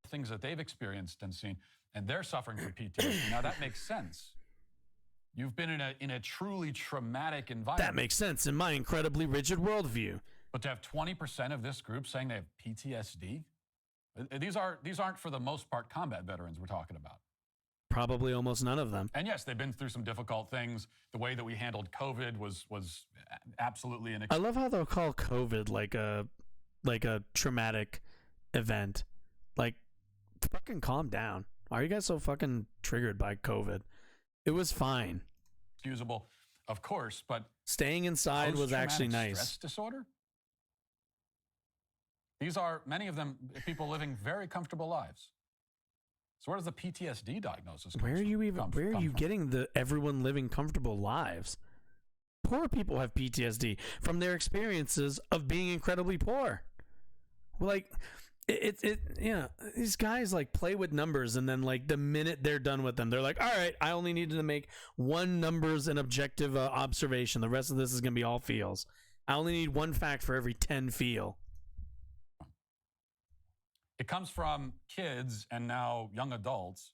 Things that they've experienced and seen, and they're suffering from PTSD. Now that makes sense. You've been in a truly traumatic environment. That makes sense in my incredibly rigid worldview. But to have 20% of this group saying they have PTSD, these aren't for the most part combat veterans we're talking about. Probably almost none of them. And yes, they've been through some difficult things. The way that we handled COVID was absolutely I love how they'll call COVID like a traumatic event. Like, fucking calm down. Why are you guys so fucking triggered by COVID? It was fine. Excusable, of course, but staying inside was actually nice. Stress disorder? These are, many of them, people living very comfortable lives. So where does the PTSD diagnosis come from? Where are you getting the everyone living comfortable lives? Poor people have PTSD from their experiences of being incredibly poor. Like, these guys like play with numbers, and then like the minute they're done with them, they're like, all right, I only needed to make one numbers and objective observation. The rest of this is going to be all feels. I only need one fact for every 10 feel. It comes from kids and now young adults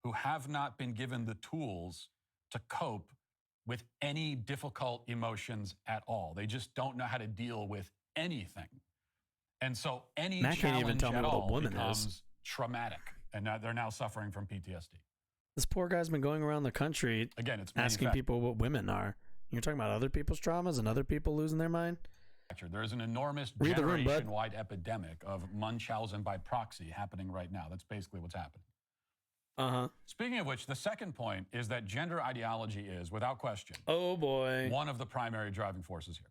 who have not been given the tools to cope with any difficult emotions at all. They just don't know how to deal with anything. And so any Matt can't even tell me what a woman becomes is. Traumatic, and they're now suffering from PTSD. This poor guy's been going around the country again, it's asking people what women are. You're talking about other people's traumas and other people losing their mind? There is an enormous generation-wide epidemic of Munchausen by proxy happening right now. That's basically what's happening. Uh-huh. Speaking of which, the second point is that gender ideology is, without question, oh boy, one of the primary driving forces here.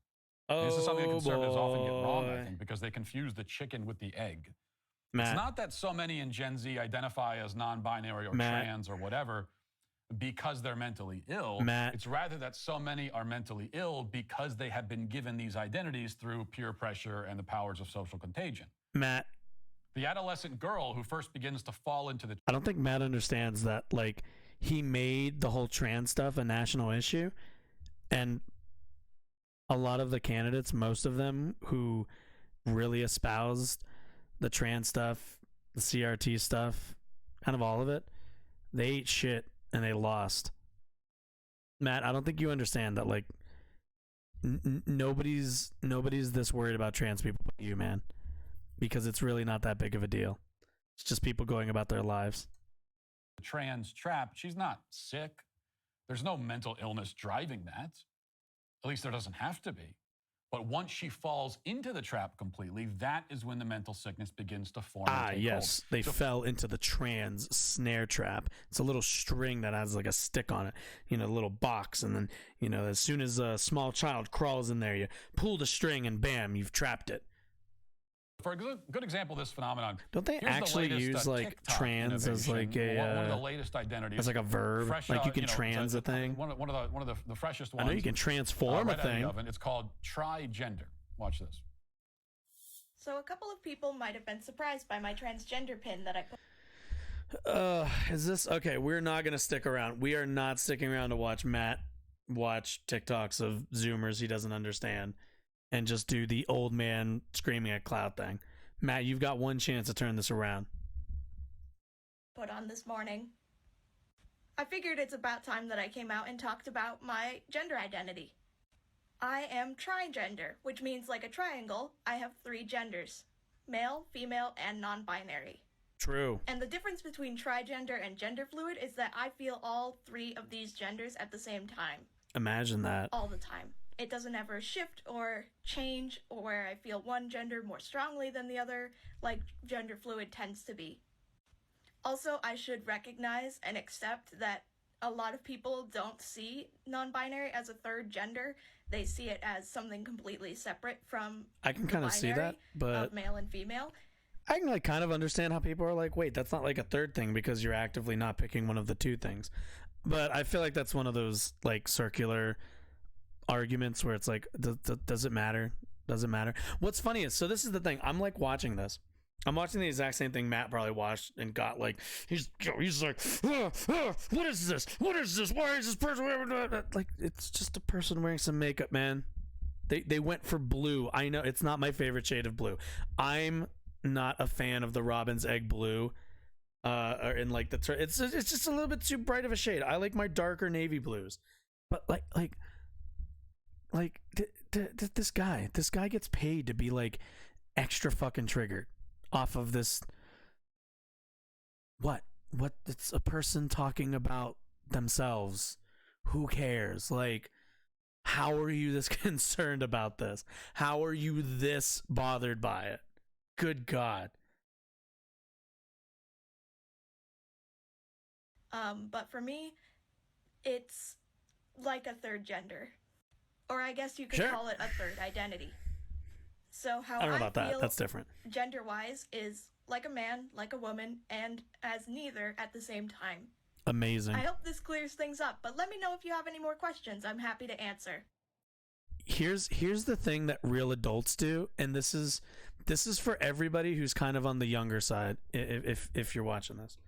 Oh, this is something that conservatives often get wrong, I think, because they confuse the chicken with the egg. Matt. It's not that so many in Gen Z identify as non-binary or trans or whatever because they're mentally ill. Matt. It's rather that so many are mentally ill because they have been given these identities through peer pressure and the powers of social contagion. Matt. The adolescent girl who first begins to fall into the... I don't think Matt understands that, like, he made the whole trans stuff a national issue, and a lot of the candidates, most of them who really espoused the trans stuff, the CRT stuff, kind of all of it, they ate shit and they lost. Matt, I don't think you understand that, like, nobody's this worried about trans people but you, man, because it's really not that big of a deal. It's just people going about their lives. The trans trap, she's not sick. There's no mental illness driving that. At least there doesn't have to be. But once she falls into the trap completely, that is when the mental sickness begins to form. Yes. They fell into the trans snare trap. It's a little string that has like a stick on it, a little box. And then, as soon as a small child crawls in there, you pull the string and bam, you've trapped it. For a good example of this phenomenon, don't they actually use like TikTok trans as like a one of the latest identities, as like a verb? Like you can trans a thing. One of the freshest ones. I know you can transform a thing. It's called tri-gender. Watch this. So a couple of people might have been surprised by my transgender pin that I put. Is this okay? We're not gonna stick around. We are not sticking around to watch Matt watch TikToks of Zoomers he doesn't understand and just do the old man screaming at cloud thing. Matt, you've got one chance to turn this around. Put on this morning. I figured it's about time that I came out and talked about my gender identity. I am trigender, which means like a triangle, I have 3 genders: male, female, and non-binary. True. And the difference between trigender and gender fluid is that I feel all 3 of these genders at the same time. Imagine that. All the time. It doesn't ever shift or change, or where I feel one gender more strongly than the other, like gender fluid tends to be. Also, I should recognize and accept that a lot of people don't see non-binary as a 3rd gender. They see it as something completely separate from I can kind of see that, but of male and female. I can like kind of understand how people are like, wait, that's not like a 3rd thing because you're actively not picking one of the 2 things. But I feel like that's one of those like circular arguments where it's like, does it matter? Does it matter? What's funny is, so this is the thing. I'm like watching this. I'm watching the exact same thing Matt probably watched and got like, he's like, what is this? What is this? Why is this person wearing that? Like, it's just a person wearing some makeup, man. They went for blue. I know it's not my favorite shade of blue. I'm not a fan of the Robin's Egg blue. Or in like it's just a little bit too bright of a shade. I like my darker navy blues. But this guy gets paid to be like extra fucking triggered off of this. What it's a person talking about themselves. Who cares? Like, how are you this concerned about this? How are you this bothered by it? Good God. But for me, it's like a 3rd gender. Or I guess you could call it a 3rd identity. So how I don't know about that. That's different. Gender-wise is like a man, like a woman, and as neither at the same time. Amazing. I hope this clears things up, but let me know if you have any more questions. I'm happy to answer. Here's the thing that real adults do, and this is for everybody who's kind of on the younger side, if you're watching this.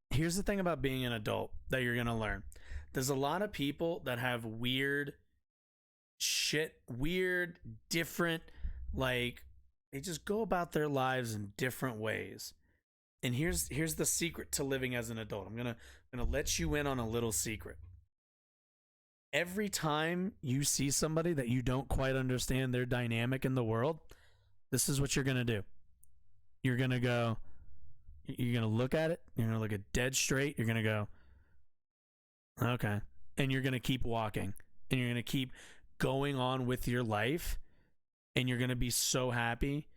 Here's the thing about being an adult that you're going to learn. There's a lot of people that have weird, different, like, they just go about their lives in different ways. And here's the secret to living as an adult. I'm gonna let you in on a little secret. Every time you see somebody that you don't quite understand their dynamic in the world, this is what you're going to do. You're going to look at it. You're going to look it dead straight. You're going to go, okay. And you're going to keep walking. And you're going to keep going on with your life. And you're going to be so happy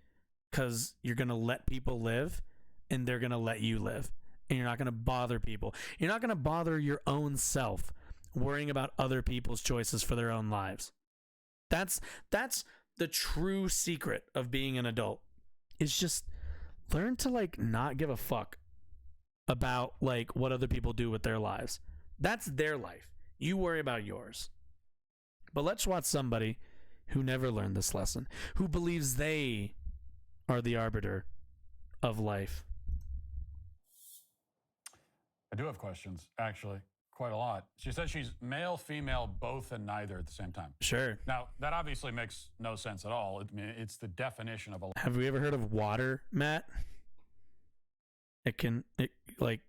because you're going to let people live and they're going to let you live. And you're not going to bother people. You're not going to bother your own self worrying about other people's choices for their own lives. That's the true secret of being an adult. Is just learn to like not give a fuck about like what other people do with their lives. That's their life. You worry about yours. But let's watch somebody who never learned this lesson, who believes they are the arbiter of life. I do have questions, actually. Quite a lot. She says she's male, female, both, and neither at the same time. Sure. Now, that obviously makes no sense at all. I mean, it's the definition of a... Have we ever heard of water, Matt? It like,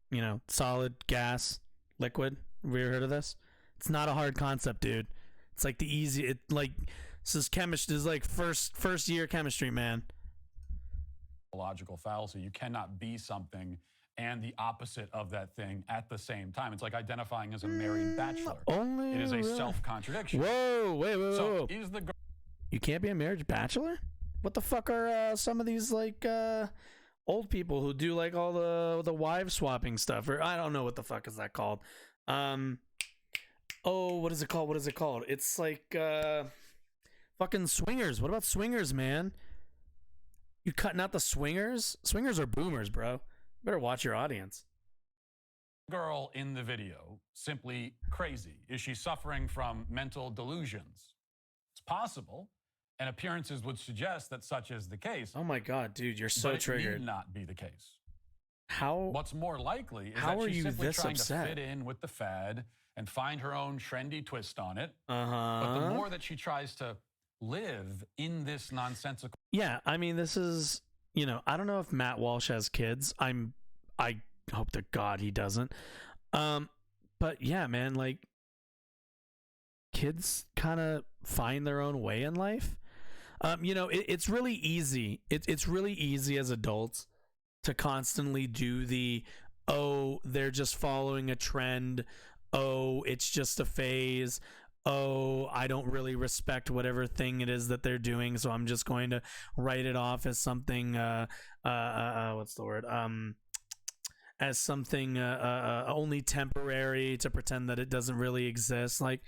you know, solid, gas, liquid. Have we ever heard of this? It's not a hard concept, dude. It's like the easy, this is chemistry. This is like first year chemistry, man. Logical fallacy. You cannot be something and the opposite of that thing at the same time. It's like identifying as a married bachelor. It is a self-contradiction. Whoa, wait. So is the girl... You can't be a marriage bachelor? What the fuck are some of these like old people who do like all the wife swapping stuff? Or I don't know what the fuck is that called. What is it called? It's like fucking swingers. What about swingers, man? You cutting out the swingers? Swingers are boomers, bro. Better watch your audience. Girl in the video simply crazy? Is she suffering from mental delusions? It's possible, and appearances would suggest that such is the case. Oh my god, dude, you're so triggered. It need not be the case. What's more likely is that she's simply trying upset? To fit in with the fad and find her own trendy twist on it. Uh-huh. But the more that she tries to live in this nonsensical... Yeah, I mean, this is... You know, I don't know if Matt Walsh has kids. I hope to God he doesn't. But yeah, man, like, kids kind of find their own way in life. It's really easy. It's really easy as adults to constantly do the, oh, they're just following a trend. Oh, it's just a phase. Oh, I don't really respect whatever thing it is that they're doing, so I'm just going to write it off as something, what's the word? As something only temporary, to pretend that it doesn't really exist. Like,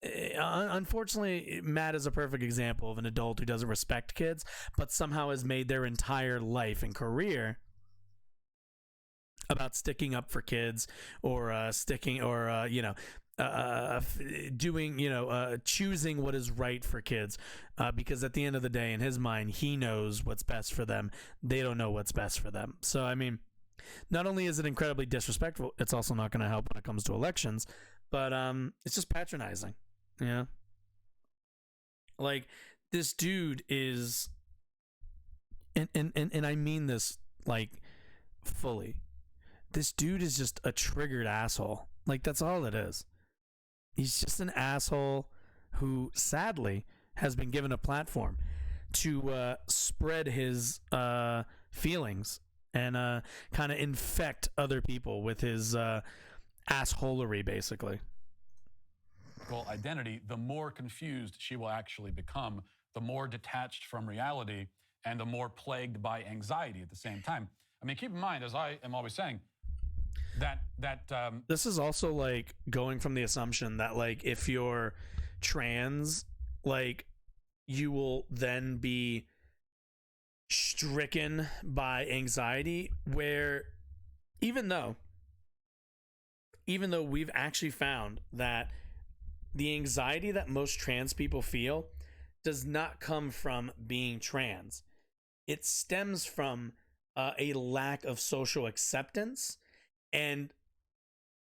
unfortunately, Matt is a perfect example of an adult who doesn't respect kids, but somehow has made their entire life and career about sticking up for kids, or choosing what is right for kids, because at the end of the day, in his mind, he knows what's best for them. They don't know what's best for them. So, I mean, not only is it incredibly disrespectful, it's also not going to help when it comes to elections, but it's just patronizing. Yeah. Like, this dude is, and I mean this, like, fully. This dude is just a triggered asshole. Like, that's all it is. He's just an asshole who, sadly, has been given a platform to spread his feelings and kind of infect other people with his assholery, basically. Identity, the more confused she will actually become, the more detached from reality, and the more plagued by anxiety at the same time. I mean, keep in mind, as I am always saying, that this is also like going from the assumption that, like, if you're trans, like, you will then be stricken by anxiety, where even though we've actually found that the anxiety that most trans people feel does not come from being trans. It stems from a lack of social acceptance and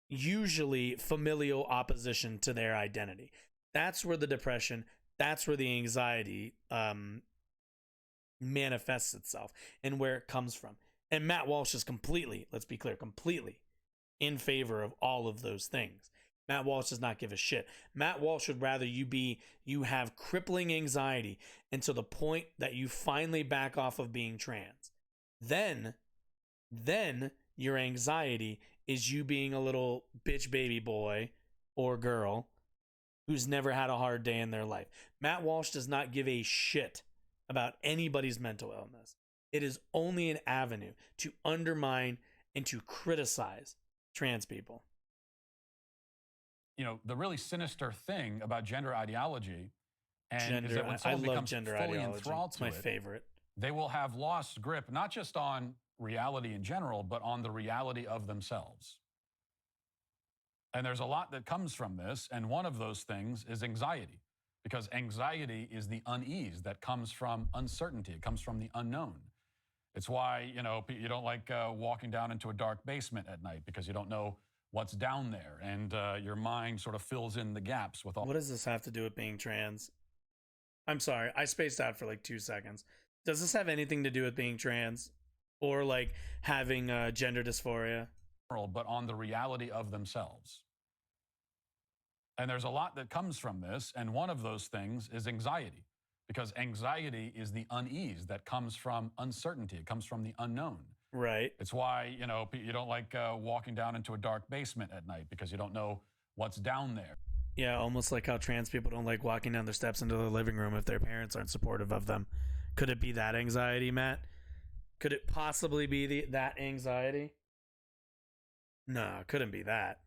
usually familial opposition to their identity. That's where the depression, that's where the anxiety manifests itself, and where it comes from. And Matt Walsh is completely, let's be clear, completely in favor of all of those things. Matt Walsh does not give a shit. Matt Walsh would rather you have crippling anxiety until the point that you finally back off of being trans. Then your anxiety is you being a little bitch baby boy or girl who's never had a hard day in their life. Matt Walsh does not give a shit about anybody's mental illness. It is only an avenue to undermine and to criticize trans people. You know, the really sinister thing about gender ideology, is that when someone becomes fully enthralled to it, it's my favorite. They will have lost grip, not just on reality in general, but on the reality of themselves. And there's a lot that comes from this, and one of those things is anxiety, because anxiety is the unease that comes from uncertainty. It comes from the unknown. It's why, you don't like walking down into a dark basement at night, because you don't know what's down there, and your mind sort of fills in the gaps with all. What does this have to do with being trans? I'm sorry, I spaced out for like 2 seconds. Does this have anything to do with being trans, or like having gender dysphoria? But on the reality of themselves. And there's a lot that comes from this, and one of those things is anxiety, because anxiety is the unease that comes from uncertainty. It comes from the unknown. Right. It's why, you don't like walking down into a dark basement at night, because you don't know what's down there. Yeah, almost like how trans people don't like walking down their steps into the living room if their parents aren't supportive of them. Could it be that anxiety, Matt? Could it possibly be that anxiety? No, it couldn't be that.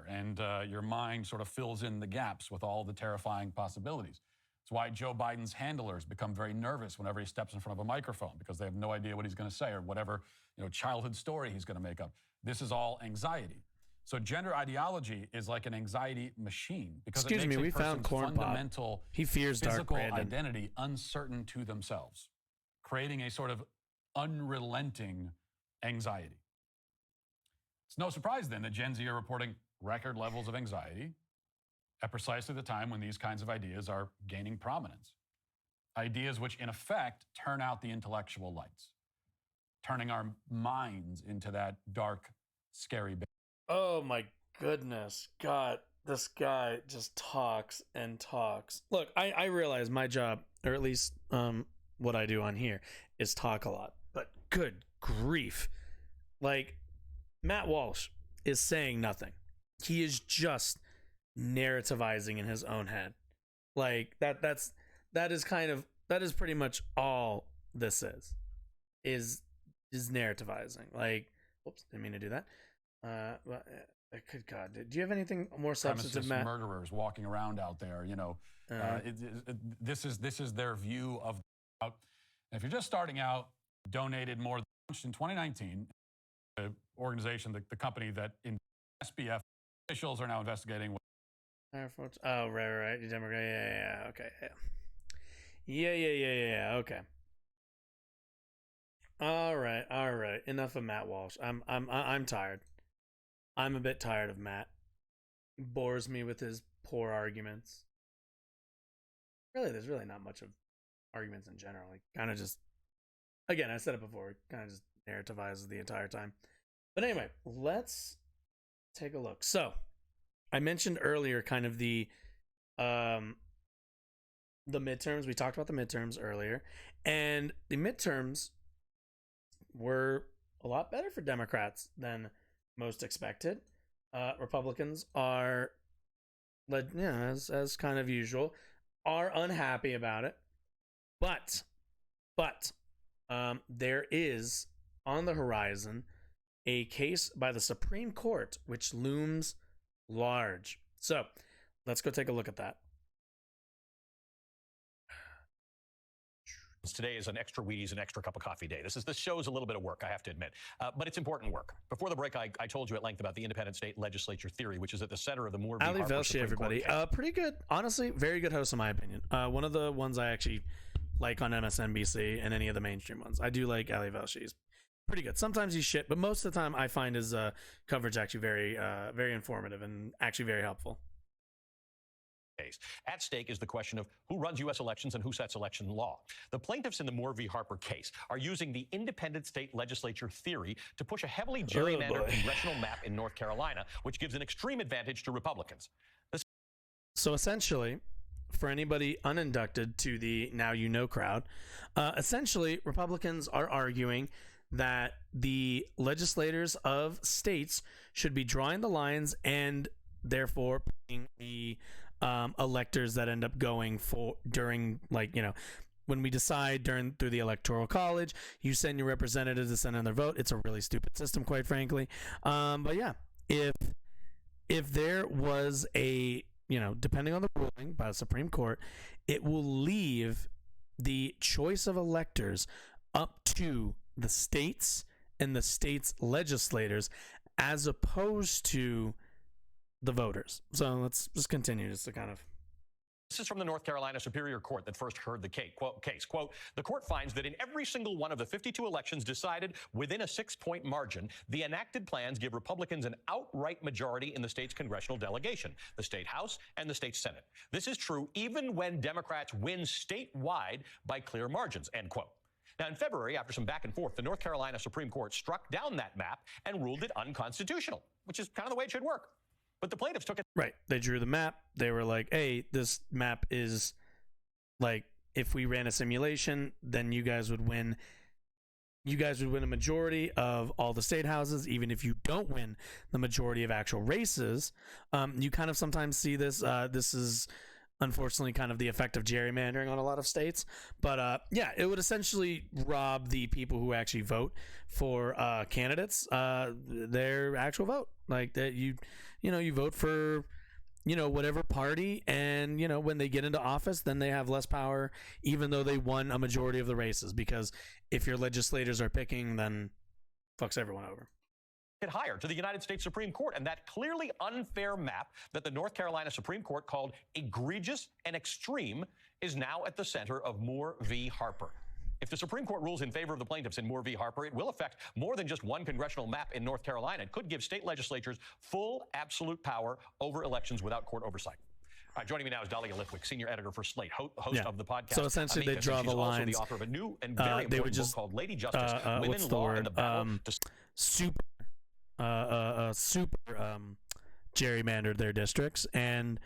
And your mind sort of fills in the gaps with all the terrifying possibilities. It's why Joe Biden's handlers become very nervous whenever he steps in front of a microphone, because they have no idea what he's going to say or whatever childhood story he's going to make up. This is all anxiety. So gender ideology is like an anxiety machine, because Excuse it makes me, we a person's found Corn Pop. fundamental He fears Dark physical Brandon. identity uncertain to themselves, creating a sort of unrelenting anxiety. It's no surprise then that Gen Z are reporting record levels of anxiety at precisely the time when these kinds of ideas are gaining prominence. Ideas which, in effect, turn out the intellectual lights, turning our minds into that dark, scary Oh my goodness. God, this guy just talks and talks. Look, I realize my job, or at least what I do on here, is talk a lot. But good grief. Like, Matt Walsh is saying nothing. He is just narrativizing in his own head. Like, that is pretty much all this is narrativizing. Like, whoops, didn't mean to do that. Good God, do you have anything more substantive, Matt? Murderers walking around out there, this is their view of. And if you're just starting out, donated more than in 2019. The organization, the company that in SBF officials are now investigating. Oh, right. Democrat. Yeah. Okay. Yeah. Okay. All right. Enough of Matt Walsh. I'm tired. I'm a bit tired of Matt. He bores me with his poor arguments. Really, there's really not much of arguments in general. Like, kind of just, again, I said it before, kind of just narrativizes the entire time. But anyway, let's take a look. So, I mentioned earlier kind of the midterms. We talked about the midterms earlier, and the midterms were a lot better for Democrats than most expected. Republicans are, as kind of usual, are unhappy about it. But there is on the horizon a case by the Supreme Court which looms large. So let's go take a look at that. Today is an extra Wheaties and extra cup of coffee day. This show's a little bit of work, I have to admit, but it's important work. Before the break, I told you at length about the independent state legislature theory, which is at the center of the Moore v. Ali Harper Velshi, Supreme everybody. Court case. Pretty good, honestly, very good host in my opinion. One of the ones I actually like on MSNBC and any of the mainstream ones. I do like Ali Velshi. He's pretty good. Sometimes he's shit, but most of the time I find his coverage actually very informative and actually very helpful. At stake is the question of who runs U.S. elections and who sets election law. The plaintiffs in the Moore v. Harper case are using the independent state legislature theory to push a heavily gerrymandered congressional map in North Carolina, which gives an extreme advantage to Republicans. So essentially, for anybody uninducted to the Now You Know crowd, essentially Republicans are arguing that the legislators of states should be drawing the lines and therefore putting the electors that end up going for during, like, when we decide through the electoral college, you send your representatives to send in their vote. It's a really stupid system, quite frankly. But yeah, if there was a, depending on the ruling by the Supreme Court, it will leave the choice of electors up to the states and the states' legislators as opposed to the voters. So let's just continue just to kind of. This is from the North Carolina Superior Court that first heard the case. Quote, the court finds that in every single one of the 52 elections decided within a 6-point margin, the enacted plans give Republicans an outright majority in the state's congressional delegation, the state House and the state Senate. This is true even when Democrats win statewide by clear margins, end quote. Now, in February, after some back and forth, the North Carolina Supreme Court struck down that map and ruled it unconstitutional, which is kind of the way it should work. But the plaintiffs took it. Right. They drew the map. They were like, hey, this map is like, if we ran a simulation, then you guys would win. You guys would win a majority of all the state houses, even if you don't win the majority of actual races. You kind of sometimes see this. This is unfortunately kind of the effect of gerrymandering on a lot of states. But yeah, it would essentially rob the people who actually vote for candidates their actual vote. Like that, you vote for whatever party, and when they get into office, then they have less power, even though they won a majority of the races. Because if your legislators are picking, then fucks everyone over. Higher to the United States Supreme Court, and that clearly unfair map that the North Carolina Supreme Court called egregious and extreme is now at the center of Moore v. Harper. If the Supreme Court rules in favor of the plaintiffs in Moore v. Harper, it will affect more than just one congressional map in North Carolina. It could give state legislatures full, absolute power over elections without court oversight. All right, joining me now is Dahlia Lithwick, senior editor for Slate, host of the podcast. So essentially, they draw the lines. She's also the author of a new and very important book called Lady Justice: Women, Law, and the Battle. Super super gerrymandered their districts, and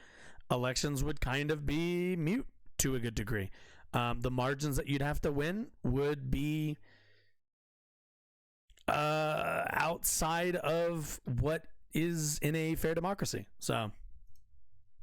elections would kind of be mute to a good degree. The margins that you'd have to win would be outside of what is in a fair democracy. So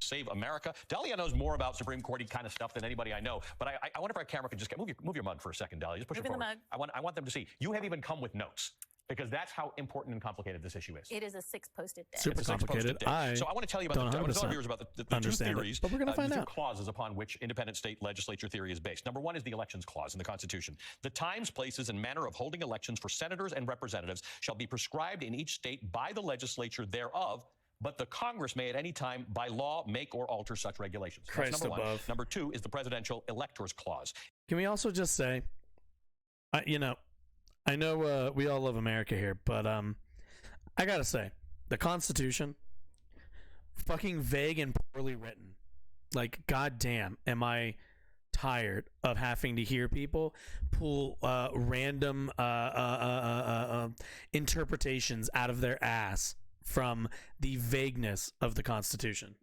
save America. Dahlia knows more about Supreme Court kind of stuff than anybody I know. But I wonder if our camera could just move your mug for a second, Dahlia. Just push it forward. I want them to see. You have even come with notes, because that's how important and complicated this issue is. It is a 6 posted day. Super complicated. So I want to tell you about I want to tell viewers about the two theories, but we're going to find the two out. clauses upon which independent state legislature theory is based. Number one is the elections clause in the Constitution. The times, places, and manner of holding elections for senators and representatives shall be prescribed in each state by the legislature thereof, but the Congress may at any time by law make or alter such regulations. That's number one. Number two is the presidential electors clause. Can we also just say, I know we all love America here, but I gotta say, the Constitution, fucking vague and poorly written. Like, goddamn, am I tired of having to hear people pull random interpretations out of their ass from the vagueness of the Constitution.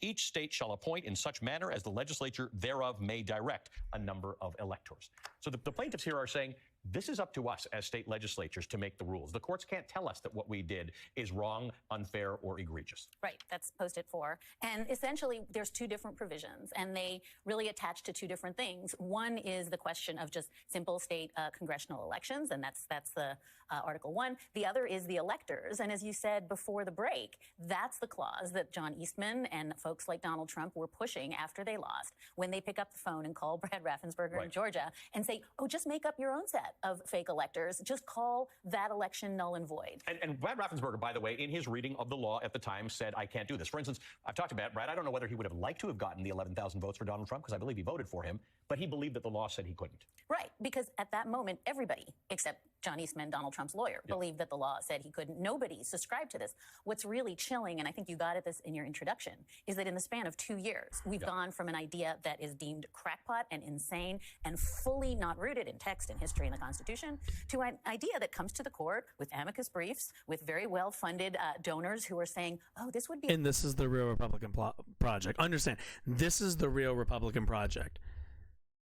Each state shall appoint in such manner as the legislature thereof may direct a number of electors. So the plaintiffs here are saying, this is up to us as state legislatures to make the rules. The courts can't tell us that what we did is wrong, unfair, or egregious. Right, that's posted 4. And essentially, there's 2 different provisions, and they really attach to 2 different things. One is the question of just simple state congressional elections, and that's the Article 1. The other is the electors, and as you said before the break, that's the clause that John Eastman and folks like Donald Trump were pushing after they lost, when they pick up the phone and call Brad Raffensperger in Georgia and say, oh, just make up your own set of fake electors. Just call that election null and void. And Brad Raffensperger, by the way, in his reading of the law at the time, said, I can't do this. For instance, I've talked about Brad. I don't know whether he would have liked to have gotten the 11,000 votes for Donald Trump, because I believe he voted for him, but he believed that the law said he couldn't. Right, because at that moment, everybody, except John Eastman, Donald Trump's lawyer, believed that the law said he couldn't. Nobody subscribed to this. What's really chilling, and I think you got at this in your introduction, is that in the span of 2 years, we've gone from an idea that is deemed crackpot and insane and fully not rooted in text and history and the Constitution to an idea that comes to the court with amicus briefs, with very well-funded donors who are saying, oh, this would be... And this is the real Republican project. Understand, this is the real Republican project.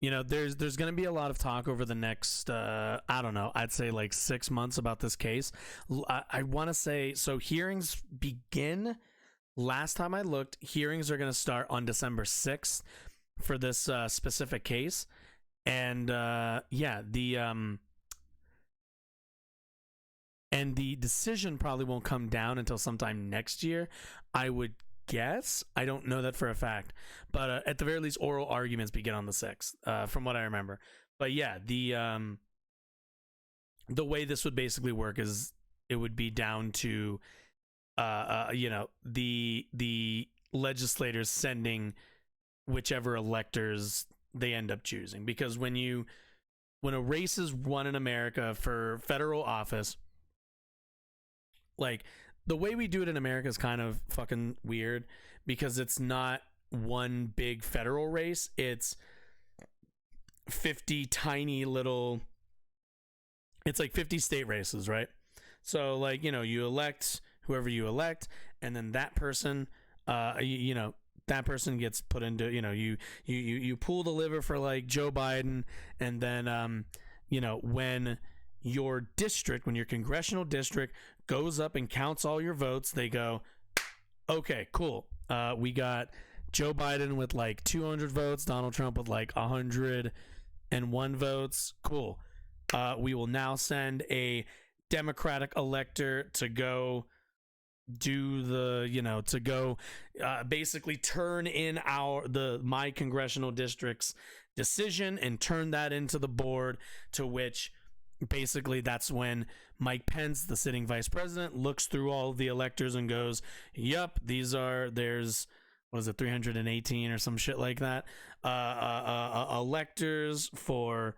You know, there's going to be a lot of talk over the next, I don't know, I'd say like 6 months about this case. I want to say, so hearings begin, last time I looked, hearings are going to start on December 6th for this specific case. And the decision probably won't come down until sometime next year, I would guess. I don't know that for a fact, but at the very least, oral arguments begin on the 6th, from what I remember. But yeah, the way this would basically work is it would be down to the legislators sending whichever electors they end up choosing, because when a race is won in America for federal office, like, the way we do it in America is kind of fucking weird, because it's not one big federal race. It's 50 tiny little, it's like 50 state races, right? So, like, you know, you elect whoever you elect, and then that person, that person gets put into, you pull the lever for like Joe Biden, and then, when your district, when your congressional district goes up and counts all your votes, they go, okay, cool. We got Joe Biden with like 200 votes, Donald Trump with like 101 votes. Cool. We will now send a Democratic elector to go do the, basically turn in my congressional district's decision and turn that into the board, to which basically that's when Mike Pence, the sitting vice president, looks through all of the electors and goes, yep, there's 318 or some shit like that, electors for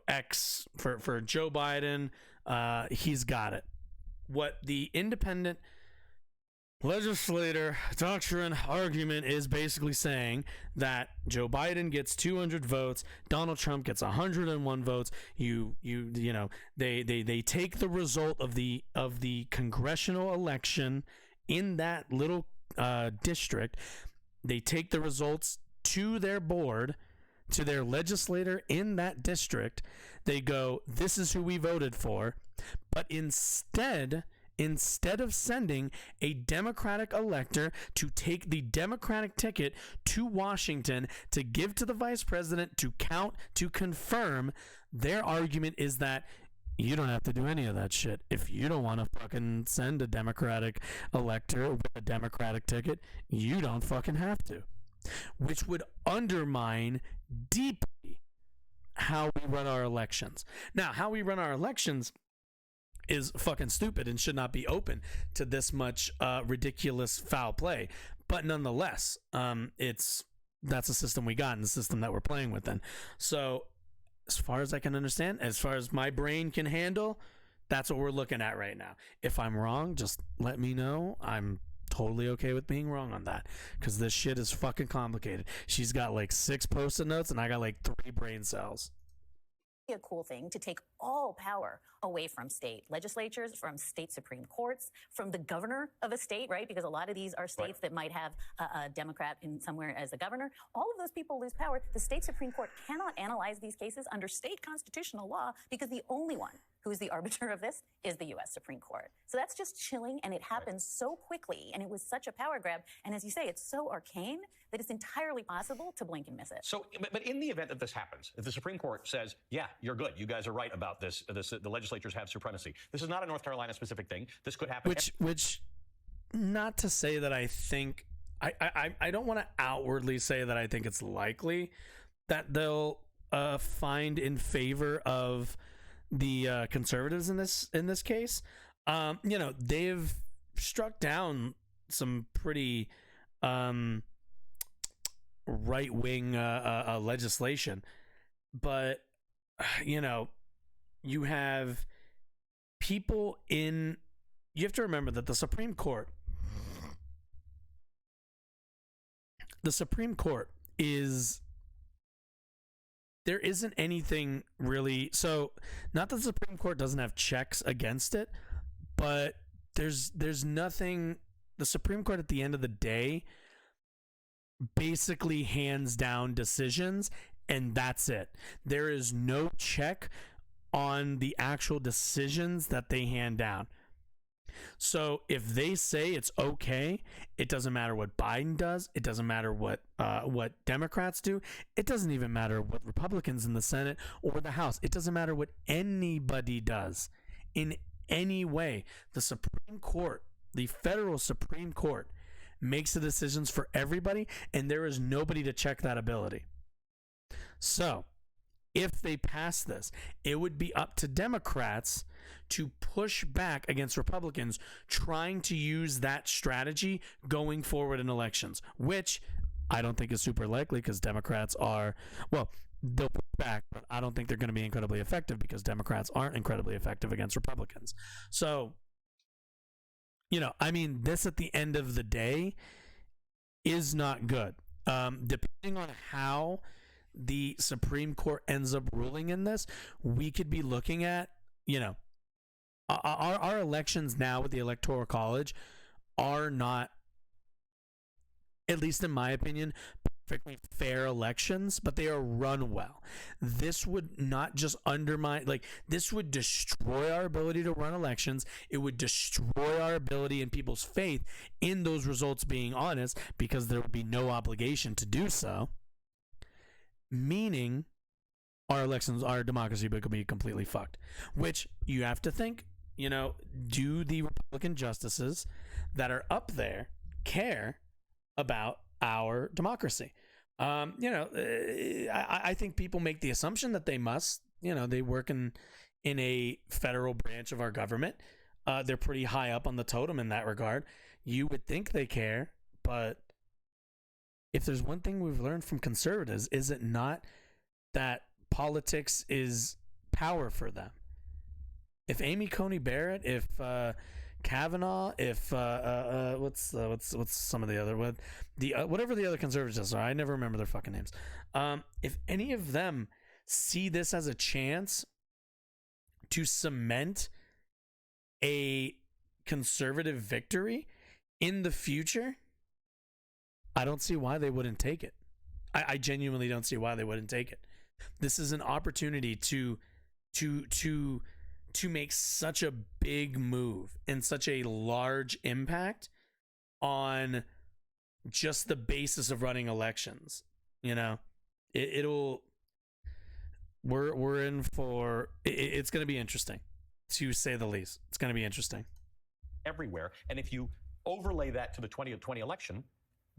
X for Joe Biden. He's got it. What the independent legislator doctrine argument is basically saying that Joe Biden gets 200 votes, Donald Trump gets 101 votes. You know, they take the result of the congressional election in that little district. They take the results to their board, to their legislator in that district. They go, this is who we voted for. But instead of sending a Democratic elector to take the Democratic ticket to Washington to give to the vice president to count, to confirm, their argument is that you don't have to do any of that shit. If you don't want to fucking send a Democratic elector with a Democratic ticket, you don't fucking have to. Which would undermine deeply how we run our elections. Now, how we run our elections is fucking stupid and should not be open to this much ridiculous foul play. But nonetheless, that's a system we got and the system that we're playing within. So as far as I can understand, as far as my brain can handle, that's what we're looking at right now. If I'm wrong, just let me know. I'm totally okay with being wrong on that, because this shit is fucking complicated. She's got like 6 post-it notes and I got like 3 brain cells. A cool thing to take all power away from state legislatures, from state Supreme Courts, from the governor of a state, right? Because a lot of these are states that might have a Democrat in somewhere as a governor. All of those people lose power. The state Supreme Court cannot analyze these cases under state constitutional law because the only one who's the arbiter of this is the U.S. Supreme Court. So that's just chilling, and it happens so quickly, and it was such a power grab. And as you say, it's so arcane that it's entirely possible to blink and miss it. So, but in the event that this happens, if the Supreme Court says, yeah, you're good, you guys are right about this, the legislatures have supremacy. This is not a North Carolina specific thing. This could happen. Which, not to say that I think, I don't want to outwardly say that I think it's likely that they'll find in favor of the conservatives in this case. You know, they've struck down some pretty right-wing legislation, but you know, you have people in. You have to remember that the Supreme Court is. There isn't anything really. So, not that the Supreme Court doesn't have checks against it, but there's nothing. The Supreme Court at the end of the day basically hands down decisions, and that's it. There is no check on the actual decisions that they hand down. So if they say it's okay, it doesn't matter what Biden does. It doesn't matter what Democrats do. It doesn't even matter what Republicans in the Senate or the House. It doesn't matter what anybody does in any way. The Supreme Court, the federal Supreme Court, makes the decisions for everybody, and there is nobody to check that ability. So if they pass this, it would be up to Democrats to push back against Republicans trying to use that strategy going forward in elections, which I don't think is super likely because Democrats are, well, they'll push back, but I don't think they're going to be incredibly effective because Democrats aren't incredibly effective against Republicans. So, you know, I mean, this at the end of the day is not good. Depending on how the Supreme Court ends up ruling in this, we could be looking at, you know, our elections now with the Electoral College are not, at least in my opinion, perfectly fair elections, but they are run well. This would not just undermine, like, this would destroy our ability to run elections. It would destroy our ability and people's faith in those results being honest, because there would be no obligation to do so. Meaning our elections, our democracy could be completely fucked. Which you have to think, you know, do the Republican justices that are up there care about our democracy? You know, I think people make the assumption that they must. You know, they work in a federal branch of our government. They're pretty high up on the totem in that regard. You would think they care, but if there's one thing we've learned from conservatives, is it not that politics is power for them? If Amy Coney Barrett, if Kavanaugh, if what's some of the other whatever the other conservatives are, I never remember their fucking names. If any of them see this as a chance to cement a conservative victory in the future, I don't see why they wouldn't take it. I genuinely don't see why they wouldn't take it. This is an opportunity to make such a big move and such a large impact on just the basis of running elections. You know, we're in for it's going to be interesting, to say the least. It's going to be interesting everywhere. And if you overlay that to the 2020 election,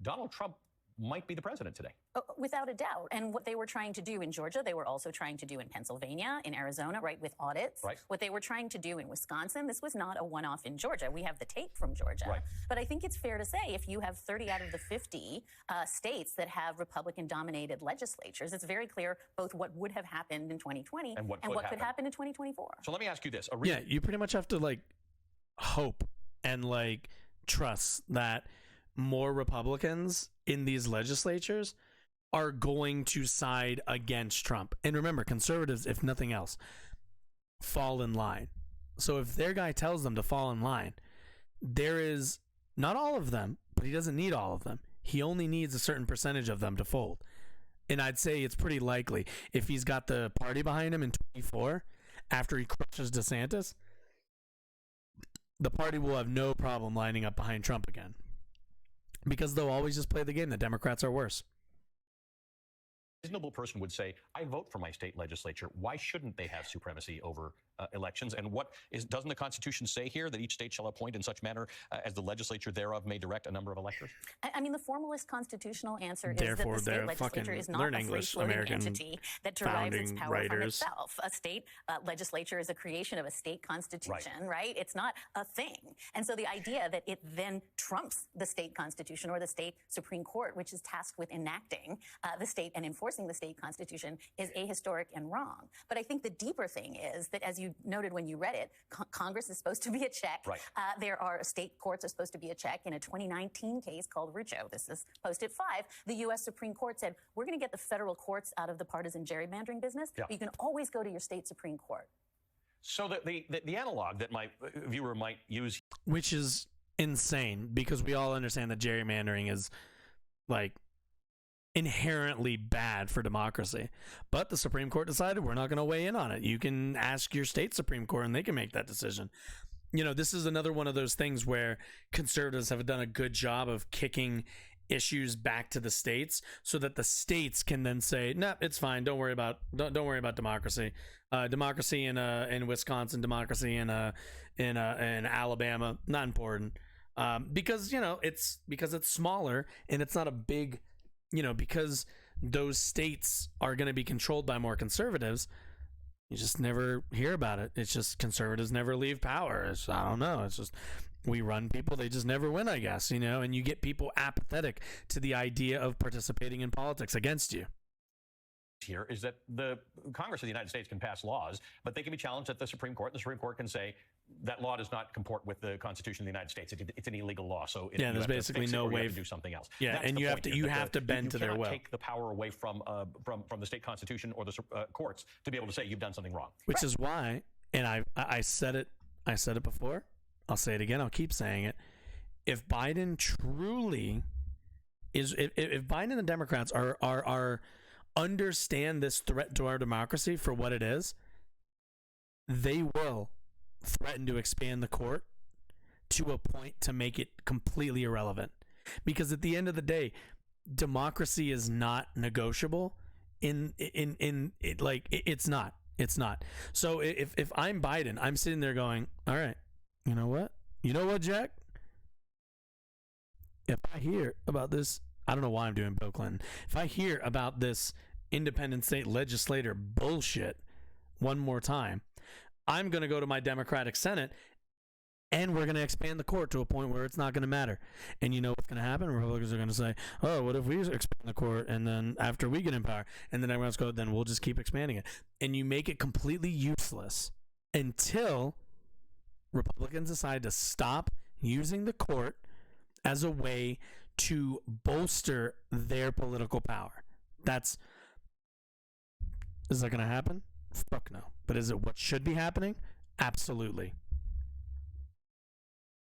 Donald Trump might be the president today. Without a doubt. And what they were trying to do in Georgia, they were also trying to do in Pennsylvania, in Arizona, right, with audits. Right. What they were trying to do in Wisconsin, this was not a one-off in Georgia. We have the tape from Georgia. Right. But I think it's fair to say if you have 30 out of the 50 states that have Republican-dominated legislatures, it's very clear both what would have happened in 2020 and what could happen in 2024. So let me ask you this. Yeah, you pretty much have to, like, hope and, like, trust that more Republicans in these legislatures are going to side against Trump. And remember, conservatives, if nothing else, fall in line. So if their guy tells them to fall in line, there is not all of them, but he doesn't need all of them. He only needs a certain percentage of them to fold. And I'd say it's pretty likely if he's got the party behind him in 24, after he crushes DeSantis, the party will have no problem lining up behind Trump again. Because they'll always just play the game. The Democrats are worse. A reasonable person would say, I vote for my state legislature. Why shouldn't they have supremacy over elections? And doesn't the Constitution say here that each state shall appoint in such manner as the legislature thereof may direct a number of electors? I mean, the formalist constitutional answer is Therefore, that the state legislature is not a free-floating entity that derives its power from itself. A state legislature is a creation of a state constitution, right? It's not a thing. And so the idea that it then trumps the state constitution or the state Supreme Court, which is tasked with enacting the state and enforcing the state constitution, is ahistoric and wrong. But I think the deeper thing is that, as you noted when you read it, Congress is supposed to be a check. Right. There are state courts are supposed to be a check. In a 2019 case called Rucho, this is posted 5, the U.S. Supreme Court said, we're going to get the federal courts out of the partisan gerrymandering business, but you can always go to your state Supreme Court. So the analog that my viewer might use, which is insane, because we all understand that gerrymandering is, like, inherently bad for democracy. But the Supreme Court decided we're not going to weigh in on it. You can ask your state Supreme Court and they can make that decision. You know, this is another one of those things where conservatives have done a good job of kicking issues back to the states so that the states can then say, nah, it's fine. Don't worry about democracy. Democracy in Wisconsin, democracy in Alabama, not important. Because, you know, it's smaller and it's not a big, you know, because those states are going to be controlled by more conservatives. You just never hear about it. It's just conservatives never leave power. I don't know. It's just we run people. They just never win, I guess, you know, and you get people apathetic to the idea of participating in politics against you. Here is that the Congress of the United States can pass laws, but they can be challenged at the Supreme Court. The Supreme Court can say that law does not comport with the Constitution of the United States. It's an illegal law. So there's basically no way to do something else. Yeah, that's and you have to bend to their will. You cannot take the power away from the state constitution or the courts to be able to say you've done something wrong. Which is why, and I said it before. I'll say it again. I'll keep saying it. If Biden truly is, if Biden and the Democrats are understand this threat to our democracy for what it is, they will threaten to expand the court to a point to make it completely irrelevant. Because at the end of the day, democracy is not negotiable. It's not. So if I'm Biden, I'm sitting there going, all right, you know what, Jack? If I hear about this, I don't know why I'm doing Bill Clinton. If I hear about this independent state legislator bullshit one more time, I'm going to go to my Democratic Senate and we're going to expand the court to a point where it's not going to matter. And you know what's going to happen? Republicans are going to say, oh, what if we expand the court and then after we get in power, and then everyone's go, then we'll just keep expanding it. And you make it completely useless until Republicans decide to stop using the court as a way to bolster their political power. Is that going to happen? Fuck no. But is it what should be happening? Absolutely.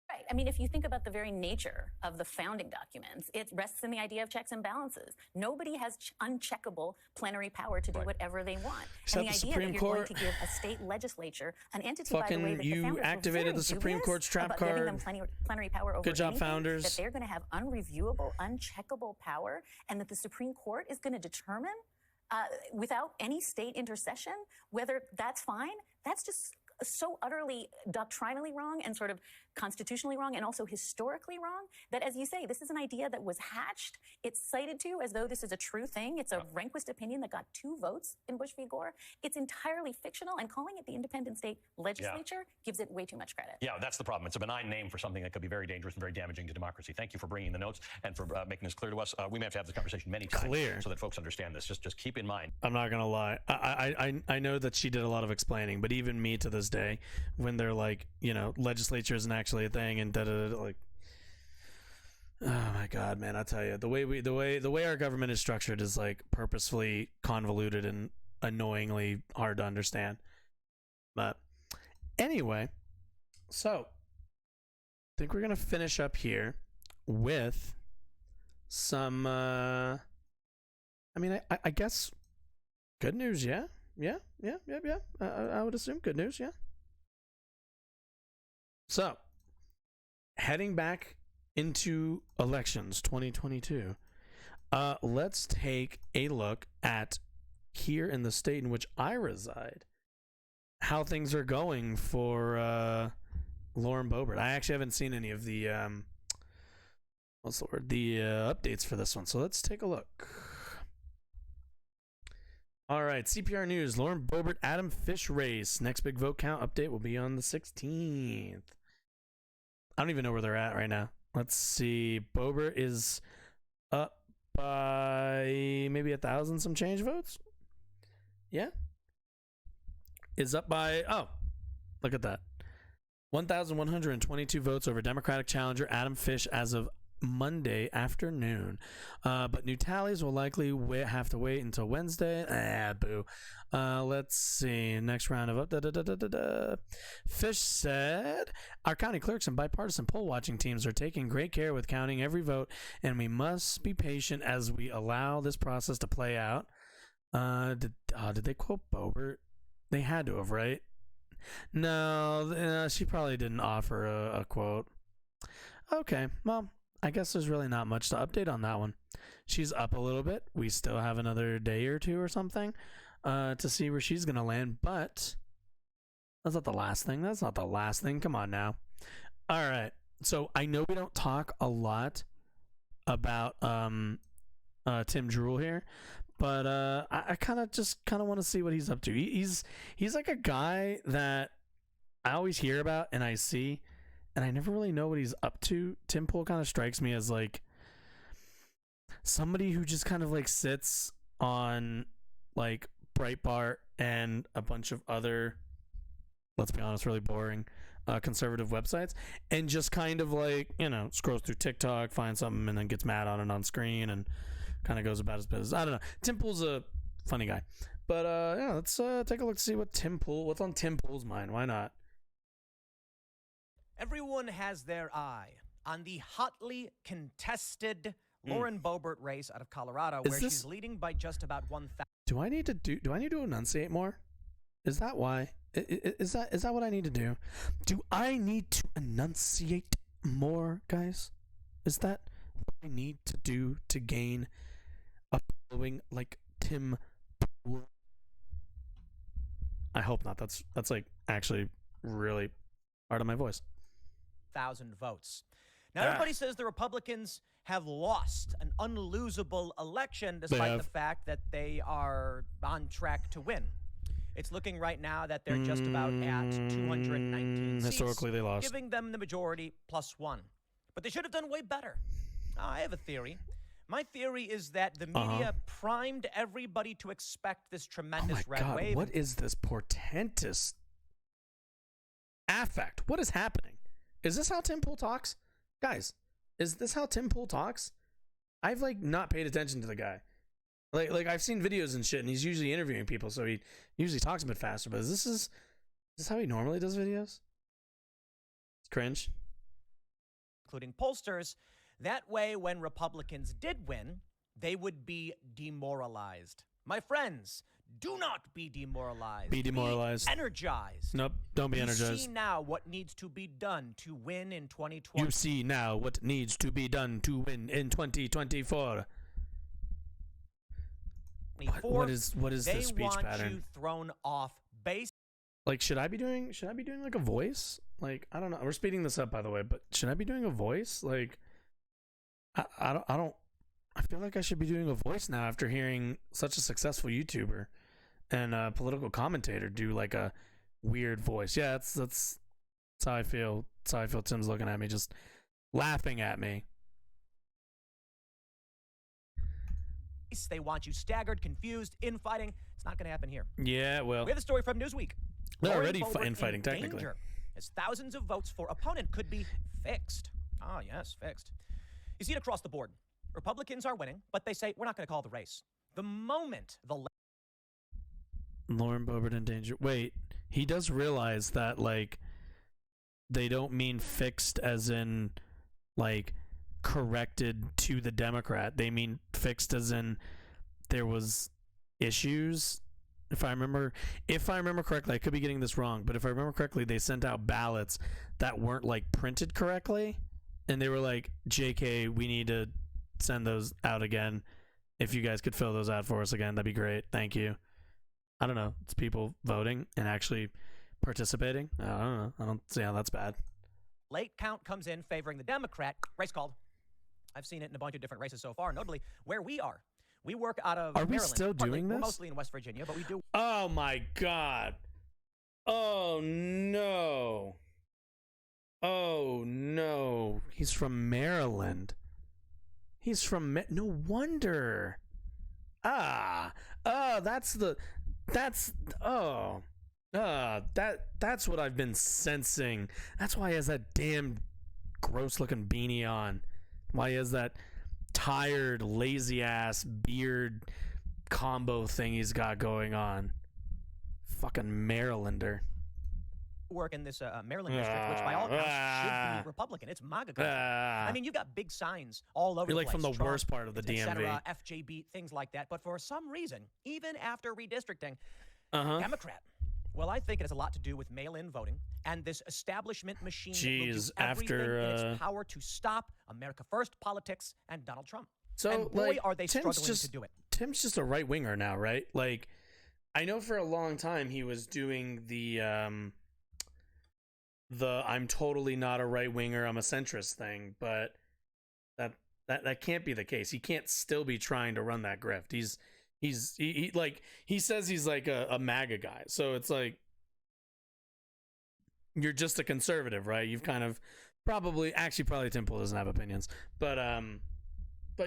Right. I mean, if you think about the very nature of the founding documents, it rests in the idea of checks and balances. Nobody has uncheckable plenary power to do whatever they want. Except and the idea Supreme that you're Court. going to give a state legislature, an entity, by the way, that the You founders activated were the very Supreme Court's dubious trap about giving card. them plenary power over Good job, anything, founders. that they're going to have unreviewable, uncheckable power, and that the Supreme Court is going to determine without any state intercession whether that's fine. That's just so utterly doctrinally wrong and sort of constitutionally wrong and also historically wrong that, as you say, this is an idea that was hatched. It's cited to as though this is a true thing. It's a Rehnquist opinion that got 2 votes in Bush v. Gore. It's entirely fictional, and calling it the independent state legislature gives it way too much credit. Yeah, that's the problem. It's a benign name for something that could be very dangerous and very damaging to democracy. Thank you for bringing the notes and for making this clear to us. We may have to have this conversation many times so that folks understand this. Just keep in mind. I'm not gonna lie. I know that she did a lot of explaining, but even me to this day, when they're like, legislature isn't actually a thing and like, oh my god, man, I tell you, the way our government is structured is like purposefully convoluted and annoyingly hard to understand. But anyway, so I think we're gonna finish up here with some. I guess good news. Yeah. I would assume good news. Yeah. So, heading back into elections 2022, let's take a look at here in the state in which I reside, how things are going for Lauren Boebert. I actually haven't seen any of the updates for this one, so let's take a look. All right, CPR News, Lauren Boebert, Adam Fish race. Next big vote count update will be on the 16th. I don't even know where they're at right now. Let's see. Boebert is up by maybe 1,000 some change votes. Yeah. Is up by, look at that. 1,122 votes over Democratic challenger Adam Fish as of Monday afternoon. But new tallies will likely have to wait until Wednesday. Boo. Let's see. Next round of Fish said, our county clerks and bipartisan poll watching teams are taking great care with counting every vote, and we must be patient as we allow this process to play out. Did they quote Boebert? They had to have, right? No, she probably didn't offer a quote. Okay, well, I guess there's really not much to update on that one. She's up a little bit. We still have another day or two or something to see where she's going to land, but that's not the last thing. Come on now. All right. So I know we don't talk a lot about Tim Druel here, but I kind of want to see what he's up to. He's like a guy that I always hear about and I see, and I never really know what he's up to. Tim Pool kind of strikes me as like somebody who just kind of like sits on like Breitbart and a bunch of other, let's be honest, really boring conservative websites, and just kind of like, scrolls through TikTok, finds something, and then gets mad on it on screen and kind of goes about his business. I don't know. Tim Pool's a funny guy. But yeah, let's take a look to see what's on Tim Pool's mind. Why not? Everyone has their eye on the hotly contested Lauren Boebert race out of Colorado, where she's leading by just about 1,000. Do I need to enunciate more? Is that why? Is that what I need to do? Do I need to enunciate more, guys? Is that what I need to do to gain a following like Tim Pool? I hope not. That's like actually really hard on my voice. 1,000 votes. Now, everybody says the Republicans have lost an unlosable election, despite the fact that they are on track to win. It's looking right now that they're just about at 219 seats. Historically, they lost. Giving them the majority +1. But they should have done way better. I have a theory. My theory is that the media primed everybody to expect this tremendous red wave. What is this portentous affect. What is happening? Is this how Tim Pool talks? Guys, is this how Tim Pool talks? I've like not paid attention to the guy. Like I've seen videos and shit, and he's usually interviewing people, so he usually talks a bit faster. But is this how he normally does videos? It's cringe. Including pollsters. That way, when Republicans did win, they would be demoralized. My friends, do not be demoralized. Be demoralized. Be energized. Nope, don't be energized. You see now what needs to be done to win in 2020. You see now what needs to be done to win in 2024. What is the speech pattern? They want you thrown off base. Like, should I be doing like a voice? Like, I don't know. We're speeding this up, by the way, but should I be doing a voice? Like, I don't. I feel like I should be doing a voice now after hearing such a successful YouTuber and a political commentator do like a weird voice. Yeah, that's how I feel. That's how I feel. Tim's looking at me, just laughing at me. They want you staggered, confused, infighting. It's not going to happen here. Yeah, well, we have a story from Newsweek. They're already infighting, technically. As thousands of votes for opponent could be fixed. Ah, yes, fixed. You see it across the board. Republicans are winning, but they say, we're not going to call the race. The moment the... Lauren Boebert in danger. Wait, he does realize that, like, they don't mean fixed as in, like, corrected to the Democrat. They mean fixed as in there was issues. If I remember correctly, I could be getting this wrong, but if I remember correctly, they sent out ballots that weren't like printed correctly, and they were like, JK, we need to send those out again. If you guys could fill those out for us again, that'd be great. Thank you. I don't know. It's people voting and actually participating. I don't know. I don't see how that's bad. Late count comes in favoring the Democrat. Race called. I've seen it in a bunch of different races so far, notably where we are. We work out of Maryland. Are we still doing this? We're mostly in West Virginia, but we do. Oh my God. Oh no. Oh no. He's from Maryland. He's from no wonder. That's what I've been sensing. That's why he has that damn gross looking beanie on. Why he has that tired, lazy ass beard combo thing he's got going on. Fucking Marylander. Work in this Maryland district, which by all accounts should be Republican. It's MAGA country. I mean, you've got big signs all over You're the like place. from the Trump, worst part of the DMV. FJB, things like that. But for some reason, even after redistricting, Democrat. Well, I think it has a lot to do with mail-in voting and this establishment machine will do everything in its power to stop America First politics and Donald Trump. So, and boy, like, are they struggling to do it. Tim's just a right-winger now, right? Like, I know for a long time he was doing the I'm totally not a right-winger, I'm a centrist thing, but that can't be the case. He can't still be trying to run that grift. He like he says he's like a MAGA guy. So it's like you're just a conservative, right? You've kind of probably Tim Pool doesn't have opinions. But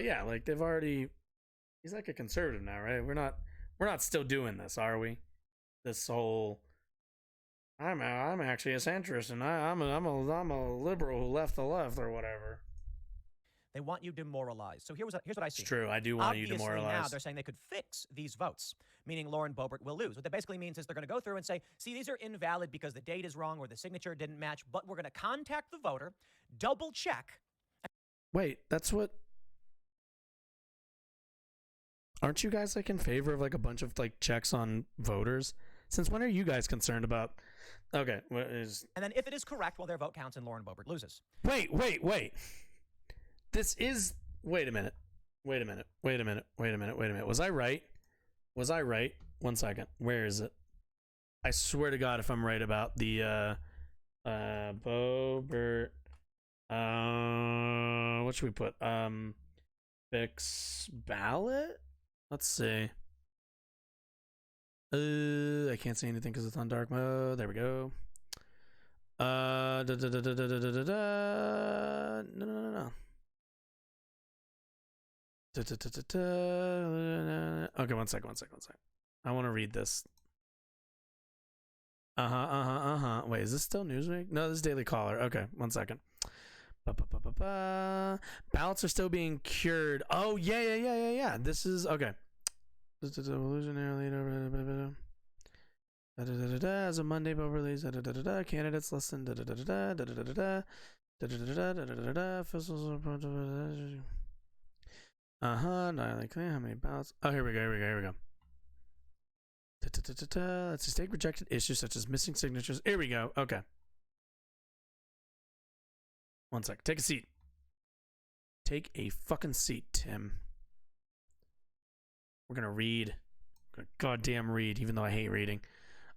yeah, like he's like a conservative now, right? We're not still doing this, are we? This whole I'm actually a centrist and I'm a liberal who left the left or whatever. They want you demoralized. So here's what I see. It's true. I do want you demoralized. Now they're saying they could fix these votes, meaning Lauren Boebert will lose. What that basically means is they're going to go through and say, see, these are invalid because the date is wrong or the signature didn't match, but we're going to contact the voter, double check. Wait, that's what... Aren't you guys like in favor of like a bunch of like checks on voters? Since when are you guys concerned about... Okay. And then if it is correct, well, their vote counts and Lauren Boebert loses. Wait. This is... Wait a minute. Was I right? 1 second. Where is it? I swear to God if I'm right about the Boebert. What should we put? Fix ballot? Let's see. I can't see anything because it's on dark mode. There we go. No. Okay, one second. I want to read this. Wait, is this still Newsweek? No, this is Daily Caller. Okay, 1 second. Ballots are still being cured. Oh, yeah. This is, okay. This is evolutionary leader. As of Monday, Bob released. Candidates listen. Not like how many ballots? Oh, here we go. Let's see. Take rejected issues such as missing signatures. Here we go. Okay. 1 sec. Take a seat. Take a fucking seat, Tim. We're gonna read. We're gonna goddamn read, even though I hate reading.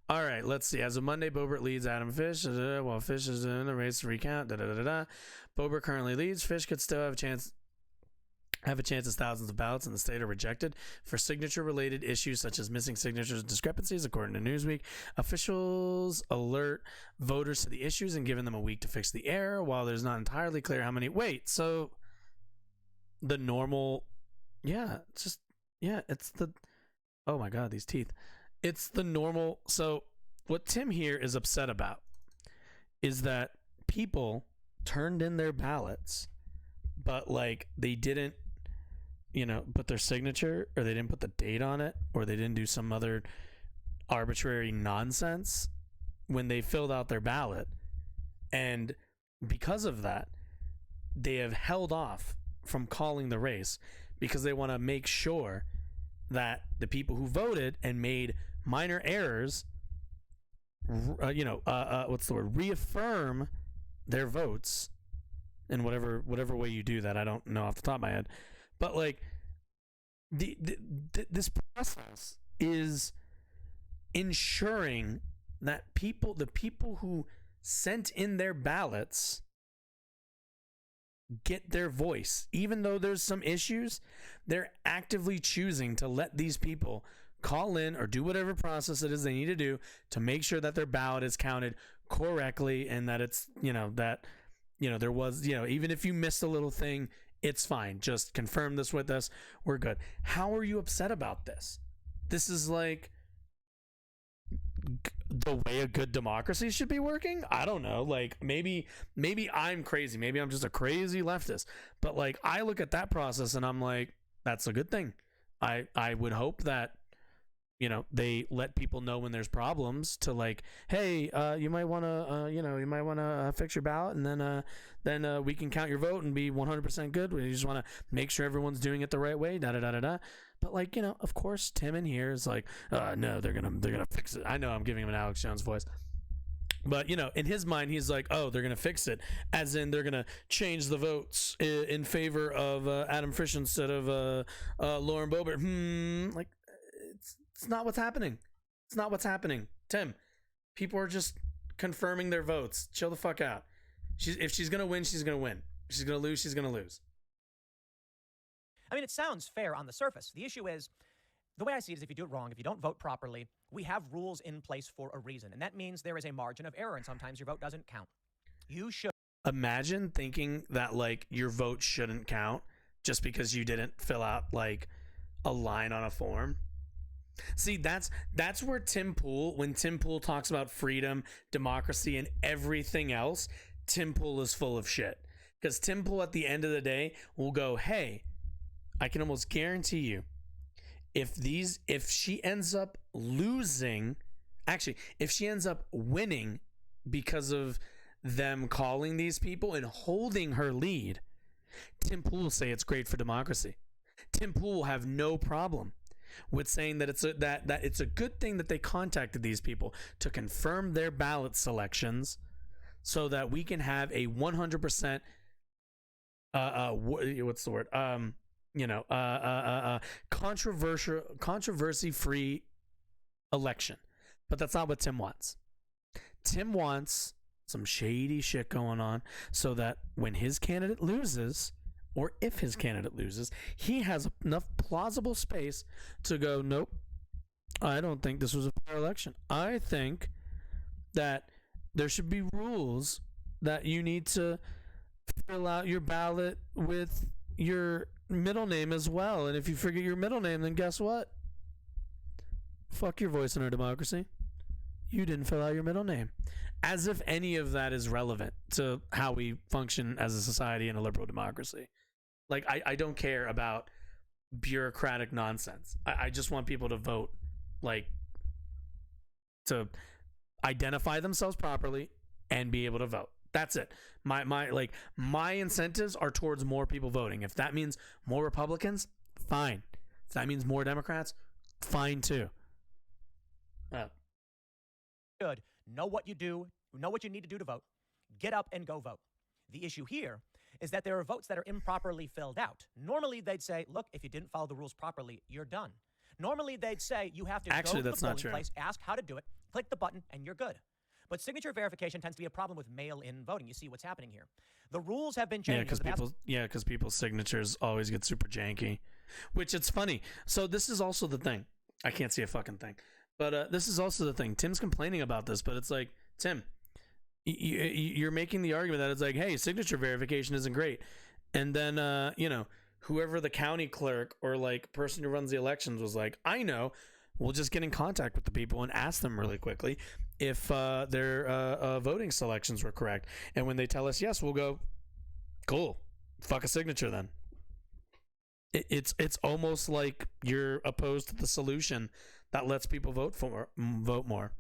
All right, let's see. As of Monday, Boebert leads Adam Fish. While Fish is in the race to recount. Boebert currently leads. Fish could still have a chance as thousands of ballots in the state are rejected for signature-related issues such as missing signatures and discrepancies, according to Newsweek. Officials alert voters to the issues and giving them a week to fix the error, while there's not entirely clear how many. Wait, so the normal... it's the... Oh my God, these teeth. It's the normal... So what Tim here is upset about is that people turned in their ballots, but like they didn't put their signature, or they didn't put the date on it, or they didn't do some other arbitrary nonsense when they filled out their ballot. And because of that, they have held off from calling the race because they want to make sure that the people who voted and made minor errors, reaffirm their votes in whatever way you do that. I don't know off the top of my head. But like this process is ensuring that the people who sent in their ballots get their voice. Even though there's some issues, they're actively choosing to let these people call in or do whatever process it is they need to do to make sure that their ballot is counted correctly, and that it's, there was, even if you missed a little thing, it's fine. Just confirm this with us. We're good. How are you upset about this? This is like the way a good democracy should be working. I don't know. Like maybe I'm crazy. Maybe I'm just a crazy leftist. But like I look at that process and I'm like, that's a good thing. I would hope that they let people know when there's problems to like, hey, you might want to fix your ballot, and then we can count your vote and be 100% good. We just want to make sure everyone's doing it the right way. But like, of course, Tim in here is like, no, they're gonna fix it. I know I'm giving him an Alex Jones voice. But, in his mind, he's like, oh, they're going to fix it. As in, they're going to change the votes in favor of Adam Fish instead of Lauren Boebert. Like, it's not what's happening. It's not what's happening. Tim, people are just confirming their votes. Chill the fuck out. If she's going to win, she's going to win. If she's going to lose, she's going to lose. I mean, it sounds fair on the surface. The issue is, the way I see it is if you do it wrong, if you don't vote properly, we have rules in place for a reason. And that means there is a margin of error, and sometimes your vote doesn't count. You should imagine thinking that like your vote shouldn't count just because you didn't fill out like a line on a form. See, that's where when Tim Pool talks about freedom, democracy, and everything else, Tim Pool is full of shit. Because Tim Pool at the end of the day will go, hey, I can almost guarantee you, if she ends up losing, actually, if she ends up winning because of them calling these people and holding her lead, Tim Pool will say it's great for democracy. Tim Pool will have no problem with saying that it's a good thing that they contacted these people to confirm their ballot selections so that we can have a 100% controversy-free election. But that's not what Tim wants. Tim wants some shady shit going on so that when his candidate loses, or if his candidate loses, he has enough plausible space to go, nope, I don't think this was a fair election. I think that there should be rules that you need to fill out your ballot with your middle name as well. And if you forget your middle name, then guess what? Fuck your voice in our democracy. you didn't fill out your middle name. As if any of that is relevant to how we function as a society in a liberal democracy. Like, I don't care about bureaucratic nonsense. I just want people to vote, like, to identify themselves properly and be able to vote. That's it. My incentives are towards more people voting. If that means more Republicans, fine. If that means more Democrats, fine too. Good. Know what you do. Know what you need to do to vote. Get up and go vote. The issue here is that there are votes that are improperly filled out. Normally, they'd say, look, if you didn't follow the rules properly, you're done. Normally, they'd say you have to go to the polling place, ask how to do it, click the button, and you're good. But signature verification tends to be a problem with mail-in voting. You see what's happening here. The rules have been changed. Because people's signatures always get super janky, which it's funny. So this is also the thing. I can't see a fucking thing. But this is also the thing. Tim's complaining about this, but it's like, Tim, you're making the argument that it's like, hey, signature verification isn't great. And then, whoever the county clerk or like person who runs the elections was like, I know, we'll just get in contact with the people and ask them really quickly if their voting selections were correct. And when they tell us yes, we'll go, cool, fuck a signature then. It's almost like you're opposed to the solution that lets people vote more.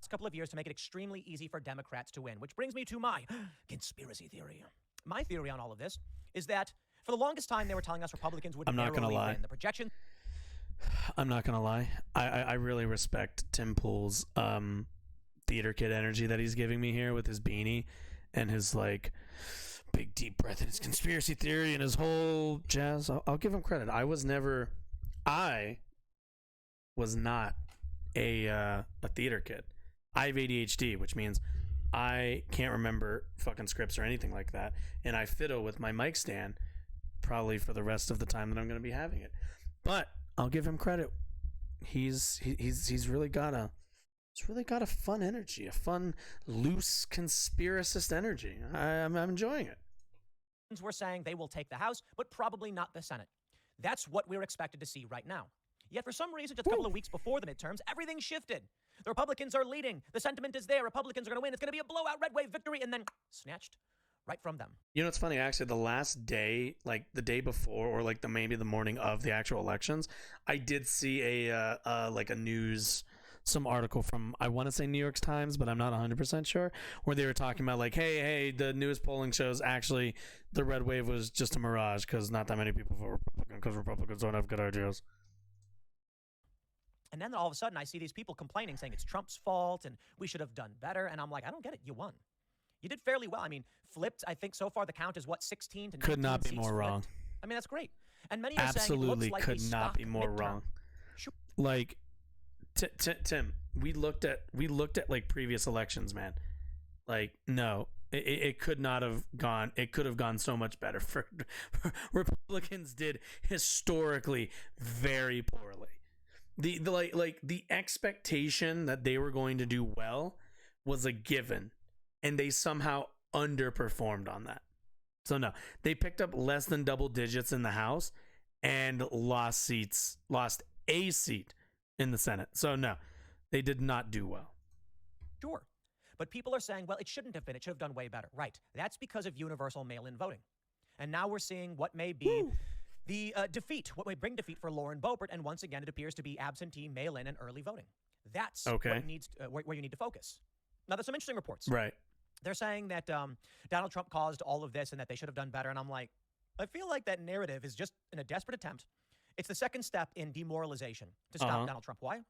Couple of years to make it extremely easy for Democrats to win, which brings me to my conspiracy theory. My theory on all of this is that for the longest time they were telling us Republicans would narrowly win. The projection. I'm not gonna lie. I really respect Tim Pool's theater kid energy that he's giving me here with his beanie and his like big deep breath and his conspiracy theory and his whole jazz. I'll give him credit. I was not a theater kid. I have ADHD, which means I can't remember fucking scripts or anything like that, and I fiddle with my mic stand probably for the rest of the time that I'm going to be having it. But I'll give him credit. He's really got a fun energy, a fun, loose conspiracist energy. I'm enjoying it. We're saying they will take the House, but probably not the Senate. That's what we're expected to see right now. Yet for some reason, just a couple of weeks before the midterms, everything shifted. The Republicans are leading. The sentiment is there. Republicans are going to win. It's going to be a blowout red wave victory, and then snatched right from them. You know, it's funny, actually, the last day, like the day before, or like maybe the morning of the actual elections, I did see some article from, I want to say New York Times, but I'm not 100% sure, where they were talking about like, hey, the newest polling shows actually the red wave was just a mirage because not that many people vote Republican because Republicans don't have good ideas. And then all of a sudden, I see these people complaining, saying it's Trump's fault and we should have done better. And I'm like, I don't get it. You won. You did fairly well. I mean, flipped. I think so far the count is 16 to 19 could not be more flipped. wrong. I mean, that's great. And many are absolutely saying it looks like could not be more wrong. Sure. Like, Tim, we looked at like previous elections, man. Like, no, it could not have gone. It could have gone so much better. For Republicans did historically very poorly. The expectation that they were going to do well was a given, and they somehow underperformed on that. So no, they picked up less than double digits in the House and lost a seat in the Senate. So no, they did not do well. Sure. But people are saying, well, it shouldn't have been. It should have done way better. Right. That's because of universal mail-in voting. And now we're seeing what may be the defeat, what may bring defeat for Lauren Boebert. And once again, it appears to be absentee, mail-in, and early voting. That's what needs where you need to focus. Now, there's some interesting reports. Right. They're saying that Donald Trump caused all of this and that they should have done better. And I'm like, I feel like that narrative is just in a desperate attempt. It's the second step in demoralization to stop Donald Trump. Why?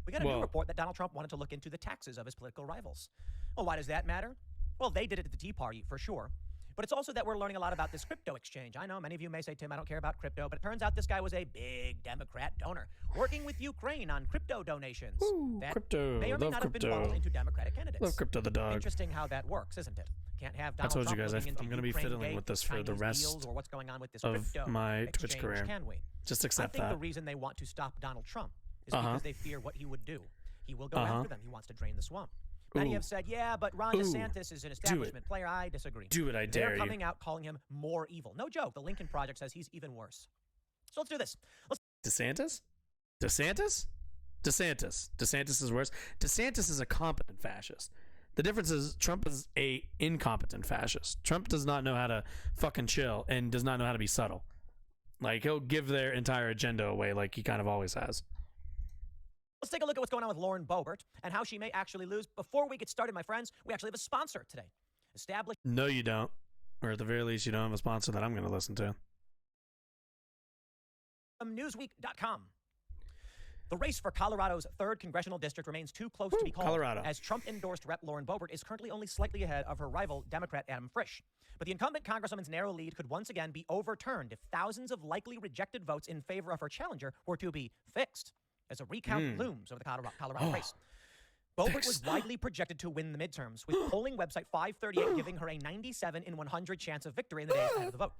We got a new report that Donald Trump wanted to look into the taxes of his political rivals. Well, why does that matter? Well, they did it at the Tea Party, for sure. But it's also that we're learning a lot about this crypto exchange. I know many of you may say, Tim, I don't care about crypto, but it turns out this guy was a big Democrat donor working with Ukraine on crypto donations. That crypto. may or may not have been funneled into Democratic candidates. Love crypto the dog. Interesting how that works, isn't it? Can't have Donald I told Trump you guys looking I'm going to be fiddling with this for the rest or what's going on with this of crypto my Twitch exchange, career. Can we? Just accept I think that. the reason they want to stop Donald Trump is because they fear what he would do. He will go after them. He wants to drain the swamp. Many have said, yeah, but Ron DeSantis is an establishment player. I disagree. Do it, I dare you. They're coming out calling him more evil. No joke. The Lincoln Project says he's even worse. So let's do this. DeSantis? DeSantis? DeSantis is worse. DeSantis is a competent fascist. The difference is Trump is a incompetent fascist. Trump does not know how to fucking chill and does not know how to be subtle. Like, he'll give their entire agenda away like he kind of always has. Let's take a look at what's going on with Lauren Boebert and how she may actually lose. Before we get started, my friends, we actually have a sponsor today. Established. No, you don't. Or at the very least, you don't have a sponsor that I'm going to listen to. From Newsweek.com. The race for Colorado's 3rd congressional district remains too close to be called, Colorado. as Trump-endorsed Rep. Lauren Boebert is currently only slightly ahead of her rival, Democrat Adam Frisch. But the incumbent congresswoman's narrow lead could once again be overturned if thousands of likely rejected votes in favor of her challenger were to be fixed, as a recount looms over the Colorado race. Boebert was widely projected to win the midterms, with polling website 538 giving her a 97 in 100 chance of victory in the days ahead of the vote.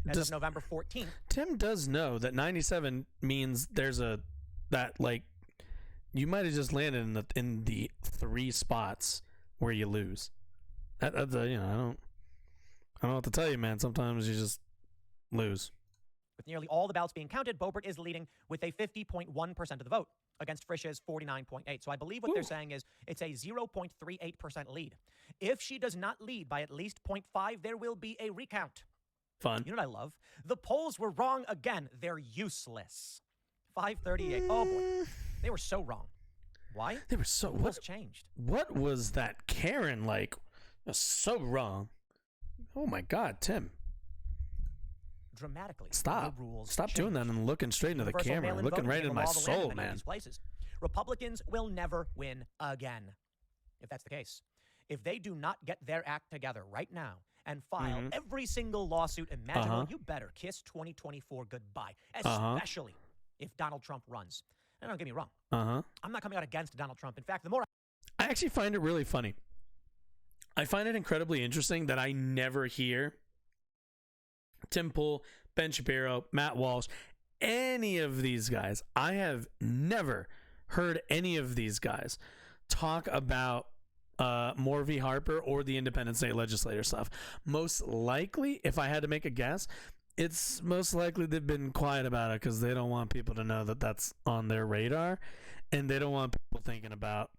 As of November 14th. Tim does know that 97 means there's you might have just landed in the 3 spots where you lose. I don't know what to tell you, man. Sometimes you just lose. With nearly all the ballots being counted, Boebert is leading with a 50.1% of the vote against Frisch's 49.8%. So I believe what they're saying is it's a 0.38% lead. If she does not lead by at least 0.5, there will be a recount. Fun. You know what I love? The polls were wrong again. They're useless. 538. Oh boy, they were so wrong. Why? They were so. What's changed? What was that Karen like? Was so wrong. Oh my God, Tim. Dramatically. Stop. The rules Stop changed. doing that and looking straight into the camera, looking right into my soul, man. Republicans will never win again. If that's the case, if they do not get their act together right now and file every single lawsuit imaginable, you better kiss 2024 goodbye. Especially if Donald Trump runs. And don't get me wrong. I'm not coming out against Donald Trump. In fact, the more I actually find it really funny. I find it incredibly interesting that I never hear Tim Pool, Ben Shapiro, Matt Walsh, any of these guys. I have never heard any of these guys talk about Moore v. Harper or the independent state legislator stuff. Most likely, if I had to make a guess, it's most likely they've been quiet about it because they don't want people to know that that's on their radar, and they don't want people thinking about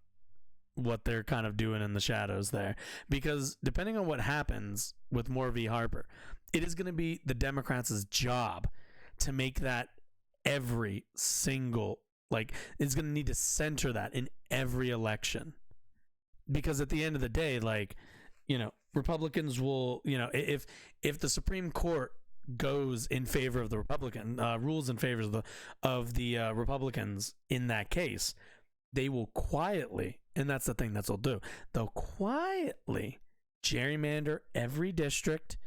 what they're kind of doing in the shadows there. Because depending on what happens with Moore v. Harper, it is going to be the Democrats' job to make that every single, it's going to need to center that in every election. Because at the end of the day, Republicans will, if the Supreme Court goes in favor of the Republican, rules in favor of the Republicans in that case, they will quietly, and that's the thing that they'll do, they'll quietly gerrymander every district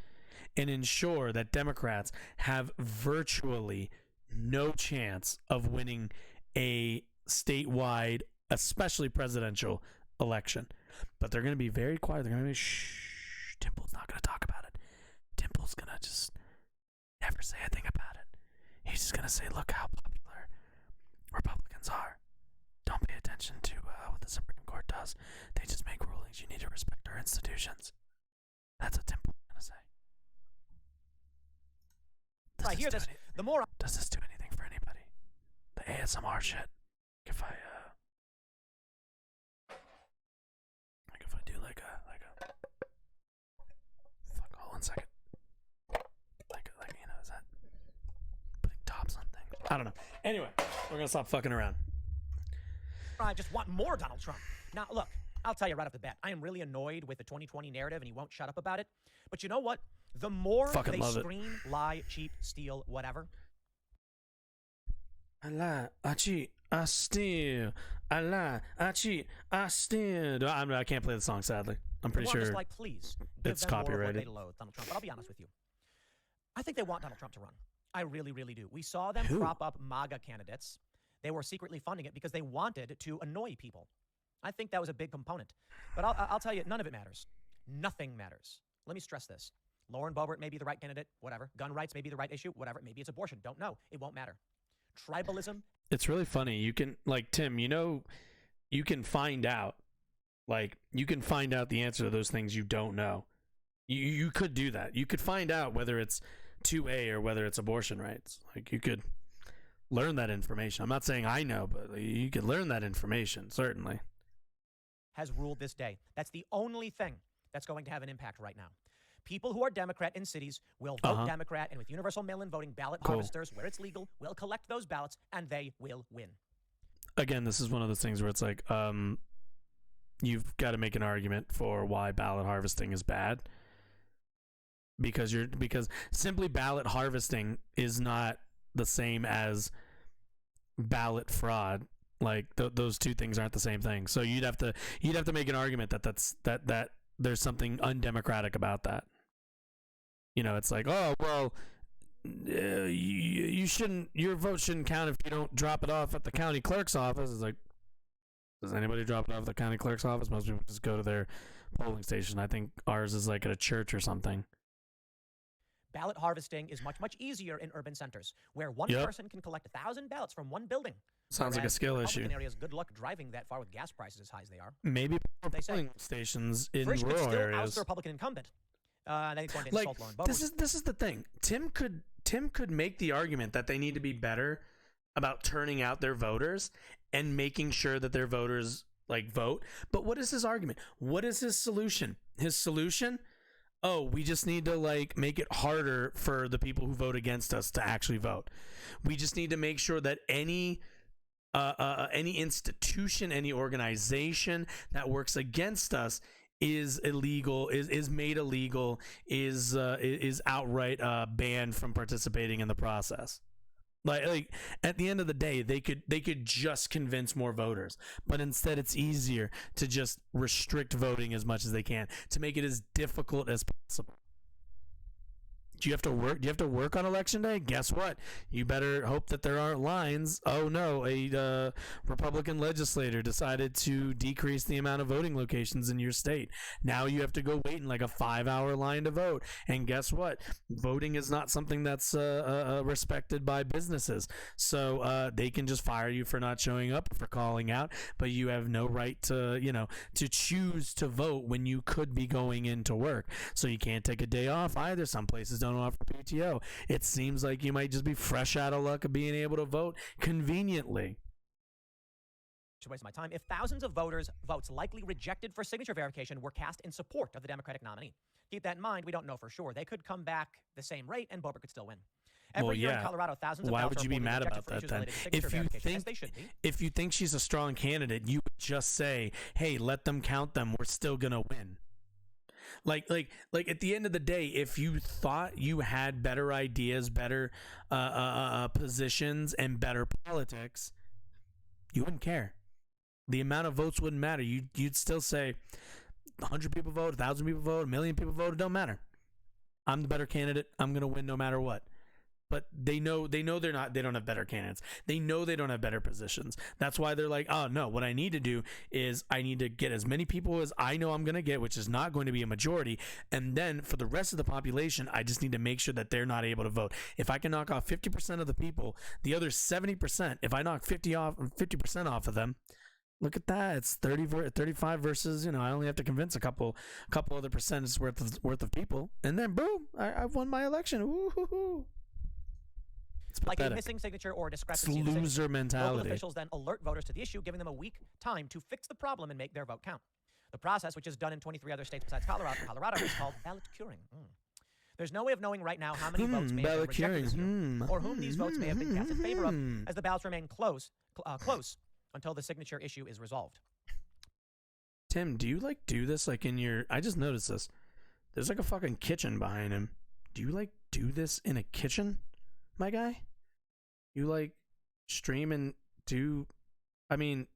and ensure that Democrats have virtually no chance of winning a statewide, especially presidential election. But they're going to be very quiet. They're going to be, shh, Timple's not going to talk about it. Timple's going to just never say a thing about it. He's just going to say, look how popular Republicans are. Don't pay attention to what the Supreme Court does. They just make rulings. You need to respect our institutions. That's what Timple's going to say. I hear this, the more... Does this do anything for anybody? The ASMR shit. If I do like a fuck, hold on a second. Is that putting tops on things? I don't know. Anyway, we're gonna stop fucking around. I just want more Donald Trump. Now, look, I'll tell you right off the bat, I am really annoyed with the 2020 narrative, and he won't shut up about it. But you know what? The more they scream, lie, cheat, steal, whatever. I lie, I cheat, I steal. I lie, I cheat, I steal. I can't play the song, sadly. I'm pretty sure please, it's copyrighted. Donald Trump. But I'll be honest with you. I think they want Donald Trump to run. I really, really do. We saw them prop up MAGA candidates. They were secretly funding it because they wanted to annoy people. I think that was a big component. But I'll tell you, none of it matters. Nothing matters. Let me stress this. Lauren Boebert may be the right candidate, whatever. Gun rights may be the right issue, whatever. Maybe it's abortion. Don't know. It won't matter. Tribalism. It's really funny. You can, Tim, you can find out. You can find out the answer to those things you don't know. You could do that. You could find out whether it's 2A or whether it's abortion rights. You could learn that information. I'm not saying I know, but you could learn that information, certainly. Has ruled this day. That's the only thing that's going to have an impact right now. People who are Democrat in cities will vote Democrat, and with universal mail-in voting, ballot harvesters, where it's legal, will collect those ballots, and they will win. Again, this is one of those things where it's like, you've got to make an argument for why ballot harvesting is bad. Because simply ballot harvesting is not the same as ballot fraud. Like those two things aren't the same thing. So you'd have to make an argument that there's something undemocratic about that. You know, it's like, oh well, your vote shouldn't count if you don't drop it off at the county clerk's office. It's like, does anybody drop it off at the county clerk's office? Most people just go to their polling station. I think ours is like at a church or something. Ballot harvesting is much, much easier in urban centers, where one person can collect 1,000 ballots from one building. Sounds like a skill issue. In areas, good luck driving that far with gas prices as high as they are. Maybe polling stations in Frisch rural could still areas. Oust the Republican incumbent. Then he's going to insult Lauren Boebert. This is the thing. Tim could make the argument that they need to be better about turning out their voters and making sure that their voters vote. But what is his argument? What is his solution? His solution? Oh, we just need to make it harder for the people who vote against us to actually vote. We just need to make sure that any institution, any organization that works against us is illegal, is made illegal, is outright banned from participating in the process. Like at the end of the day, they could just convince more voters, but instead it's easier to just restrict voting as much as they can, to make it as difficult as possible. Do you have to work? Do you have to work on election day? Guess what? You better hope that there aren't lines. Oh no, a Republican legislator decided to decrease the amount of voting locations in your state. Now you have to go wait in a 5-hour line to vote. And guess what? Voting is not something that's respected by businesses. So they can just fire you for not showing up, for calling out, but you have no right to choose to vote when you could be going into work. So you can't take a day off either. Some places don't offer PTO. It seems like you might just be fresh out of luck of being able to vote conveniently. To waste my time, if thousands of voters' votes likely rejected for signature verification were cast in support of the Democratic nominee. Keep that in mind. We don't know for sure. They could come back the same rate, and Boebert could still win. Every year in Colorado, thousands of Why ballots would you be mad about that then? If you think she's a strong candidate, you would just say, "Hey, let them count them. We're still gonna win." Like at the end of the day, if you thought you had better ideas, better positions, and better politics, you wouldn't care. The amount of votes wouldn't matter. You'd still say 100 people vote, 1,000 people vote, 1 million people vote. It don't matter. I'm the better candidate. I'm gonna win no matter what. But they know they don't have better candidates. They know they don't have better positions. That's why they're like, oh no, what I need to do is I need to get as many people as I know I'm going to get, which is not going to be a majority. And then for the rest of the population, I just need to make sure that they're not able to vote. If I can knock off 50% of the people, the other 70%, if I knock 50% off of them, look at that. It's 35 versus, I only have to convince a couple other percentages worth of people. And then boom, I've won my election. Woo-hoo-hoo. Like a missing signature or a discrepancy. It's loser mentality. Local officials then alert voters to the issue, giving them a week time to fix the problem and make their vote count. The process, which is done in 23 other states besides Colorado, is called ballot curing. There's no way of knowing right now how many votes may have been rejected this year, or whom these votes may have been cast in favor of, as the ballots remain close until the signature issue is resolved. Tim, do you do this in your? I just noticed this. There's a fucking kitchen behind him. Do you do this in a kitchen, my guy? You stream and do? I mean,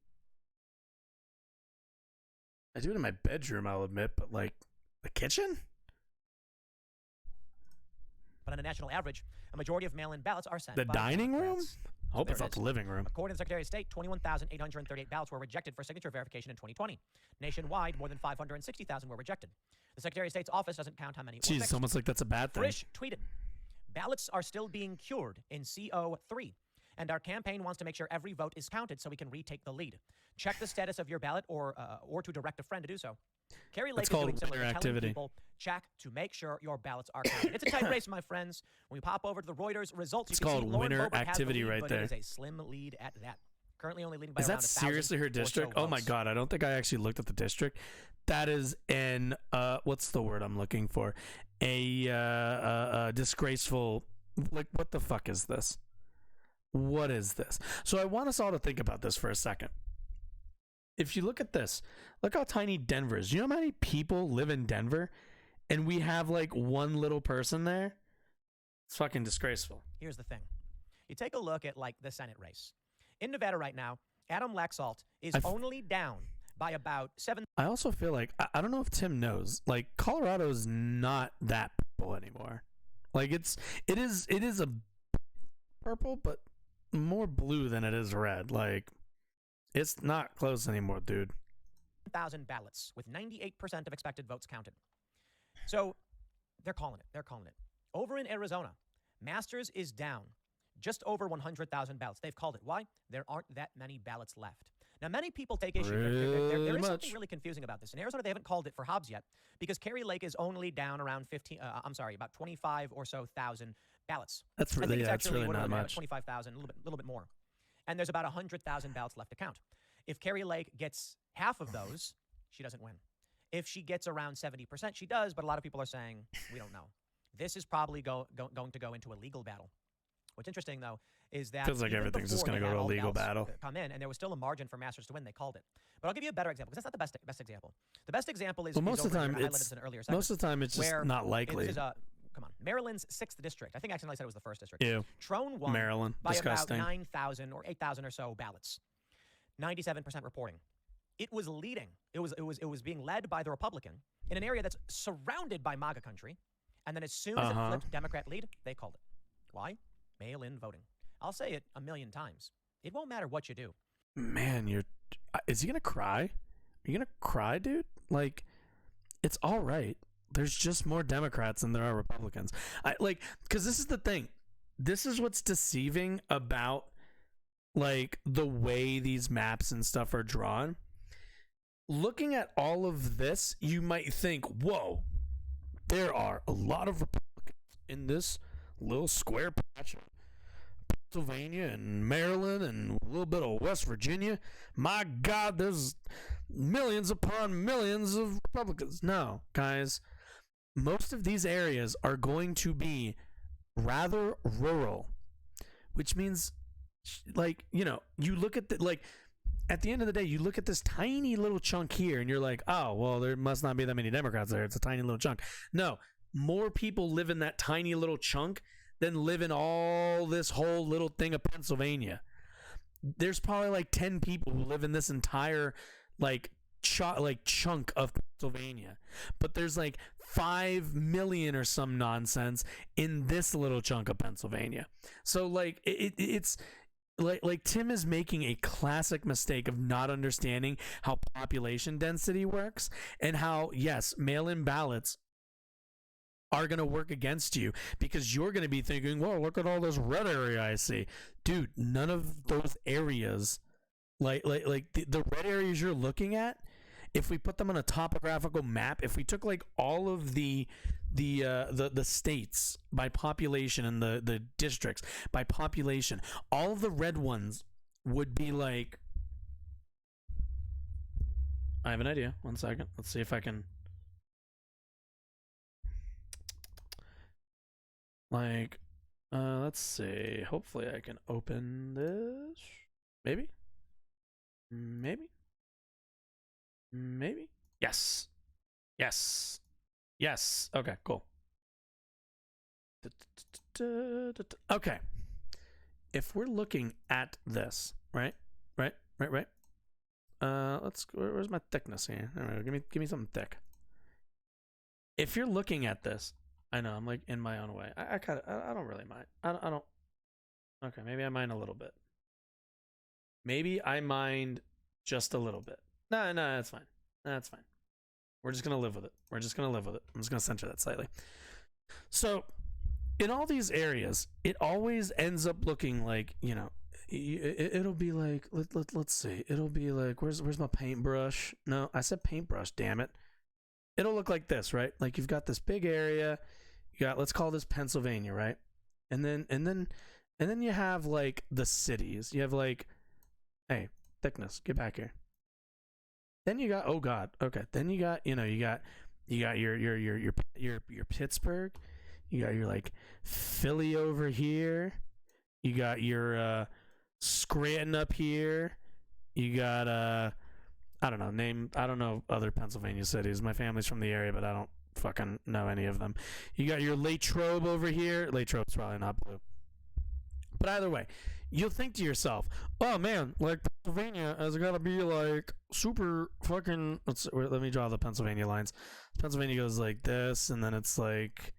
I do it in my bedroom, I'll admit, but the kitchen? But on a national average, a majority of mail-in ballots are sent. The dining room? I hope it's not the living room. According to the Secretary of State, 21,838 ballots were rejected for signature verification in 2020. Nationwide, more than 560,000 were rejected. The Secretary of State's office doesn't count how many. Jeez, it's almost like that's a bad thing. Frisch tweeted, ballots are still being cured in CO3. And our campaign wants to make sure every vote is counted so we can retake the lead. Check the status of your ballot or to direct a friend to do so. Carrie Lake is doing similar to telling people, check to make sure your ballots are counted. It's a tight race, my friends. When we pop over to the Reuters results, you can see Lauren winner Boebert activity has the lead, right but there. It is a slim lead at that. Currently only leading by Is around that seriously her district? Oh my God, I don't think I actually looked at the district. That is an what's the word I'm looking for? A disgraceful, like, what the fuck is this? What is this? So I want us all to think about this for a second. If you look at this, look how tiny Denver is. You know how many people live in Denver? And we have like one little person there? It's fucking disgraceful. Here's the thing. You take a look at like the Senate race. In Nevada right now, Adam Laxalt is only down by about 7. I also feel like, I don't know if Tim knows, like Colorado's not that purple anymore. Like it is a purple, but more blue than it is red. Like it's not close anymore, dude. 1,000 ballots with 98% of expected votes counted. So they're calling it. Over in Arizona, Masters is down just over 100,000 ballots. They've called it. Why? There aren't that many ballots left. Now, many people take issue. There is something really confusing about this. In Arizona, they haven't called it for Hobbs yet because Carrie Lake is only down around about 25 or so thousand ballots. That's really, that's really not much. 25,000, a little bit more. And there's about 100,000 ballots left to count. If Carrie Lake gets half of those, she doesn't win. If she gets around 70%, she does, but a lot of people are saying, we don't know. This is probably going to go into a legal battle. What's interesting, though, is that feels like everything's just going to go to a legal battle. Come in, and there was still a margin for Masters to win. They called it. But I'll give you a better example because that's not the best example. The best example is most of the time it's just not likely. Come on, Maryland's 6th district. I think I accidentally said it was the 1st district. Ew. Trone won Maryland. by Disgusting. about 9,000 or 8,000 or so ballots. 97% reporting. It was leading. It was being led by the Republican in an area that's surrounded by MAGA country. And then as soon as it flipped Democrat lead, they called it. Why? Mail-in voting. I'll say it a million times. It won't matter what you do. Man, is he gonna cry? Are you gonna cry, dude? Like, it's all right. There's just more Democrats than there are Republicans. Because this is the thing. This is what's deceiving about like the way these maps and stuff are drawn. Looking at all of this, you might think, whoa, there are a lot of Republicans in this little square patch of Pennsylvania and Maryland and a little bit of West Virginia. My God, there's millions upon millions of Republicans. No, guys, most of these areas are going to be rather rural, which means, like, you know, you look at at the end of the day, you look at this tiny little chunk here and you're like, oh, well, there must not be that many Democrats there. It's a tiny little chunk. No, more people live in that tiny little chunk than live in all this whole little thing of Pennsylvania. There's probably like 10 people who live in this entire chunk of Pennsylvania, but there's like 5 million or some nonsense in this little chunk of Pennsylvania. So like it's like Tim is making a classic mistake of not understanding how population density works and how, yes, mail-in ballots are going to work against you because you're going to be thinking, well, look at all this red area I see. Dude, none of those areas, like the red areas you're looking at, if we put them on a topographical map, if we took like all of the states by population and the districts by population, all of the red ones would be like, I have an idea. 1 second. Let's see if I can. Like, let's see. Hopefully I can open this. Maybe. Yes. Okay, cool. Okay. If we're looking at this, right? Where's my thickness here? All right, give me something thick. If you're looking at this, I know I'm like in my own way. I don't really mind. I don't. Okay, maybe I mind a little bit. Maybe I mind just a little bit. No, that's fine. That's fine. We're just gonna live with it. I'm just gonna center that slightly. So, in all these areas, it always ends up looking like, you know, it'll be like let's see. It'll be like where's my paintbrush? No, I said paintbrush. Damn it. It'll look like this, right? Like you've got this big area. You got, let's call this Pennsylvania, right? And then you have like the cities. You have like, hey, thickness, get back here. Then you got, oh God, okay. Then you got your Pittsburgh. You got your like Philly over here. You got your Scranton up here. You got I don't know other Pennsylvania cities. My family's from the area, but I don't fucking know any of them. You got your Latrobe over here. Latrobe's probably not blue. But either way, you'll think to yourself, oh man, like Pennsylvania has got to be like super fucking, let me draw the Pennsylvania lines. Pennsylvania goes like this, and then it's like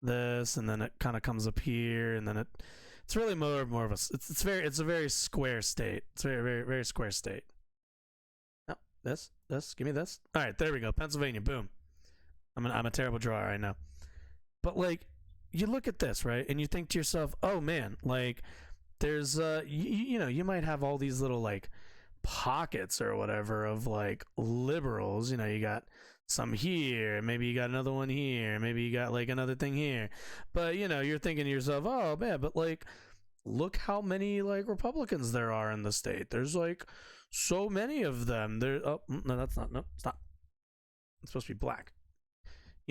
this, and then it kind of comes up here, and then it's really more of a, it's a very square state. It's a very, very, very square state. No, this, give me this. All right, there we go. Pennsylvania, boom. I'm a terrible drawer, I know. But like, you look at this, right, and you think to yourself, oh man, like there's you might have all these little like pockets or whatever of like liberals. You got some here, maybe you got another one here, maybe you got like another thing here. But you're thinking to yourself, oh man, but like look how many like Republicans there are in the state. There's like so many of them. Oh no, that's not, no, stop. It's supposed to be black.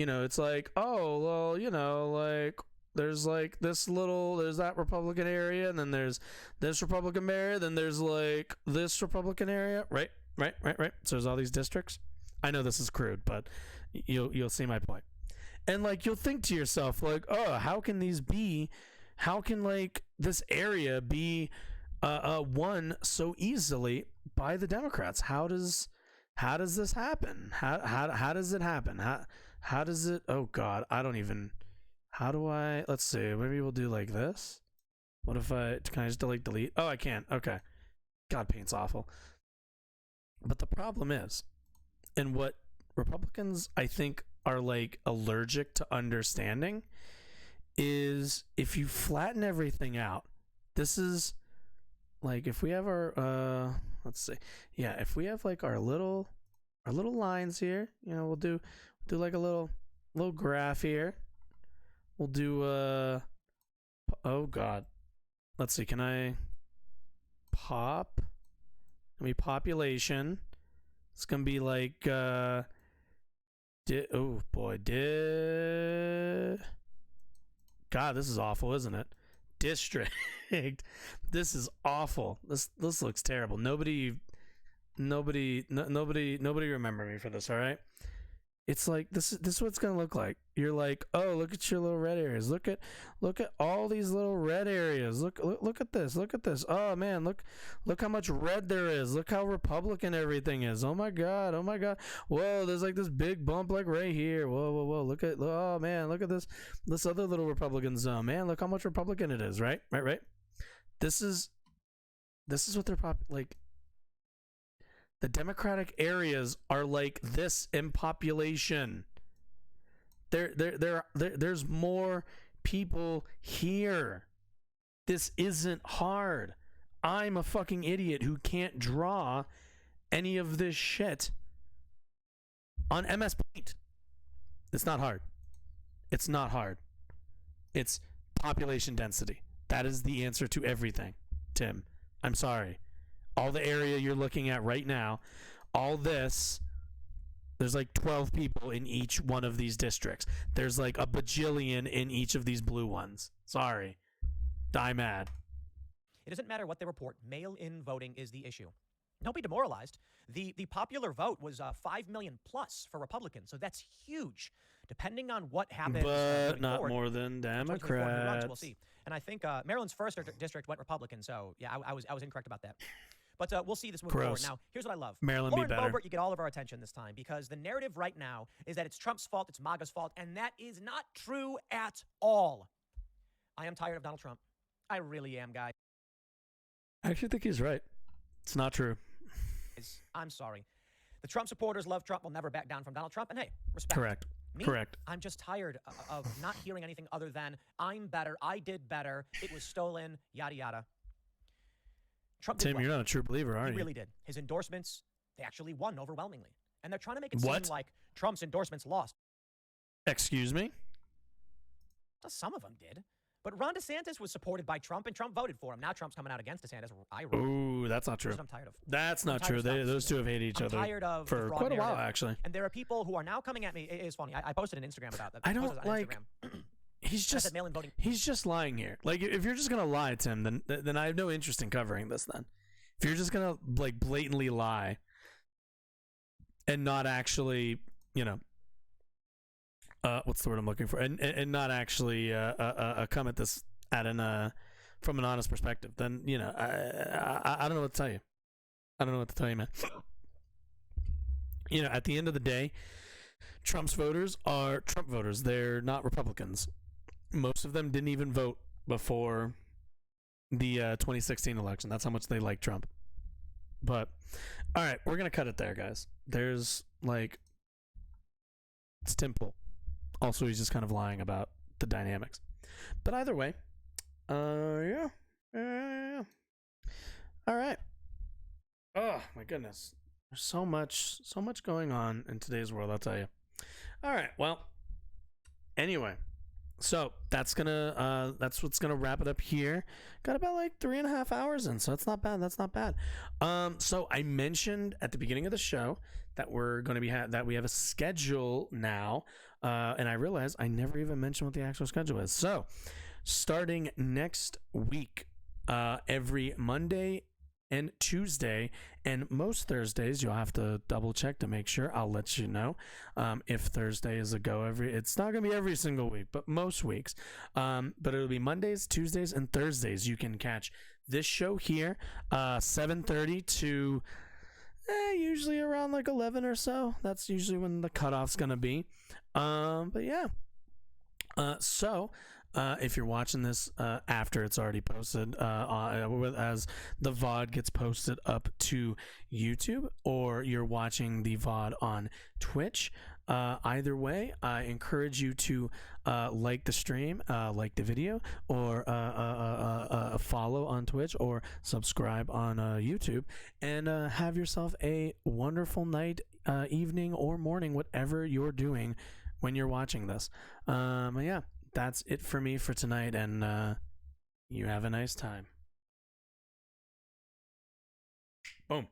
It's like, oh, well, like, there's like there's that Republican area, and then there's this Republican area, then there's like this Republican area, right? So there's all these districts. I know this is crude, but you'll see my point. And like, you'll think to yourself, like, oh, how can like this area be won so easily by the Democrats? How does this happen? How does it happen? How does it? Oh God, let's see. Maybe we'll do like this. Can I just delete? Oh, I can't. Okay. God, paint's awful. But the problem is, and what Republicans, I think, are like allergic to understanding is if you flatten everything out, this is like, if we have our, let's see. Yeah. If we have like our little lines here, we'll do like a little graph here. We'll do oh God, let's see, can I population? It's gonna be like oh boy, God, this is awful, isn't it? District. This is awful. This looks terrible. Nobody remember me for this, all right? It's like this is what it's gonna look like. You're like, oh, look at your little red areas. Look at all these little red areas. Look at this. Look at this. Oh man, look how much red there is. Look how Republican everything is. Oh my God. Whoa, there's like this big bump like right here. Whoa. Oh man, look at this other little Republican zone. Man, look how much Republican it is. Right. This is what they're like. The Democratic areas are like this in population. There's more people here. This isn't hard. I'm a fucking idiot who can't draw any of this shit on MS Paint. It's not hard. It's population density. That is the answer to everything, Tim. I'm sorry. All the area you're looking at right now, all this, there's like 12 people in each one of these districts. There's like a bajillion in each of these blue ones. Sorry. Die mad. It doesn't matter what they report. Mail-in voting is the issue. Don't be demoralized. The popular vote was 5 million plus for Republicans, so that's huge. Depending on what happens, but not more than Democrats. We'll see. And I think Maryland's first district went Republican, so yeah, I was incorrect about that. But we'll see this moving forward. Now, here's what I love. Maryland Lauren be better. Boebert, you get all of our attention this time because the narrative right now is that it's Trump's fault, it's MAGA's fault, and that is not true at all. I am tired of Donald Trump. I really am, guys. I actually think he's right. It's not true. I'm sorry. The Trump supporters love Trump, will never back down from Donald Trump, and hey, respect. Correct. Me, Correct. I'm just tired of not hearing anything other than I'm better, I did better, it was stolen, yada yada. Trump did Tim, well. you're not a true believer, are He you? really did. His endorsements, they actually won overwhelmingly. And they're trying to make it What? seem like Trump's endorsements lost. Excuse me? Well, some of them did. But Ron DeSantis was supported by Trump, and Trump voted for him. Now Trump's coming out against DeSantis. Ooh, that's not true. That's what I'm tired of. That's I'm not tired true. of Those two have hated each I'm other tired of the for fraud quite a while, narrative. actually. And there are people who are now coming at me. It is funny. I posted an Instagram about that. I don't posted on like. Instagram. He's I just said mail-in voting. he's just lying here. Like, if you're just gonna lie, Tim, then I have no interest in covering this. Then, if you're just gonna like blatantly lie and not actually, what's the word I'm looking for, and not actually come at this from an honest perspective, then I don't know what to tell you. I don't know what to tell you, man. At the end of the day, Trump's voters are Trump voters. They're not Republicans. Most of them didn't even vote before the 2016 election. That's how much they like Trump. But, all right, we're going to cut it there, guys. There's, it's Tim Pool. Also, he's just kind of lying about the dynamics. But either way, yeah. All right. Oh, my goodness. There's so much going on in today's world, I'll tell you. All right, well, anyway, so that's what's gonna wrap it up here. Got about 3.5 hours in, so that's not bad. So I mentioned at the beginning of the show that we're gonna be that we have a schedule now, and I realized I never even mentioned what the actual schedule is. So starting next week, every Monday and Tuesday and most Thursdays, you'll have to double check to make sure. I'll let you know if Thursday is a go. It's not gonna be every single week, but most weeks. But it'll be Mondays, Tuesdays, and Thursdays. You can catch this show here, 7:30 to usually around 11 or so. That's usually when the cutoff's gonna be. But yeah. So if you're watching this after it's already posted, as the VOD gets posted up to YouTube, or you're watching the VOD on Twitch, either way, I encourage you to like the stream, like the video, or follow on Twitch, or subscribe on YouTube, and have yourself a wonderful night, evening, or morning, whatever you're doing when you're watching this. Yeah. That's it for me for tonight, and you have a nice time. Boom.